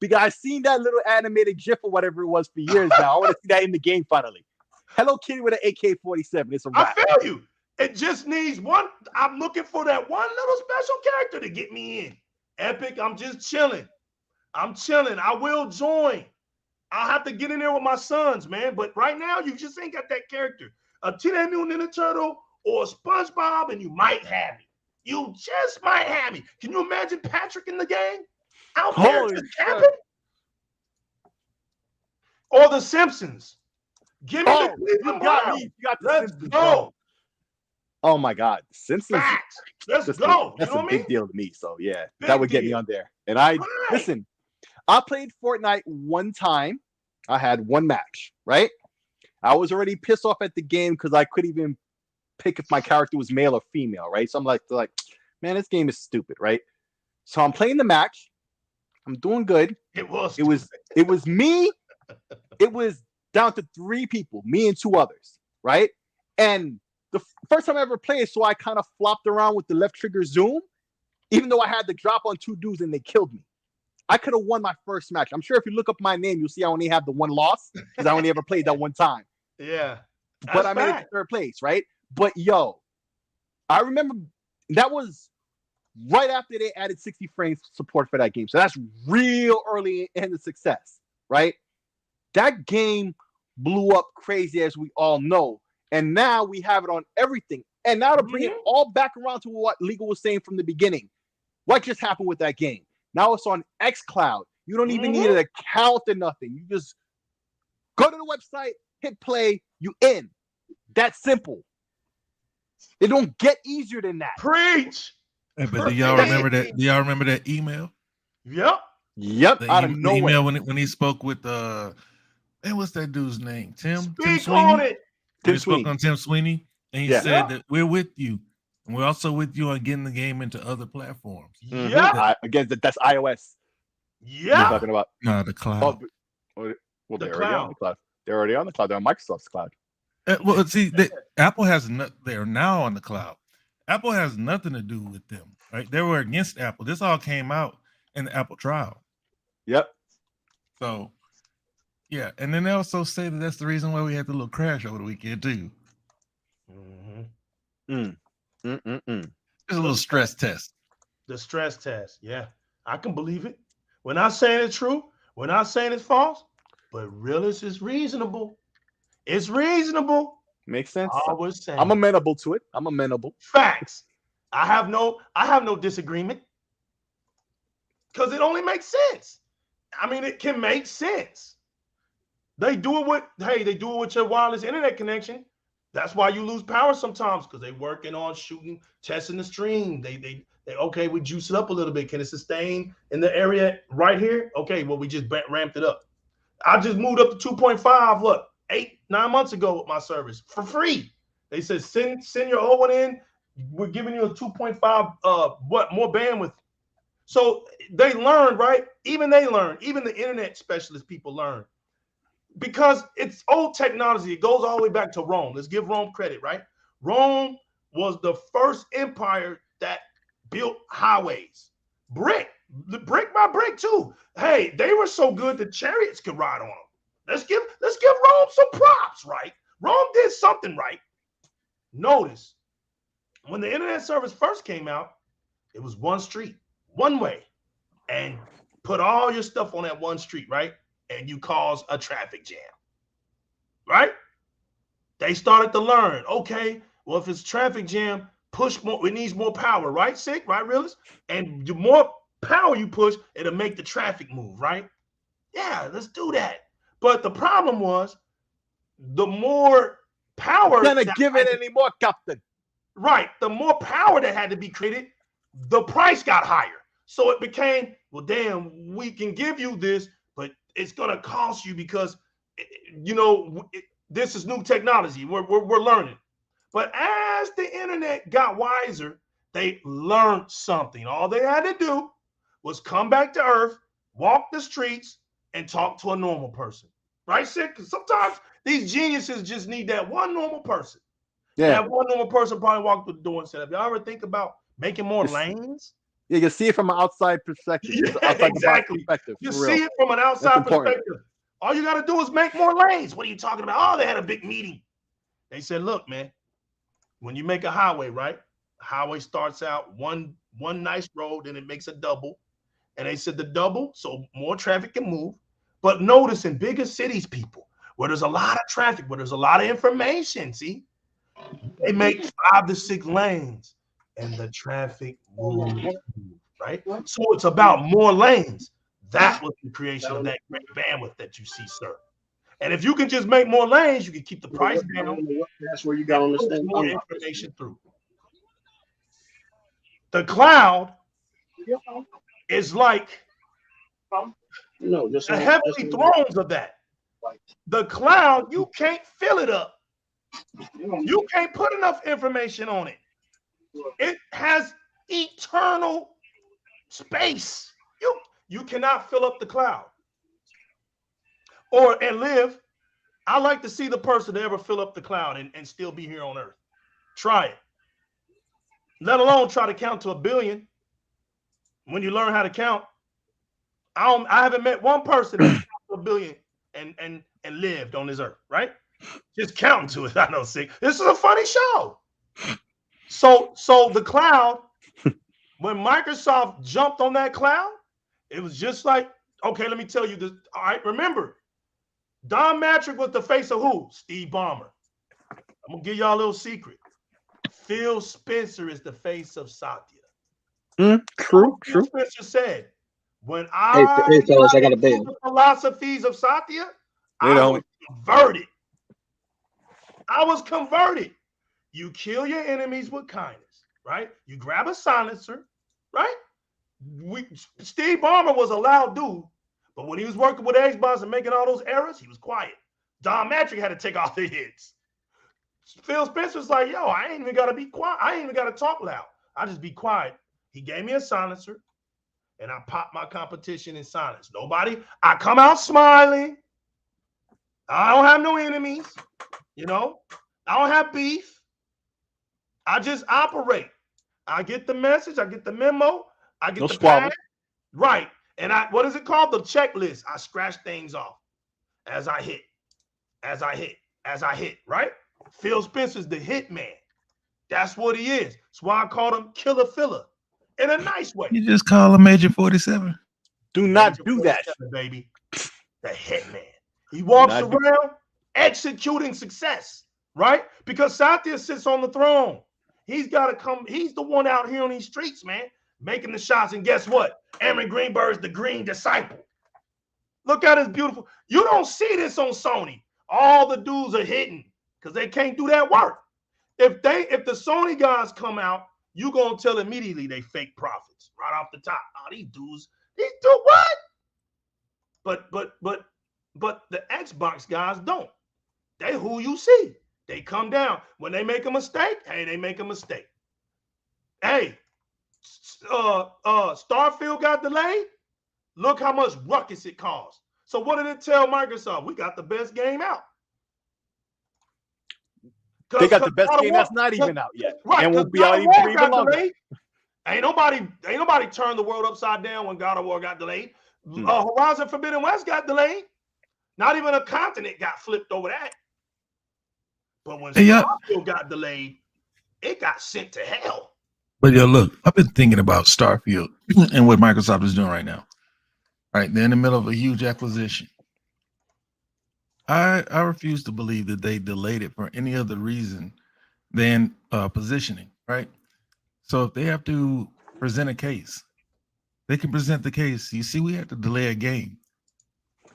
Speaker 2: Because I've seen that little animated GIF or whatever it was for years now. I want to see that in the game finally. Hello Kitty with an AK-47. It's a wrap.
Speaker 1: I feel you. It just needs one. I'm looking for that one little special character to get me in. Epic, I'm just chilling. I'm chilling. I will join. I'll have to get in there with my sons, man. But right now, you just ain't got that character. A Teenage Mutant Ninja Turtle or a SpongeBob, and you might have it. You just might have it. Can you imagine Patrick in the game? Out there just camping? Or the Simpsons. Give me the Cleveland Browns. Let's go.
Speaker 2: Oh my God, Simpsons.
Speaker 1: Facts. Let's go.
Speaker 2: That's a big deal to me. So yeah, that would get me on there. And listen, I played Fortnite one time. I had one match, right? I was already pissed off at the game because I couldn't even pick if my character was male or female, right? So I'm like, man, this game is stupid, right? So I'm playing the match. I'm doing good. It was me. It was down to 3 people, me and 2 others, right? And the first time I ever played, so I kind of flopped around with the left trigger zoom, even though I had the drop on 2 dudes and they killed me. I could have won my first match. I'm sure if you look up my name, you'll see I only have the 1 loss because I only ever played that one time.
Speaker 1: Yeah.
Speaker 2: But I made it to 3rd place, right? But yo, I remember that was right after they added 60 frames support for that game. So that's real early in the success, right? That game blew up crazy, as we all know. And now we have it on everything. And now to bring it all back around to what Legal was saying from the beginning, what just happened with that game? Now it's on xCloud. You don't even need an account or nothing. You just go to the website, hit play, you in. That's simple. It don't get easier than that.
Speaker 1: Preach.
Speaker 3: Hey, but do y'all remember that? Do y'all remember that email?
Speaker 1: Yep.
Speaker 2: Out of nowhere.
Speaker 3: Email when he spoke with and what's that dude's name? Tim
Speaker 1: Speak
Speaker 3: Sweeney?
Speaker 1: on it.
Speaker 3: He spoke on Tim Sweeney, and he said that we're with you, and we're also with you on getting the game into other platforms.
Speaker 1: Yeah.
Speaker 2: Again, that's iOS.
Speaker 1: Yeah.
Speaker 2: You're talking about
Speaker 3: the cloud.
Speaker 2: Well, they're already on the cloud. They're already on the cloud. They're on Microsoft's cloud.
Speaker 3: Well, see, Apple has they're now on the cloud. Apple has nothing to do with them, right? They were against Apple. This all came out in the Apple trial.
Speaker 2: Yep.
Speaker 3: So, yeah, and then they also say that that's the reason why we had the little crash over the weekend too. It's a little stress test.
Speaker 1: The stress test, yeah, I can believe it. We're not saying it's true. We're not saying it's false. But realist is reasonable. It's reasonable.
Speaker 2: Makes sense.
Speaker 1: I'm
Speaker 2: amenable to it. I'm amenable.
Speaker 1: Facts. I have no disagreement. Because it only makes sense. I mean, it can make sense. They do it with your wireless internet connection. That's why you lose power sometimes, because they're working on testing the stream. They okay, we juice it up a little bit. Can it sustain in the area right here? Okay, well, we just ramped it up. I just moved up to 2.5, look, 8-9 months ago with my service for free. They said, send your old one in. We're giving you a 2.5, more bandwidth. So they learned, right? Even the internet specialist people learn. Because it's old technology. It goes all the way back to Rome. Let's give Rome credit, right? Rome was the first empire that built highways. Brick by brick too. Hey, they were so good that chariots could ride on them. Let's give Rome some props, right? Rome did something right. Notice, when the internet service first came out, it was one street, one way, and put all your stuff on that one street, right? And you cause a traffic jam, right? They started to learn, okay, well, if it's traffic jam, push more, it needs more power, right, Sick, right, Realist? And the more power you push, it'll make the traffic move, right? Yeah, let's do that. But the problem was, the more power—
Speaker 2: Gonna give it any more, Captain.
Speaker 1: Right, the more power that had to be created, the price got higher. So it became, well, damn, we can give you this, but it's gonna cost you because, this is new technology. We're learning. But as the internet got wiser, they learned something. All they had to do was come back to Earth, walk the streets, and talk to a normal person. Right, Sick? Because sometimes these geniuses just need that one normal person. Yeah. That one normal person probably walked through the door and said, have y'all ever think about making more lanes?
Speaker 2: Yeah, you see it from an outside perspective.
Speaker 1: Exactly. You see it from an outside perspective. All you got to do is make more lanes. What are you talking about? Oh, they had a big meeting. They said, look, man, when you make a highway, right? The highway starts out one nice road, and it makes a double. And they said the double, so more traffic can move. But notice in bigger cities, people, where there's a lot of traffic, where there's a lot of information, see? They make 5 to 6 lanes, and the traffic moves, right? So it's about more lanes. That was the creation of that great bandwidth that you see, sir. And if you can just make more lanes, you can keep the price down.
Speaker 4: That's where you got on this
Speaker 1: more information through. The cloud is like the heavenly thrones of that. The cloud, you can't fill it up. You can't put enough information on it. It has eternal space. You cannot fill up the cloud. And live. I like to see the person to ever fill up the cloud and still be here on Earth. Try it. Let alone try to count to 1 billion. When you learn how to count, I haven't met one person that counted to 1 billion and lived on this Earth, right? Just counting to it. I know, Sick. This is a funny show. So the cloud, when Microsoft jumped on that cloud, it was just like, okay, let me tell you this. All right, remember, Don Matrick was the face of who? Steve Ballmer. I'm gonna give y'all a little secret. Phil Spencer is the face of Satya.
Speaker 2: True.
Speaker 1: Spencer said, when I got the philosophies of Satya, I was converted. I was converted. You kill your enemies with kindness, right? You grab a silencer, right? Steve Ballmer was a loud dude, but when he was working with Xbox and making all those errors, he was quiet. Don Matrick had to take all the hits. Phil Spencer's like, yo, I ain't even got to be quiet. I ain't even got to talk loud. I just be quiet. He gave me a silencer, and I popped my competition in silence. I come out smiling. I don't have no enemies. I don't have beef. I just operate. I get the message. I get the memo. I get the pad. Right. And what is it called? The checklist. I scratch things off as I hit, right? Phil Spencer's the hit man. That's what he is. That's why I called him Killer Filler in a nice way.
Speaker 3: You just call him Major 47.
Speaker 2: Do not do that,
Speaker 1: baby. The hit man. He walks around executing success, right? Because Satya sits on the throne. He's got to come. He's the one out here on these streets, man, making the shots. And guess what? Aaron Greenberg's the green disciple. Look at his beautiful. You don't see this on Sony. All the dudes are hitting because they can't do that work. If the Sony guys come out, you gonna tell immediately they fake profits right off the top. Oh, these dudes, these do what? But the Xbox guys don't. They who you see. They come down. When they make a mistake, hey, they make a mistake. Hey, Starfield got delayed. Look how much ruckus it caused. So what did it tell Microsoft? We got the best game out.
Speaker 2: They got the best game that's not even out yet.
Speaker 1: Right,
Speaker 2: and won't be out even longer.
Speaker 1: Ain't nobody turned the world upside down when God of War got delayed. Horizon Forbidden West got delayed. Not even a continent got flipped over that. But when Starfield got delayed, it got sent to hell.
Speaker 3: But yo, look, I've been thinking about Starfield and what Microsoft is doing right now. Right, they're in the middle of a huge acquisition. I refuse to believe that they delayed it for any other reason than positioning, right? So if they have to present a case, they can present the case. You see, we have to delay a game.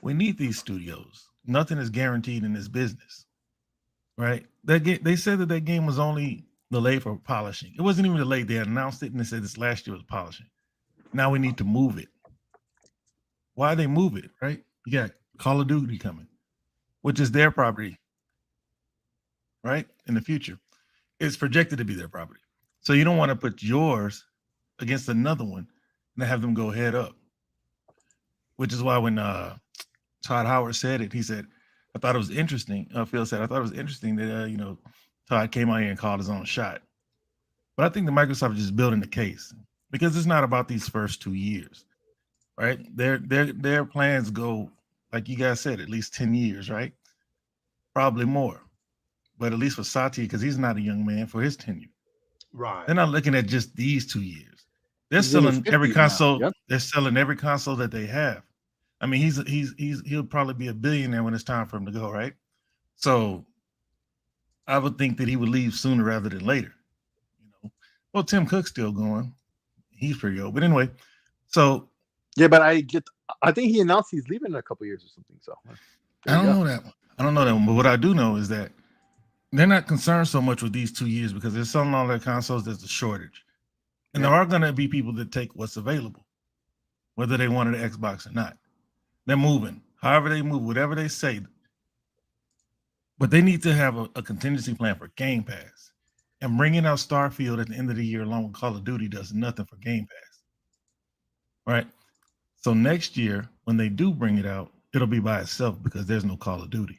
Speaker 3: We need these studios. Nothing is guaranteed in this business, right? They said that game was only delayed for polishing. It wasn't even delayed. They announced it and they said this last year was polishing. Now we need to move it. Why they move it, right? You got Call of Duty coming, which is their property, right? In the future, it's projected to be their property. So you don't want to put yours against another one and have them go head up, which is why when Todd Howard said it, he said, I thought it was interesting. Phil said, I thought it was interesting that, Todd came out here and called his own shot. But I think the Microsoft is just building the case because it's not about these first 2 years, right? Their plans go, like you guys said, at least 10 years, right? Probably more. But at least for Satya, because he's not a young man, for his tenure.
Speaker 1: Right.
Speaker 3: They're not looking at just these 2 years. They're selling every console. Yep. They're selling every console that they have. I mean, he'll probably be a billionaire when it's time for him to go, right? So I would think that he would leave sooner rather than later. Well, Tim Cook's still going. He's pretty old. But anyway, so
Speaker 2: yeah, but I think he announced he's leaving in a couple years or something. So
Speaker 3: I don't know that one. But what I do know is that they're not concerned so much with these 2 years because they're selling all their consoles. There's a shortage. And there are going to be people that take what's available, whether they wanted an Xbox or not. They're moving. However they move, whatever they say. But they need to have a contingency plan for Game Pass. And bringing out Starfield at the end of the year along with Call of Duty does nothing for Game Pass. Right? So next year, when they do bring it out, it'll be by itself because there's no Call of Duty.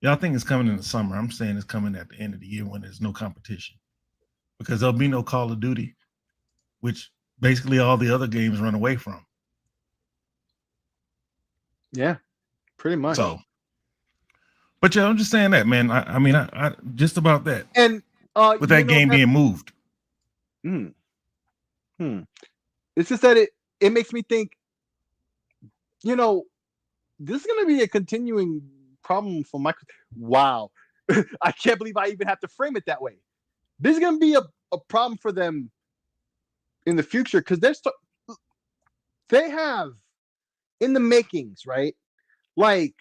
Speaker 3: Y'all think it's coming in the summer. I'm saying it's coming at the end of the year when there's no competition. Because there'll be no Call of Duty, which basically all the other games run away from.
Speaker 2: Yeah, pretty much.
Speaker 3: So, but yeah, I'm just saying that, man. I just about that.
Speaker 2: And
Speaker 3: with that game being moved.
Speaker 2: It's just that it makes me think, this is going to be a continuing problem for Microsoft. Wow. I can't believe I even have to frame it that way. This is going to be a problem for them in the future because they have in the makings, right? Like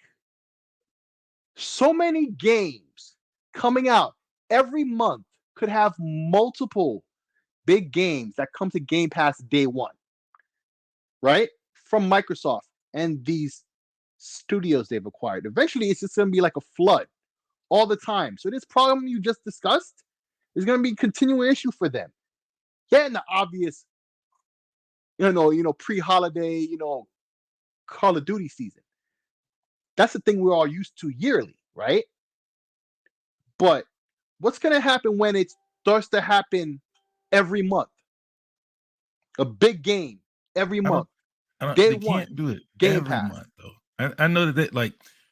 Speaker 2: so many games coming out every month could have multiple big games that come to Game Pass day one, right? From Microsoft and these studios they've acquired. Eventually, it's just going to be like a flood all the time. So this problem you just discussed is going to be a continuing issue for them. Yeah, in the obvious, pre-holiday, Call of Duty season. That's the thing we're all used to yearly, right? But what's going to happen when it starts to happen every month? A big game every month.
Speaker 3: They can't do it
Speaker 2: Game
Speaker 3: every
Speaker 2: Pass.
Speaker 3: month, though. I know that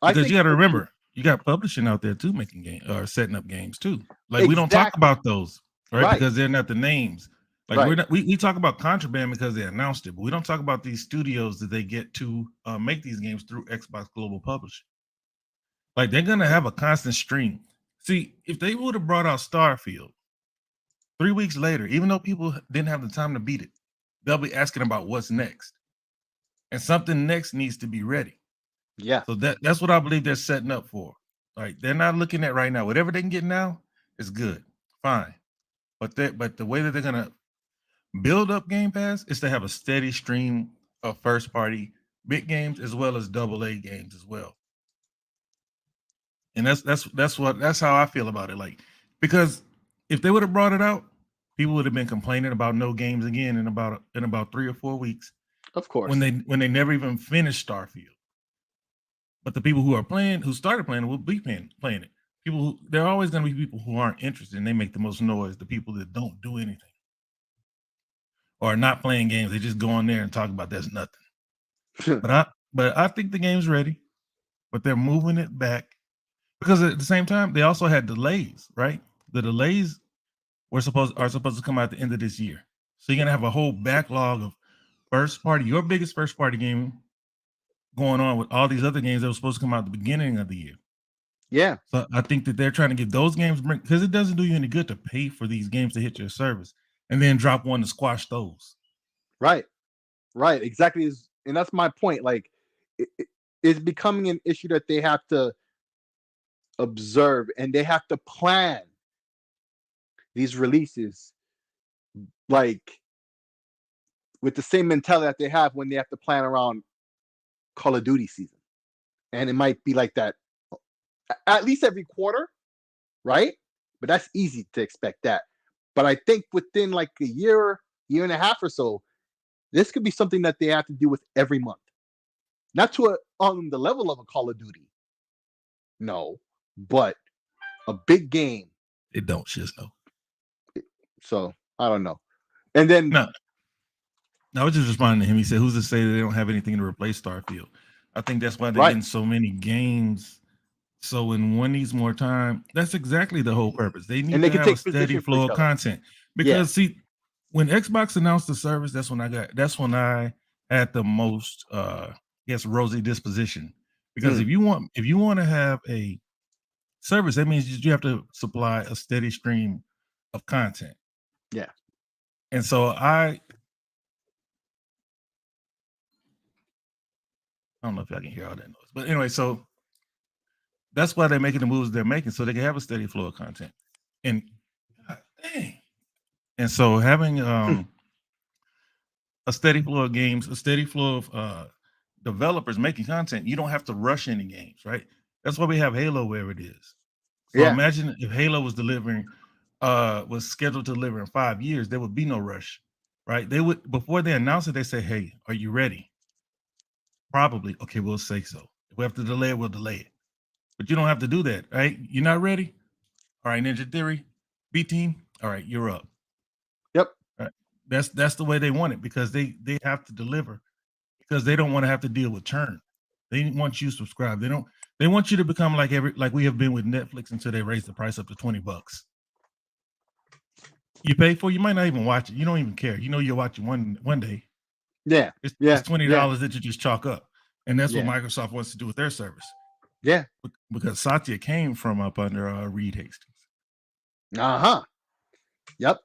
Speaker 3: because you got to remember, you got publishing out there too making games or setting up games too. Like we don't talk about those, right? Because they're not the names. Like we talk about Contraband because they announced it, but we don't talk about these studios that they get to make these games through Xbox Global Publishing. Like they're gonna have a constant stream. See, if they would have brought out Starfield 3 weeks later, even though people didn't have the time to beat it, they'll be asking about what's next. And something next needs to be ready.
Speaker 2: Yeah.
Speaker 3: So that's what I believe they're setting up for. Like they're not looking at right now. Whatever they can get now is good, fine. But the way that they're gonna build up Game Pass is to have a steady stream of first party big games as well as AA games as well. And that's how I feel about it. Like, because if they would have brought it out, people would have been complaining about no games again in about 3 or 4 weeks.
Speaker 2: Of course.
Speaker 3: When they never even finished Starfield. But the people who started playing it will be playing it. There are always going to be people who aren't interested and they make the most noise. The people that don't do anything or are not playing games, they just go on there and talk about that's nothing. but I think the game's ready, but they're moving it back because at the same time they also had delays, right? The delays are supposed to come out at the end of this year, so you're gonna have a whole backlog of your biggest first party game going on with all these other games that were supposed to come out at the beginning of the year.
Speaker 2: Yeah.
Speaker 3: So I think that they're trying to get those games, because it doesn't do you any good to pay for these games to hit your service and then drop one to squash those.
Speaker 2: Right. Exactly. And that's my point. Like, it's becoming an issue that they have to observe and they have to plan these releases, like with the same mentality that they have when they have to plan around Call of Duty season. And it might be like that at least every quarter, right? But that's easy to expect that. But I think within like a year and a half or so, this could be something that they have to do with every month. Not on the level of a Call of Duty. No, but a big game.
Speaker 3: It don't just know.
Speaker 2: So I don't know. And then
Speaker 3: no, I was just responding to him. He said, "Who's to say that they don't have anything to replace Starfield?" I think that's why they're getting so many games. So when one needs more time, that's exactly the whole purpose. They need to have a steady flow of content. Because see, when Xbox announced the service, that's when I had the most rosy disposition. Because if you want to have a service, that means you have to supply a steady stream of content.
Speaker 2: Yeah.
Speaker 3: And so I don't know if y'all can hear all that noise, but anyway, so that's why they're making the moves they're making, so they can have a steady flow of content. And and so having a steady flow of games, a steady flow of developers making content, you don't have to rush any games, right? That's why we have Halo where it is. So imagine if Halo was scheduled to deliver in 5 years, there would be no rush, right? They would, before they announce it, they say, "Hey, are you ready?" Probably. Okay, we'll say so. If we have to delay it, we'll delay it. But you don't have to do that, right? You're not ready? All right, Ninja Theory, B Team, all right, you're up.
Speaker 2: Yep.
Speaker 3: Right. That's the way they want it, because they have to deliver, because they don't want to have to deal with churn. They want you subscribed. They want you to become like we have been with Netflix until they raise the price up to $20. You pay for it, you might not even watch it. You don't even care. You know you'll watch it one day.
Speaker 2: Yeah.
Speaker 3: It's $20 that you just chalk up. And that's what Microsoft wants to do with their service.
Speaker 2: Yeah.
Speaker 3: Because Satya came from up under Reed Hastings.
Speaker 2: Uh-huh. Yep.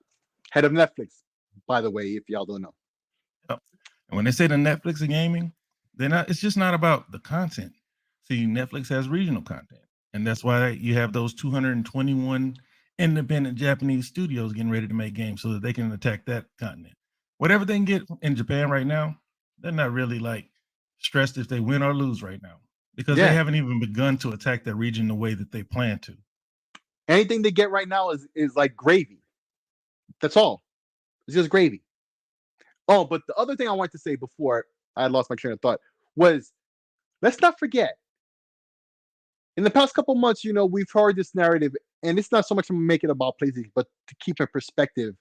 Speaker 2: Head of Netflix, by the way, if y'all don't know.
Speaker 3: Yep. And when they say the Netflix of gaming, it's just not about the content. See, Netflix has regional content. And that's why you have those 221 independent Japanese studios getting ready to make games so that they can attack that continent. Whatever they can get in Japan right now, they're not really like stressed if they win or lose right now, because they haven't even begun to attack that region the way that they plan to.
Speaker 2: Anything they get right now is like gravy. That's all. It's just gravy. Oh, but the other thing I wanted to say before I lost my train of thought was, let's not forget, in the past couple months, we've heard this narrative, and it's not so much to make it about PlayStation, but to keep in perspective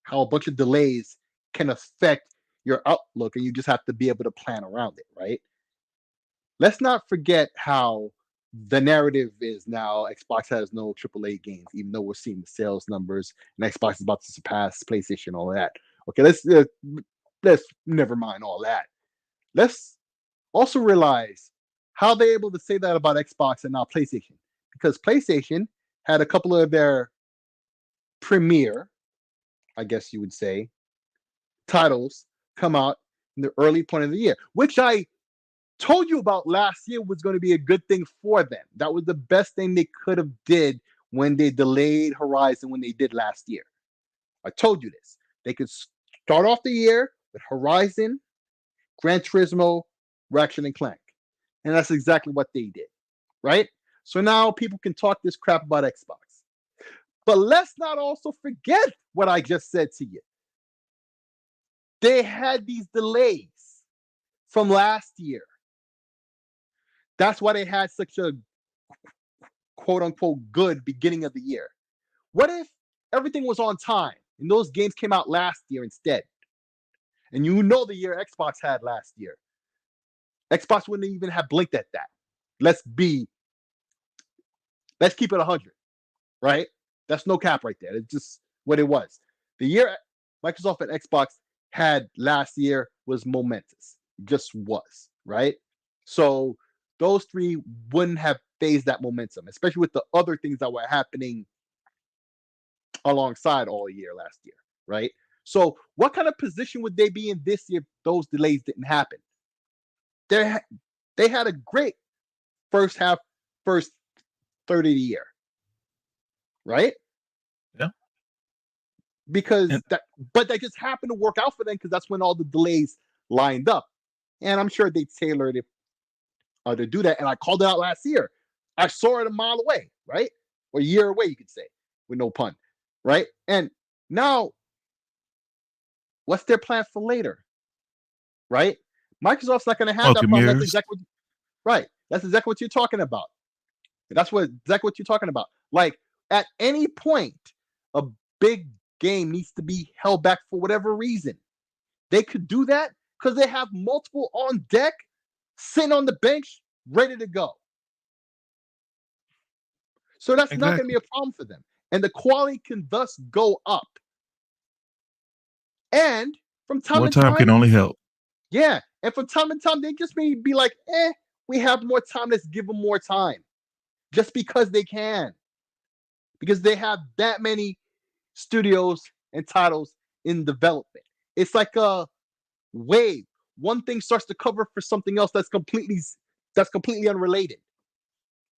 Speaker 2: how a bunch of delays can affect your outlook, and you just have to be able to plan around it, right? Let's not forget how the narrative is now Xbox has no AAA games, even though we're seeing the sales numbers, and Xbox is about to surpass PlayStation, all that. Okay, let's never mind all that. Let's also realize how they're able to say that about Xbox and not PlayStation, because PlayStation had a couple of their premier, I guess you would say, titles come out in the early point of the year, which I told you about last year was going to be a good thing for them. That was the best thing they could have did when they delayed Horizon when they did last year. I told you this. They could start off the year with Horizon, Gran Turismo, Ratchet and Clank. And that's exactly what they did, right? So now people can talk this crap about Xbox. But let's not also forget what I just said to you. They had these delays from last year. That's why they had such a quote-unquote good beginning of the year. What if everything was on time and those games came out last year instead? And you know the year Xbox had last year. Xbox wouldn't even have blinked at that. Let's keep it 100, right? That's no cap right there. It's just what it was. The year Microsoft and Xbox had last year was momentous. It just was, right? So those three wouldn't have phased that momentum, especially with the other things that were happening alongside all year last year, right? So what kind of position would they be in this year if those delays didn't happen? They had a great first third of the year, right?
Speaker 3: Yeah.
Speaker 2: But that just happened to work out for them because that's when all the delays lined up. And I'm sure they tailored it to do that. And I called it out last year. I saw it a mile away, right? Or a year away, you could say, with no pun, right? And now, what's their plan for later, right? Microsoft's not going to have that problem. That's exactly what you're talking about. Exactly what you're talking about. Like, at any point, a big game needs to be held back for whatever reason. They could do that because they have multiple on deck, sitting on the bench, ready to go. So that's not going to be a problem for them. And the quality can thus go up. And from time to time
Speaker 3: can only help.
Speaker 2: Yeah. And from time to time, they just may be like, we have more time. Let's give them more time. Just because they can. Because they have that many studios and titles in development. It's like a wave. One thing starts to cover for something else that's completely unrelated.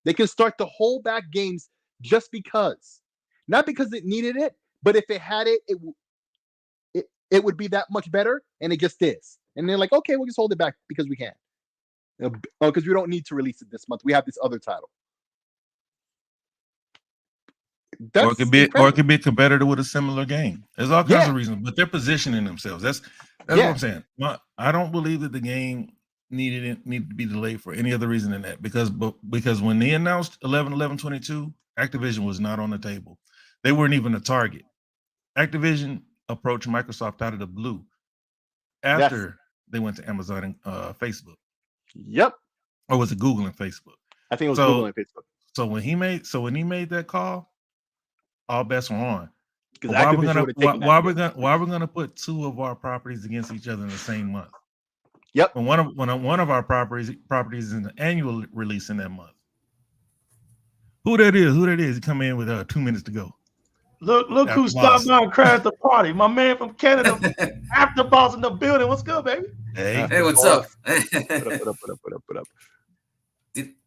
Speaker 2: They can start to hold back games just because. Not because it needed it, but if it had it, it would be that much better, and it just is. And they're like, okay, we'll just hold it back because we can. Because we don't need to release it this month. We have this other title.
Speaker 3: Or it could be a competitor with a similar game. There's all kinds of reasons, but they're positioning themselves. That's what I'm saying. I don't believe that the game needed to be delayed for any other reason than that. Because when they announced 11/11/22, Activision was not on the table. They weren't even a target. Activision approached Microsoft out of the blue after they went to Amazon and Facebook.
Speaker 2: Yep.
Speaker 3: Or was it Google and Facebook?
Speaker 2: I think it was Google and Facebook.
Speaker 3: So when he made that call, all bets were on. Why are we gonna put two of our properties against each other in the same month?
Speaker 2: Yep.
Speaker 3: When one of our properties is in the annual release in that month. Who that is? He come in with 2 minutes to go.
Speaker 1: Look who stopped by and crashed the party. My man from Canada, AfterBoss in the building. What's good, baby?
Speaker 7: Hey, what's up?
Speaker 2: Put up.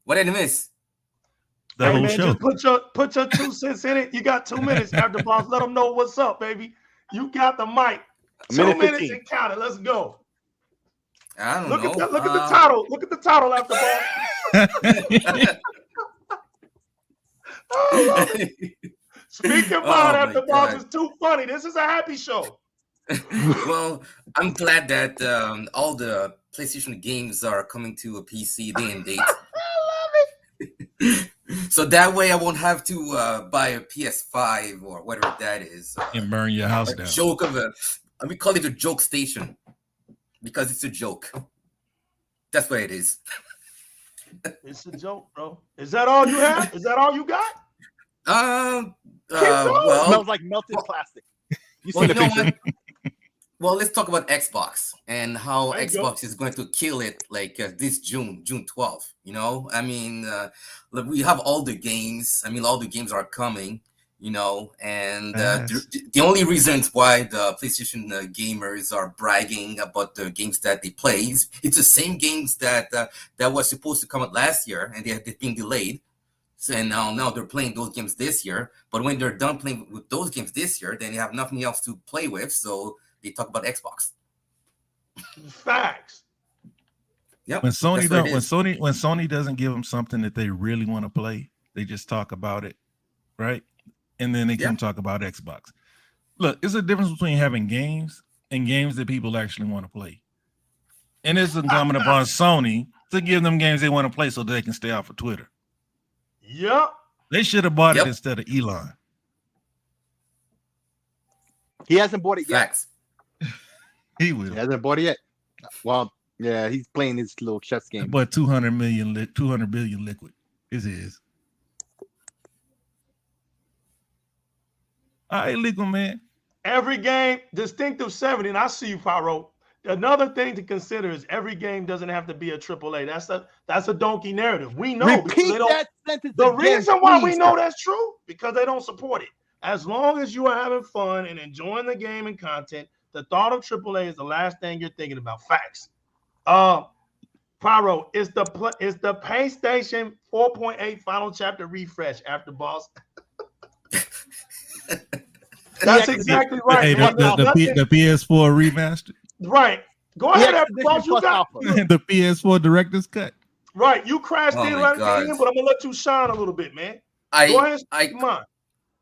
Speaker 7: What did I miss?
Speaker 3: The whole show.
Speaker 1: Just put your 2 cents in it. You got 2 minutes, AfterBoss. Let them know what's up, baby. You got the mic. 2 minutes and count it. Let's go.
Speaker 7: I don't
Speaker 1: know. Look at the title. Look at the title, AfterBoss. Speak your mind, AfterBoss is too funny. This is a happy show.
Speaker 7: Well, I'm glad that all the PlayStation games are coming to a PC day and date.
Speaker 1: I love it.
Speaker 7: So that way I won't have to buy a PS5 or whatever that is.
Speaker 3: And burn your house down.
Speaker 7: Joke of we call it a joke station because it's a joke. That's what it is.
Speaker 1: It's a joke, bro. Is that all you have? Is that all you got?
Speaker 2: Well, smells like melted plastic.
Speaker 7: Well, let's talk about Xbox and how Xbox is going to kill it like this June 12th. I mean, look, we have all the games. I mean, all the games are coming. you know, and the only reasons why the PlayStation gamers are bragging about the games that they play is it's the same games that was supposed to come out last year, and they've been delayed. So, and now they're playing those games this year. But when they're done playing with those games this year, then they have nothing else to play with, so they talk about Xbox.
Speaker 1: Facts.
Speaker 7: Yep.
Speaker 3: When Sony doesn't give them something that they really want to play, they just talk about it, right? And then they come talk about Xbox. Look, it's a difference between having games and games that people actually want to play. And it's incumbent upon Sony to give them games they want to play so they can stay off of Twitter.
Speaker 1: Yep.
Speaker 3: They should have bought it instead of Elon.
Speaker 2: He hasn't bought it yet.
Speaker 7: Facts.
Speaker 3: He will.
Speaker 2: He hasn't bought it yet. Well, yeah, he's playing his little chess game.
Speaker 3: But 200 billion liquid is his. All right, legal man.
Speaker 1: Every game, distinctive 70, and I see you, Pyro. Another thing to consider is every game doesn't have to be a AAA. That's a donkey narrative. We know.
Speaker 2: Repeat that sentence.
Speaker 1: The reason why we know that's true, because they don't support it. As long as you are having fun and enjoying the game and content, the thought of AAA is the last thing you're thinking about. Facts. Pyro, is the PlayStation 4.8 final chapter refresh after boss? That's exactly right.
Speaker 3: Hey, the PS4 remastered.
Speaker 1: Right. Go ahead, boss. You got
Speaker 3: the PS4 director's cut.
Speaker 1: Right. You crashed in right at the end, but I'm gonna let you shine a little bit, man. Go ahead. Come on.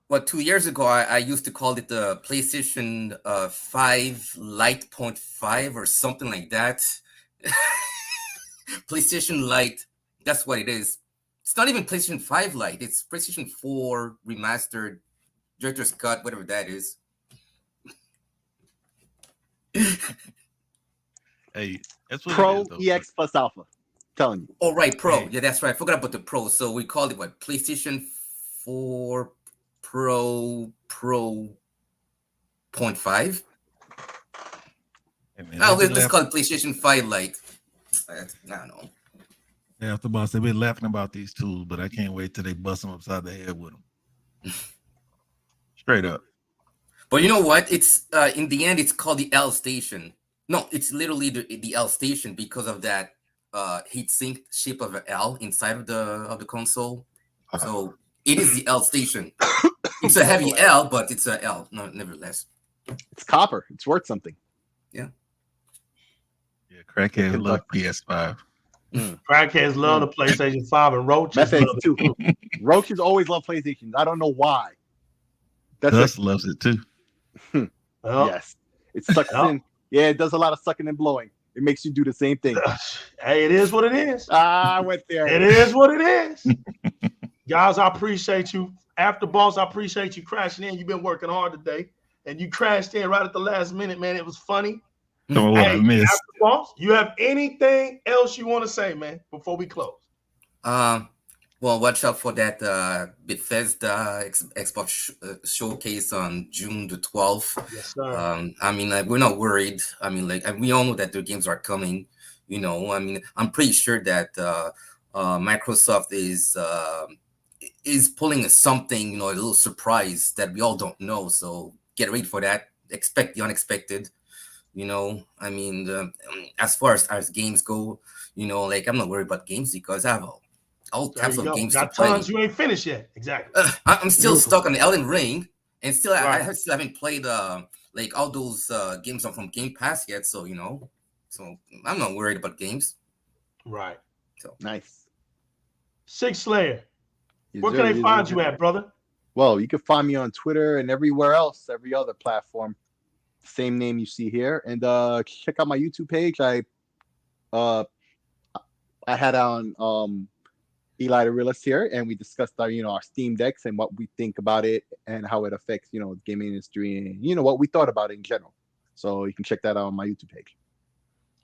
Speaker 7: Well, 2 years ago, I used to call it the PlayStation 5 Lite.5 or something like that. PlayStation Lite, that's what it is. It's not even PlayStation 5 Lite. It's PlayStation 4 remastered, director's cut, whatever that is.
Speaker 3: Hey, that's what
Speaker 2: Pro
Speaker 3: it is,
Speaker 2: EX plus Alpha. Telling you.
Speaker 7: Oh, right, Pro. Yeah, that's right. I forgot about the Pro. So we called it what? PlayStation 4 Pro 0.5. Let's call it PlayStation 5 Lite. I don't know.
Speaker 3: Yeah, after boss, they've been laughing about these tools, but I can't wait till they bust them upside the head with them. Straight up.
Speaker 7: But you know what? It's in the end, it's called the L Station. No, it's literally the L Station because of that heatsink shape of an L inside of the console. So it is the L Station. It's a heavy L, but it's a L, nevertheless.
Speaker 2: It's copper. It's worth something.
Speaker 7: Yeah.
Speaker 3: Yeah, crackheads love PS5.
Speaker 1: Crackheads love the PlayStation 5 and roaches
Speaker 2: That's
Speaker 1: love
Speaker 2: too. Roaches always love PlayStation. I don't know why.
Speaker 3: Dust loves it too.
Speaker 2: Yes. It sucks in. Yeah, it does a lot of sucking and blowing. It makes you do the same thing.
Speaker 1: Hey, it is what it is.
Speaker 2: I went there.
Speaker 1: It is what it is. Guys, I appreciate you. After boss, I appreciate you crashing in. You've been working hard today. And you crashed in right at the last minute, man. It was funny.
Speaker 3: Don't want to miss.
Speaker 1: After boss, you have anything else you want to say, man, before we close?
Speaker 7: Well, watch out for that Bethesda Xbox showcase on June the 12th.
Speaker 1: Yes, sir.
Speaker 7: I mean, we're not worried. I mean, we all know that their games are coming. You know, I mean, I'm pretty sure that Microsoft is pulling something, you know, a little surprise that we all don't know. So get ready for that. Expect the unexpected. You know, I mean, as far as games go, you know, like I'm not worried about games because I have all types of games to play.
Speaker 1: Tons you ain't finished yet. Exactly.
Speaker 7: I'm still stuck on Elden Ring, and still I still haven't played like all those games from Game Pass yet. So you know, so I'm not worried about games.
Speaker 1: Right.
Speaker 2: So nice.
Speaker 1: Six Slayer. Where can they find you at, brother?
Speaker 2: Well, you can find me on Twitter and everywhere else, every other platform. Same name you see here, and check out my YouTube page. I had on Eli the Realist here, and we discussed our our Steam Decks and what we think about it and how it affects the gaming industry and what we thought about it in general. So you can check that out on my YouTube page.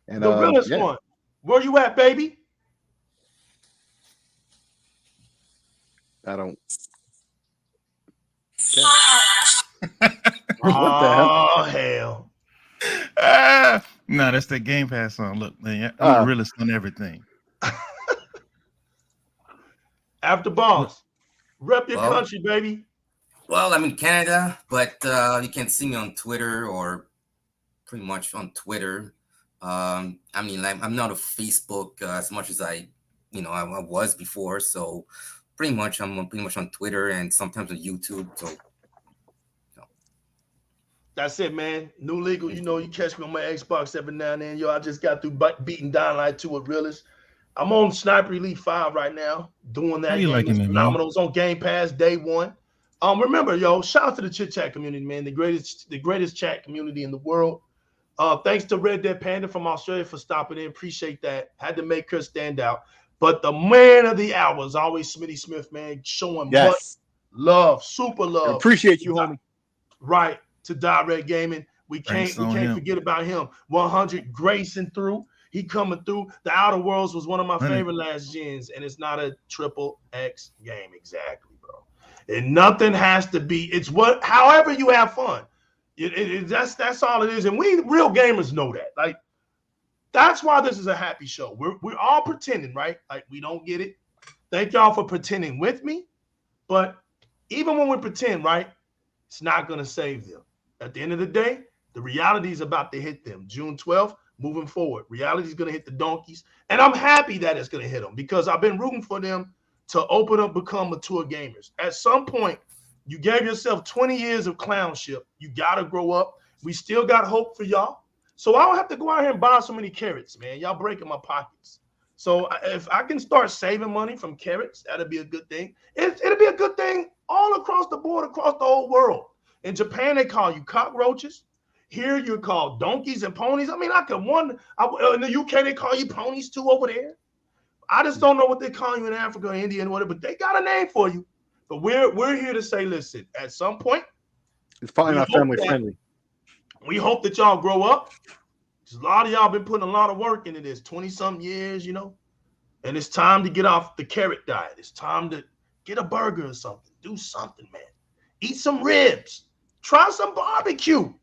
Speaker 2: And
Speaker 1: the realest one. Where you at, baby?
Speaker 2: I don't.
Speaker 1: What the hell?
Speaker 3: No, that's the Game Pass song. Look, man, I'm the realist on everything.
Speaker 1: After boss, rep your country, baby.
Speaker 7: Well, I'm in Canada, but you can see me on Twitter or pretty much on Twitter. I mean, I'm not a Facebook as much as I was before. So pretty much I'm pretty much on Twitter and sometimes on YouTube. So
Speaker 1: that's it, man. New legal, you catch me on my Xbox every now and then. Yo, I just got through beating Dynamite 2 with Realist. I'm on Sniper Elite 5 right now, doing that.
Speaker 3: How you liking it,
Speaker 1: phenomenal. It's on Game Pass day one. Remember, yo, shout out to the chit chat community, man. The greatest chat community in the world. Thanks to Red Dead Panda from Australia for stopping in. Appreciate that. Had to make her stand out. But the man of the hour is always Smitty Smith, man, showing much love, super love.
Speaker 2: Appreciate you, homie.
Speaker 1: Right, to Di-RRec Gaming. We can't forget about him. 100 gracing through. He coming through. The Outer Worlds was one of my favorite last gens, and it's not a triple X game exactly, bro. And nothing has to be. It's however you have fun. That's all it is. And we real gamers know that. Like, that's why this is a happy show. We're all pretending, right? Like, we don't get it. Thank y'all for pretending with me. But even when we pretend, right, it's not going to save them. At the end of the day, the reality is about to hit them. June 12th, moving forward. Reality is going to hit the donkeys. And I'm happy that it's going to hit them because I've been rooting for them to open up, become mature gamers. At some point, you gave yourself 20 years of clownship. You got to grow up. We still got hope for y'all. So I don't have to go out here and buy so many carrots, man. Y'all breaking my pockets. So if I can start saving money from carrots, that'll be a good thing. It'll be a good thing all across the board, across the whole world. In Japan, they call you cockroaches. Here, you're called donkeys and ponies. I mean, I could wonder. In the UK, they call you ponies too over there. I just don't know what they call you in Africa or India and whatever, but they got a name for you. But we're here to say, listen, at some point,
Speaker 2: it's probably not family friendly.
Speaker 1: We hope that y'all grow up. A lot of y'all been putting a lot of work into this, 20-something years, and it's time to get off the carrot diet. It's time to get a burger or something. Do something, man. Eat some ribs. Try some barbecue.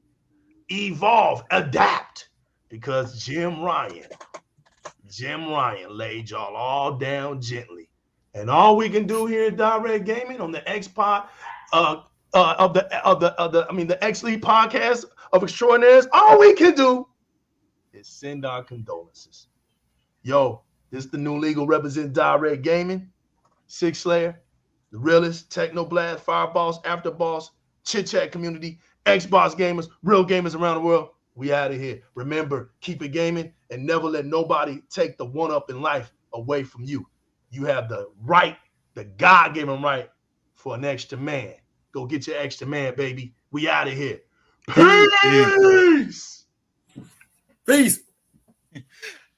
Speaker 1: Evolve, adapt, because Jim Ryan laid y'all all down gently. And all we can do here at Di-RRec Gaming on the XPod the X League podcast of extraordinaires, all we can do is send our condolences. Yo, this is the new legal represent Di-RRec Gaming, Six Slayer, the realest, Teknoblast, Fireballs, Afterballs, Chit Chat community, Xbox gamers, real gamers around the world. We out of here. Remember, keep it gaming and never let nobody take the one up in life away from you. You have the right, the God-given right for an extra man. Go get your extra man, baby. We out of here. Peace.
Speaker 7: Peace.